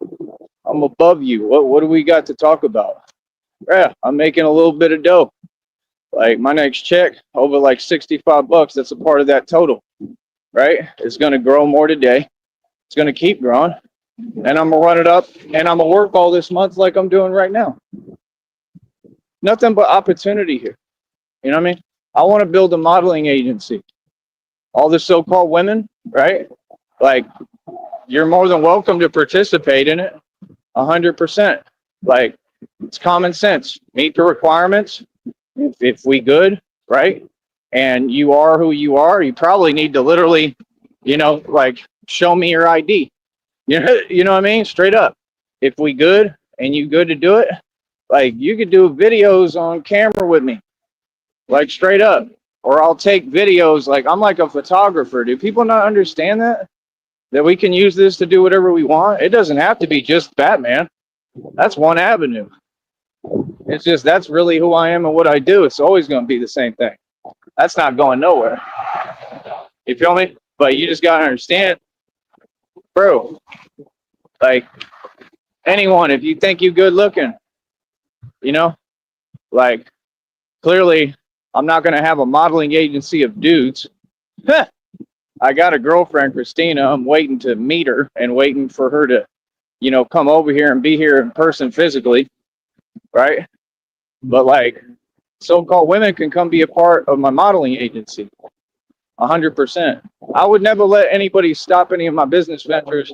I'm above you. What do we got to talk about? Yeah, I'm making a little bit of dough. Like, my next check, over like $65, that's a part of that total, right? It's going to grow more today. It's going to keep growing. And I'm going to run it up, and I'm going to work all this month like I'm doing right now. Nothing but opportunity here. You know what I mean? I want to build a modeling agency. All the so-called women, right? Like, you're more than welcome to participate in it. 100%. Like, it's common sense. Meet the requirements. If we good, right? And you are who you are, you probably need to literally, like, show me your ID. You know what I mean? Straight up. If we good and you good to do it, like, you could do videos on camera with me. Like, straight up. Or I'll take videos. Like, I'm like a photographer. Do people not understand that? That we can use this to do whatever we want? It doesn't have to be just Batman. That's one avenue. It's just, that's really who I am and what I do. It's always going to be the same thing. That's not going nowhere. You feel me? But you just got to understand, bro, like, anyone, if you think you good looking, like, clearly I'm not going to have a modeling agency of dudes. I got a girlfriend, Christina. I'm waiting to meet her and waiting for her to, come over here and be here in person physically, right? But, like, so-called women can come be a part of my modeling agency. 100%. I would never let anybody stop any of my business ventures,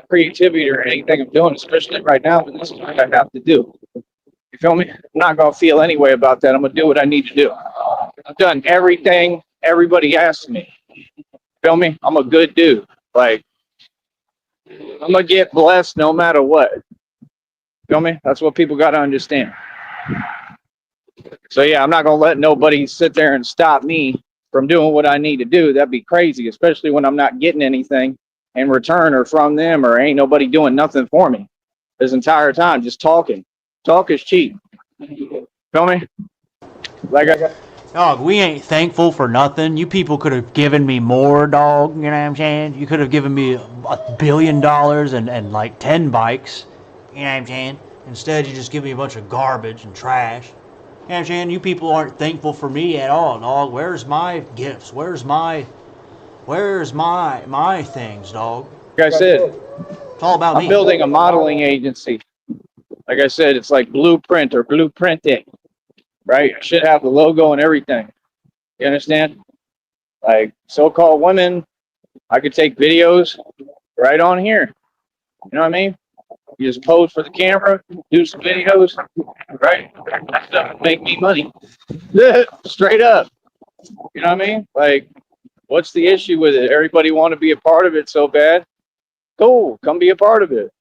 creativity, or anything I'm doing, especially right now when this is what I have to do. You feel me? I'm not going to feel any way about that. I'm going to do what I need to do. I've done everything everybody asks me. Feel me? I'm a good dude. Like, I'm going to get blessed no matter what. Feel me? That's what people got to understand. So, yeah, I'm not going to let nobody sit there and stop me from doing what I need to do. That'd be crazy, especially when I'm not getting anything in return or from them, or ain't nobody doing nothing for me this entire time, just talking. Talk is cheap. Feel me? Like, Dog, we ain't thankful for nothing. You people could have given me more, dog. You know what I'm saying? You could have given me $1 billion and like 10 bikes. You know what I'm saying? Instead, you just give me a bunch of garbage and trash. You know what I'm saying? You people aren't thankful for me at all, dog. Where's my gifts? Where's my things, dog? I said, It's all about me. I'm building a modeling agency. Like I said, it's like Blueprint or Blueprinting, right? I should have the logo and everything. You understand? Like, so-called women, I could take videos right on here. You know what I mean? You just pose for the camera, do some videos, right? That stuff would make me money. Straight up. You know what I mean? Like, what's the issue with it? Everybody want to be a part of it so bad. Cool, come be a part of it.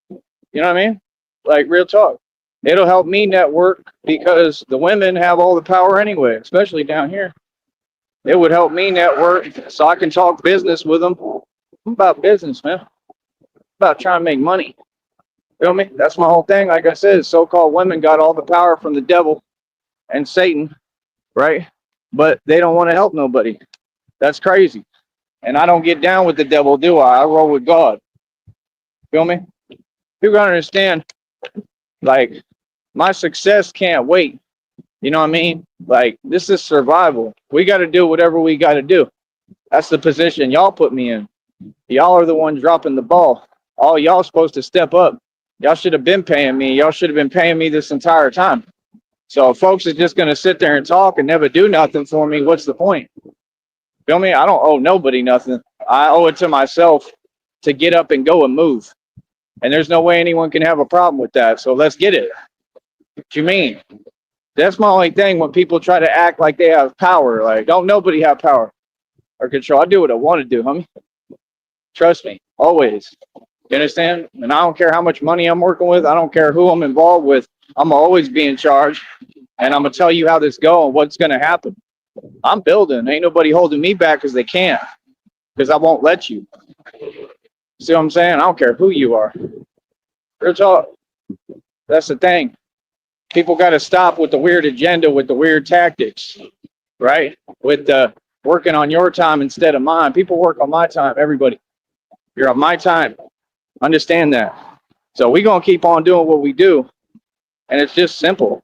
You know what I mean? Like, real talk. It'll help me network because the women have all the power anyway, especially down here. It would help me network so I can talk business with them. I'm about business, man. I'm about trying to make money. Feel me? That's my whole thing. Like I said, so-called women got all the power from the devil and Satan, right? But they don't want to help nobody. That's crazy. And I don't get down with the devil, do I? I roll with God. Feel me? People gotta understand, like, my success can't wait. You know what I mean? Like, this is survival. We got to do whatever we got to do. That's the position y'all put me in. Y'all are the ones dropping the ball. All y'all supposed to step up. Y'all should have been paying me. Y'all should have been paying me this entire time. So if folks are just going to sit there and talk and never do nothing for me, what's the point? Feel me? I don't owe nobody nothing. I owe it to myself to get up and go and move. And there's no way anyone can have a problem with that. So let's get it. What you mean? That's my only thing when people try to act like they have power. Like, don't nobody have power or control. I do what I want to do, homie. Trust me, always. You understand? And I don't care how much money I'm working with. I don't care who I'm involved with. I'm always be in charge. And I'm going to tell you how this goes and what's going to happen. I'm building. Ain't nobody holding me back because they can't. Because I won't let you. See what I'm saying? I don't care who you are. Real talk. That's the thing. People got to stop with the weird agenda, with the weird tactics. right? With working on your time instead of mine. People work on my time, everybody. You're on my time. Understand that. So we're going to keep on doing what we do. And it's just simple.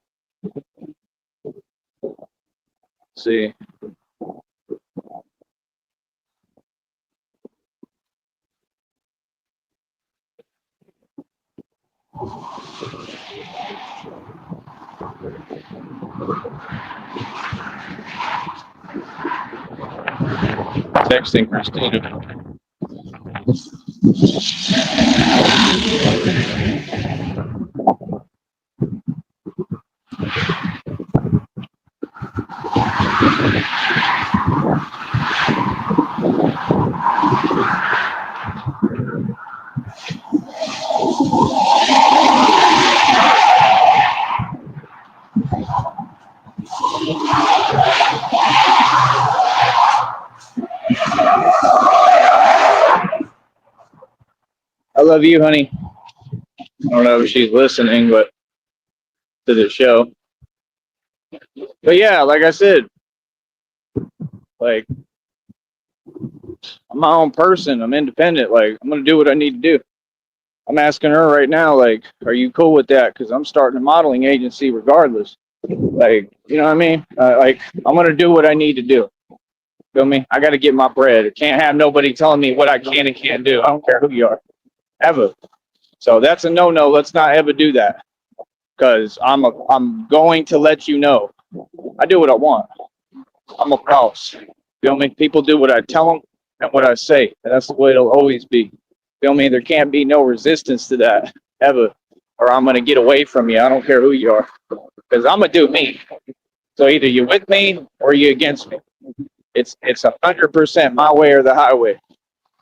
Let's see. Texting Christina. I love you, honey. I don't know if she's listening, but to the show. But yeah, like I said, like I'm my own person. I'm independent. Like I'm gonna do what I need to do. I'm asking her right now, like, are you cool with that? Because I'm starting a modeling agency regardless. Like, you know what I mean? Like I'm gonna do what I need to do. Feel me? I got to get my bread. I can't have nobody telling me what I can and can't do. I don't care who you are, ever. So that's a no-no. Let's not ever do that. Because I'm going to let you know. I do what I want. I'm a boss. Feel me? People do what I tell them and what I say. And that's the way it'll always be. Feel me? There can't be no resistance to that ever. Or I'm going to get away from you. I don't care who you are. Because I'm going to do me. So either you're with me or you're against me. It's 100% my way or the highway.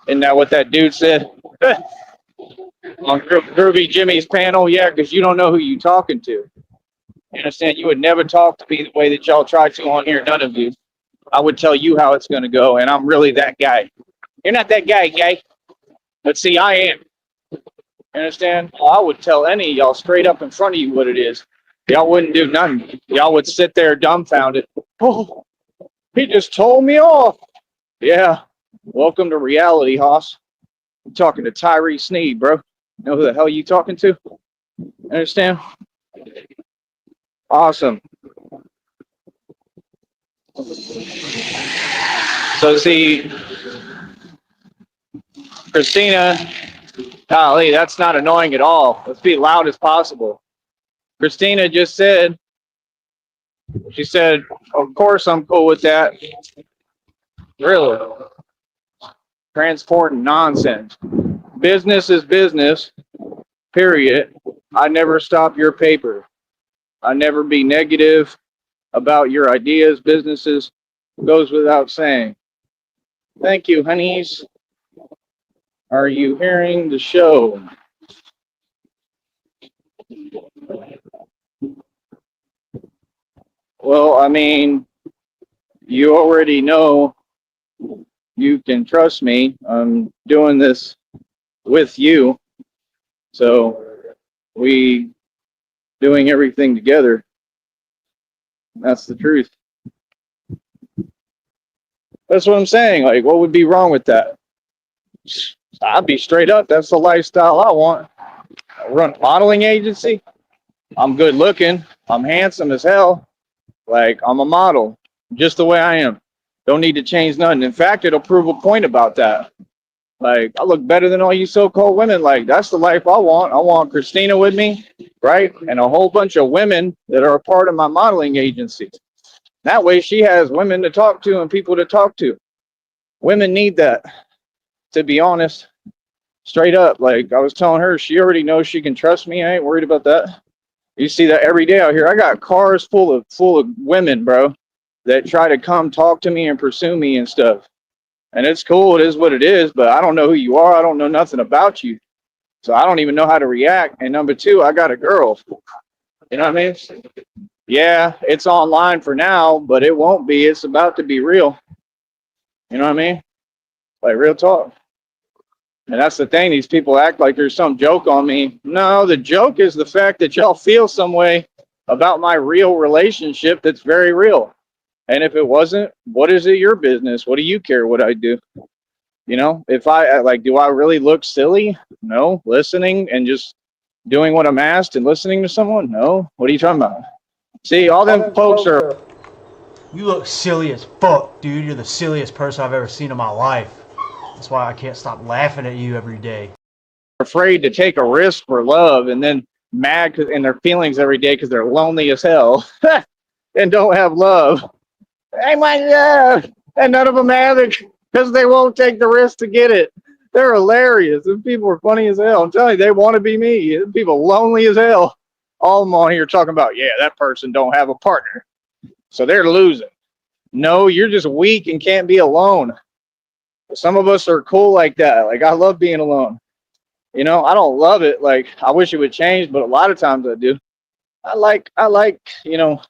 Isn't that what that dude said? On Groovy Jimmy's panel? Yeah, because you don't know who you're talking to. You understand? You would never talk to me the way that y'all try to on here. None of you. I would tell you how it's going to go, and I'm really that guy. You're not that guy, gay. But see, I am. You understand? Well, I would tell any of y'all straight up in front of you what it is. Y'all wouldn't do nothing. Y'all would sit there dumbfounded. Oh, he just told me off. Yeah. Welcome to reality, Hoss. I'm talking to Tyree Sneed, bro. You know who the hell you talking to? Understand? Awesome. So see, Christina, golly, that's not annoying at all. Let's be loud as possible. Christina just said, she said, of course I'm cool with that. Really? Transporting nonsense. Business is business, period. I never stop your paper. I never be negative about your ideas, businesses. Goes without saying. Thank you, honeys. Are you hearing the show? Well, I mean, you already know you can trust me. I'm doing this with you. So we doing everything together. That's the truth. That's what I'm saying. Like, what would be wrong with that? I'd be straight up. That's the lifestyle I want. I run a modeling agency. I'm good looking. I'm handsome as hell. Like, I'm a model, just the way I am. Don't need to change nothing. In fact, it'll prove a point about that. Like, I look better than all you so-called women. Like, that's the life I want. I want Christina with me, right? And a whole bunch of women that are a part of my modeling agency. That way she has women to talk to and people to talk to. Women need that, to be honest. Straight up. Like, I was telling her, she already knows she can trust me. I ain't worried about that. You see that every day out here. I got cars full of women, bro, that try to come talk to me and pursue me and stuff. And it's cool. It is what it is. But I don't know who you are. I don't know nothing about you. So I don't even know how to react. And number two, I got a girl. You know what I mean? Yeah, it's online for now, but it won't be. It's about to be real. You know what I mean? Like real talk. And that's the thing. These people act like there's some joke on me. No, the joke is the fact that y'all feel some way about my real relationship that's very real. And if it wasn't, what is it your business? What do you care what I do? You know, if I like, do I really look silly? No. Listening and just doing what I'm asked and listening to someone? No. What are you talking about? See, all them folks are You look silly as fuck, dude. You're the silliest person I've ever seen in my life. That's why I can't stop laughing at you every day. afraid to take a risk for love and then mad in their feelings every day because they're lonely as hell and don't have love. Hey, my love. And none of them have it because they won't take the risk to get it. They're hilarious. These people are funny as hell. I'm telling you, they want to be me. These people lonely as hell. All of them on here talking about, yeah, that person don't have a partner, so they're losing. No, you're just weak and can't be alone. Some of us are cool like that. Like, I love being alone. You know, I don't love it. Like, I wish it would change, but a lot of times I do. I like, you know,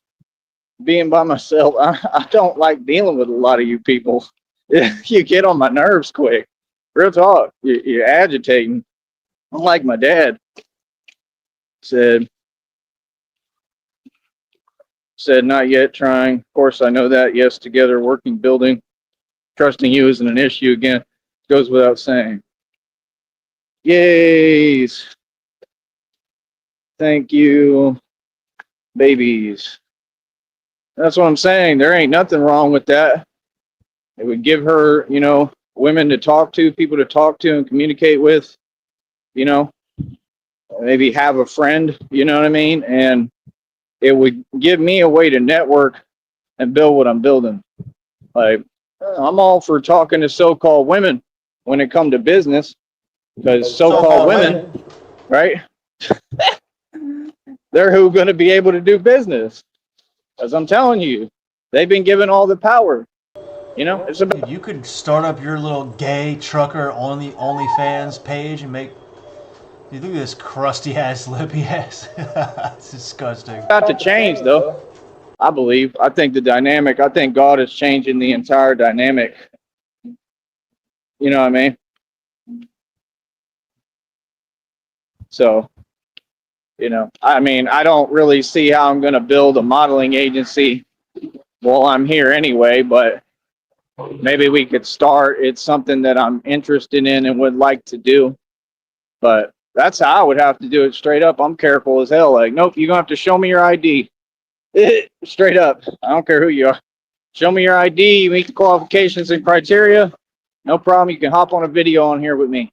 being by myself. I don't like dealing with a lot of you people. You get on my nerves quick. Real talk. You're agitating. Unlike my dad said, not yet trying. Of course, I know that. Yes, together, working, building. Trusting you isn't an issue again. Goes without saying. Yays. Thank you, babies. That's what I'm saying. There ain't nothing wrong with that. It would give her, you know, women to talk to, people to talk to and communicate with, you know, maybe have a friend, you know what I mean? And it would give me a way to network and build what I'm building. Like, I'm all for talking to so-called women when it comes to business, because so-called women, right? They're who going to be able to do business. As I'm telling you, they've been given all the power. You know, it's about. Dude, you could start up your little gay trucker on the OnlyFans page and make. Dude, look at this crusty ass, lippy ass. It's disgusting. About to change, though. I believe. I think the dynamic. I think God is changing the entire dynamic. You know what I mean? So, you know, I mean, I don't really see how I'm going to build a modeling agency while I'm here anyway, but maybe we could start. It's something that I'm interested in and would like to do. But that's how I would have to do it straight up. I'm careful as hell. Like, nope, you're going to have to show me your ID. Straight up. I don't care who you are. Show me your ID. You meet the qualifications and criteria. No problem. You can hop on a video on here with me.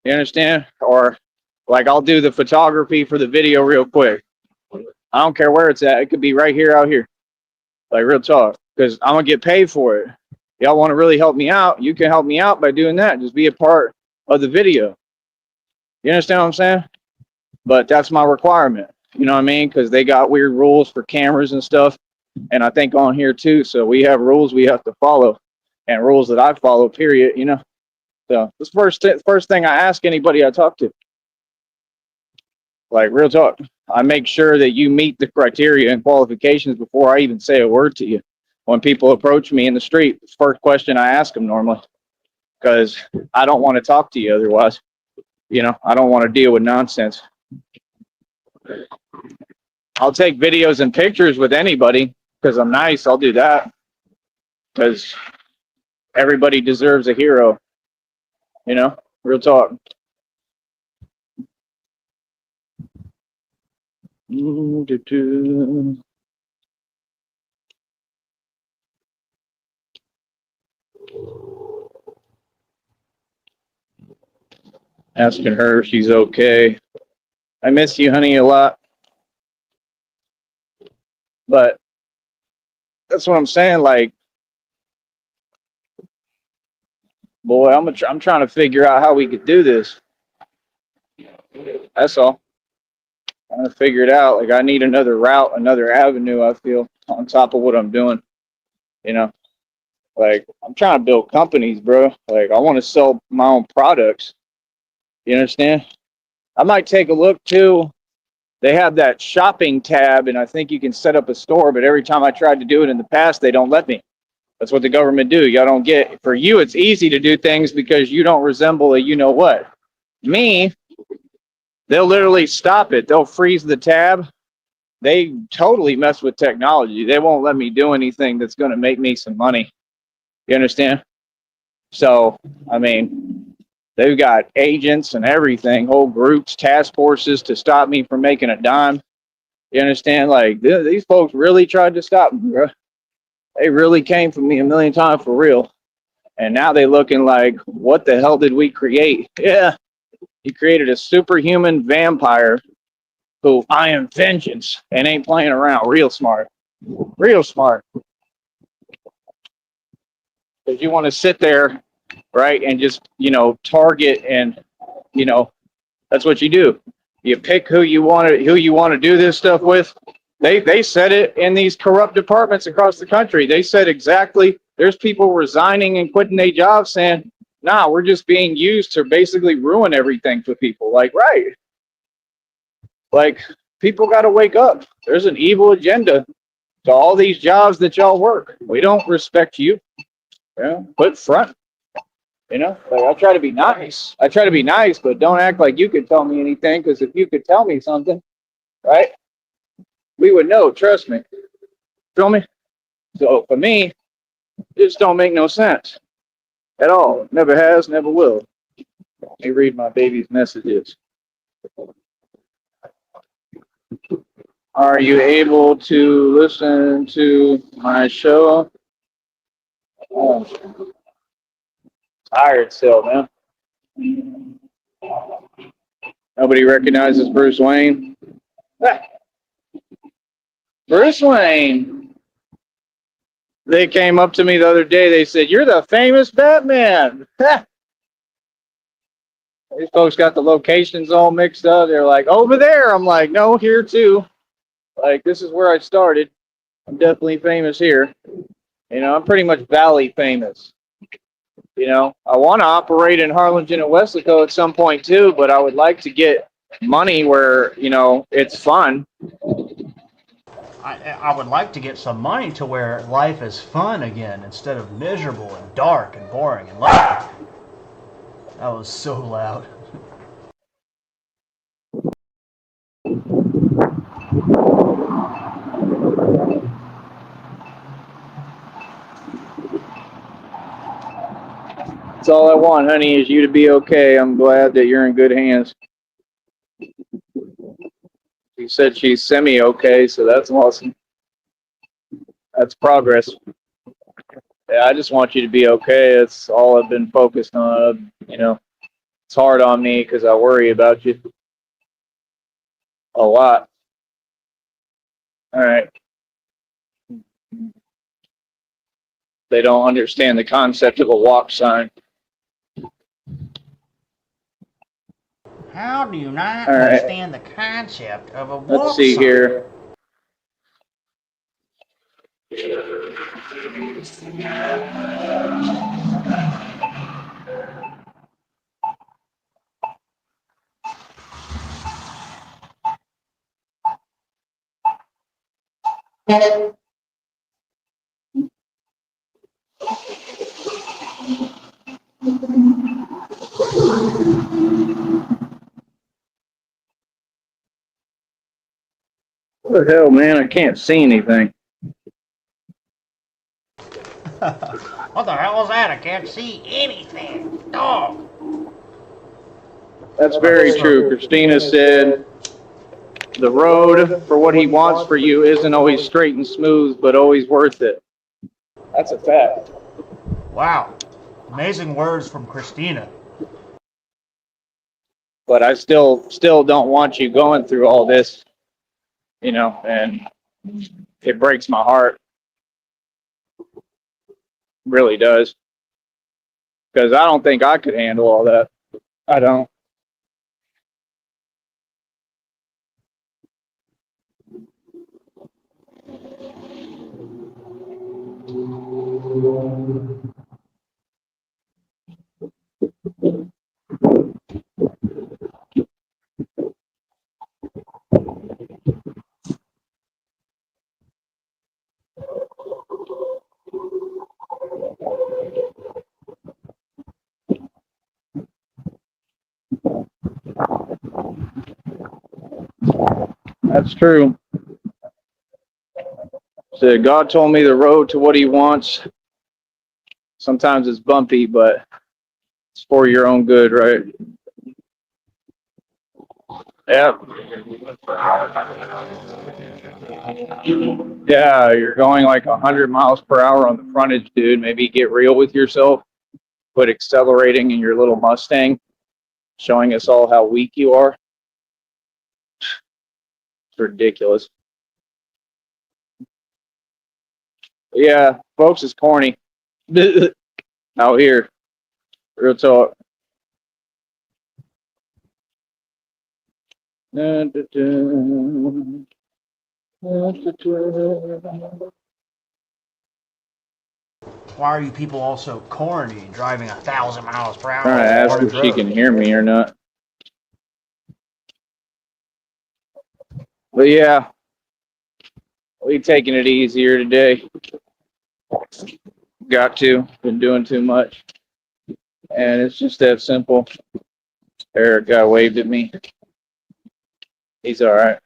You understand? Or, like, I'll do the photography for the video real quick. I don't care where it's at. It could be right here, out here. Like, real talk. Because I'm going to get paid for it. Y'all want to really help me out, you can help me out by doing that. Just be a part of the video. You understand what I'm saying? But that's my requirement. You know what I mean? Because they got weird rules for cameras and stuff. And I think on here too. So we have rules we have to follow. And rules that I follow, period, you know? So this first thing I ask anybody I talk to. Like, real talk. I make sure that you meet the criteria and qualifications before I even say a word to you. When people approach me in the street, the first question I ask them normally. Because I don't want to talk to you otherwise. You know, I don't want to deal with nonsense. I'll take videos and pictures with anybody because I'm nice. I'll do that because everybody deserves a hero. You know, real talk. Asking her if she's okay. I miss you, honey, a lot. But that's what I'm saying. Like, boy, I'm trying to figure out how we could do this. That's all. I'm trying to figure it out. Like, I need another route, another avenue, I feel, on top of what I'm doing. You know, like, I'm trying to build companies, bro. Like, I want to sell my own products. You understand? I might take a look too. They have that shopping tab, and I think you can set up a store, but every time I tried to do it in the past, they don't let me. That's what the government do. Y'all don't get. For you, it's easy to do things because you don't resemble a you-know-what. Me, they'll literally stop it. They'll freeze the tab, they totally mess with technology. They won't let me do anything that's going to make me some money. You understand? So, I mean, they've got agents and everything, whole groups, task forces to stop me from making a dime. You understand? Like, these folks really tried to stop me, bro. They really came for me a million times for real. And now they looking like, what the hell did we create? Yeah, you created a superhuman vampire who I am vengeance and ain't playing around. Real smart. Real smart. Because you want to sit there, right, and just, target and, that's what you do. You pick who you want to do this stuff with. They said it in these corrupt departments across the country. They said exactly, there's people resigning and quitting their jobs saying, nah, we're just being used to basically ruin everything for people. Like, right. Like, people got to wake up. There's an evil agenda to all these jobs that y'all work. We don't respect you. Put front. Like, I try to be nice. But don't act like you could tell me anything, because if you could tell me something, right, we would know. Trust me. Feel me? So for me, it just don't make no sense at all. Never has, never will. Let me read my baby's messages. Are you able to listen to my show? Oh, tired still, man. Nobody recognizes Bruce Wayne. Ah, Bruce Wayne. They came up to me the other day. They said, "You're the famous Batman." These folks got the locations all mixed up. They're like, "Over there." I'm like, "No, here too. Like, this is where I started. I'm definitely famous here. I'm pretty much Valley famous. I want to operate in Harlingen and Weslaco at some point too, but I would like to get money where, it's fun. I would like to get some money to where life is fun again instead of miserable and dark and boring and loud. That was so loud. That's all I want, honey, is you to be okay. I'm glad that you're in good hands. She said she's semi-okay, so that's awesome. That's progress. Yeah, I just want you to be okay. That's all I've been focused on. It's hard on me because I worry about you a lot. All right. They don't understand the concept of a walk sign. How do you not All right. understand the concept of a walk Let's see sign? here. What the hell, man? I can't see anything. What the hell is that? I can't see anything. Dog. That's very true. Christina said the road for what he wants for you isn't always straight and smooth, but always worth it. That's a fact. Wow. Amazing words from Christina. But I still don't want you going through all this, and it breaks my heart. Really does. Because I don't think I could handle all that. I don't. That's true. So God told me the road to what he wants. Sometimes it's bumpy, but it's for your own good, right? Yeah. Yeah, you're going like 100 miles per hour on the frontage, dude. Maybe get real with yourself. Put accelerating in your little Mustang, showing us all how weak you are. It's ridiculous. Yeah, folks, it's corny. Out here. Real talk. Dun, dun, dun. Dun, dun, dun. Why are you people all so corny, driving 1,000 miles per hour? Trying to on ask orange if she can roads? hear me or not. But yeah, we taking it easier today. Got to. Been doing too much. And it's just that simple. Eric guy waved at me. He's all right.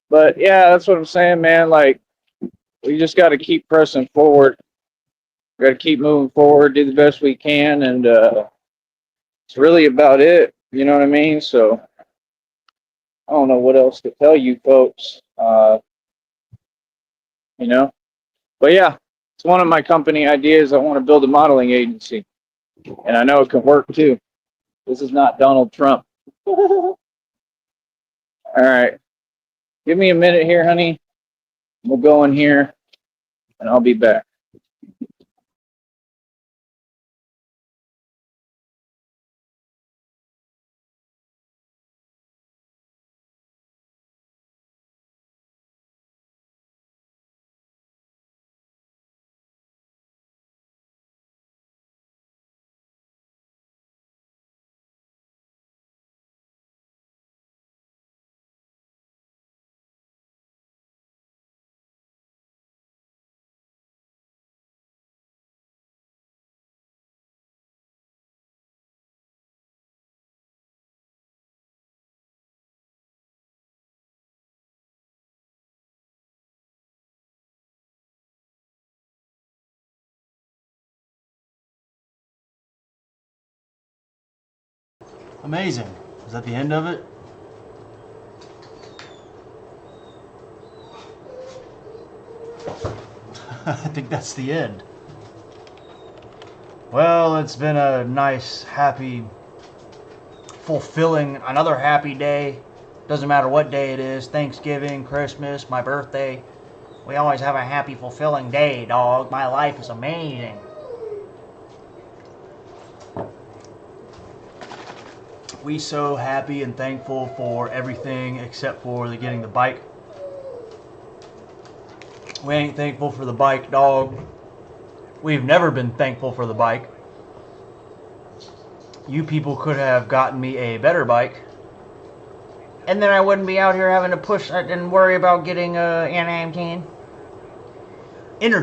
But yeah, that's what I'm saying, man. Like, we just got to keep pressing forward. Got to keep moving forward, do the best we can, and it's really about it. You know what I mean? So I don't know what else to tell you folks. You know, but yeah, it's one of my company ideas. I want to build a modeling agency, and I know it can work too. This is not Donald Trump. All right, give me a minute here, honey. We'll go in here, and I'll be back. Amazing. Is that the end of it? I think that's the end. Well, it's been a nice, happy, fulfilling, another happy day. Doesn't matter what day it is, Thanksgiving, Christmas, my birthday. We always have a happy, fulfilling day, dog. My life is amazing. We so happy and thankful for everything except for getting the bike. We ain't thankful for the bike, dog. We've never been thankful for the bike. You people could have gotten me a better bike, and then I wouldn't be out here having to push and worry about getting inner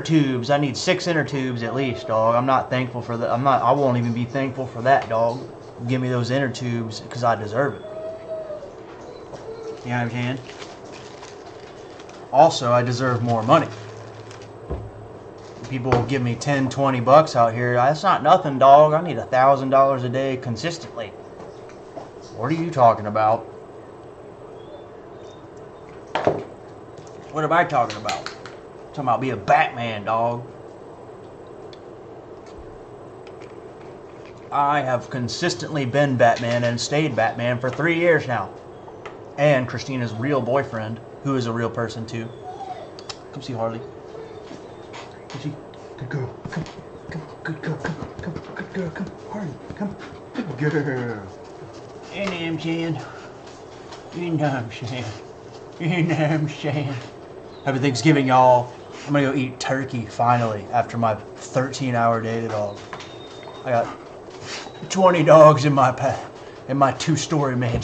tubes. I need 6 inner tubes at least, dog. I'm not thankful for that. I won't even be thankful for that, dog. Give me those inner tubes because I deserve it. You know what I'm saying? Also, I deserve more money. People will give me 10, 20 bucks out here. That's not nothing, dog. I need $1,000 a day consistently. What are you talking about? What am I talking about? Talking about being a Batman, dog. I have consistently been Batman and stayed Batman for 3 years now. And Christina's real boyfriend, who is a real person too. Come see Harley. Come see. Good girl. Come. Good girl. Come. Good girl. Come. Harley. Come. Good girl. You know what I'm saying? You know what I'm saying? You know what I'm saying? Happy Thanksgiving, y'all. I'm gonna go eat turkey finally after my 13-hour day at all. I got 20 dogs in my 2-story mansion.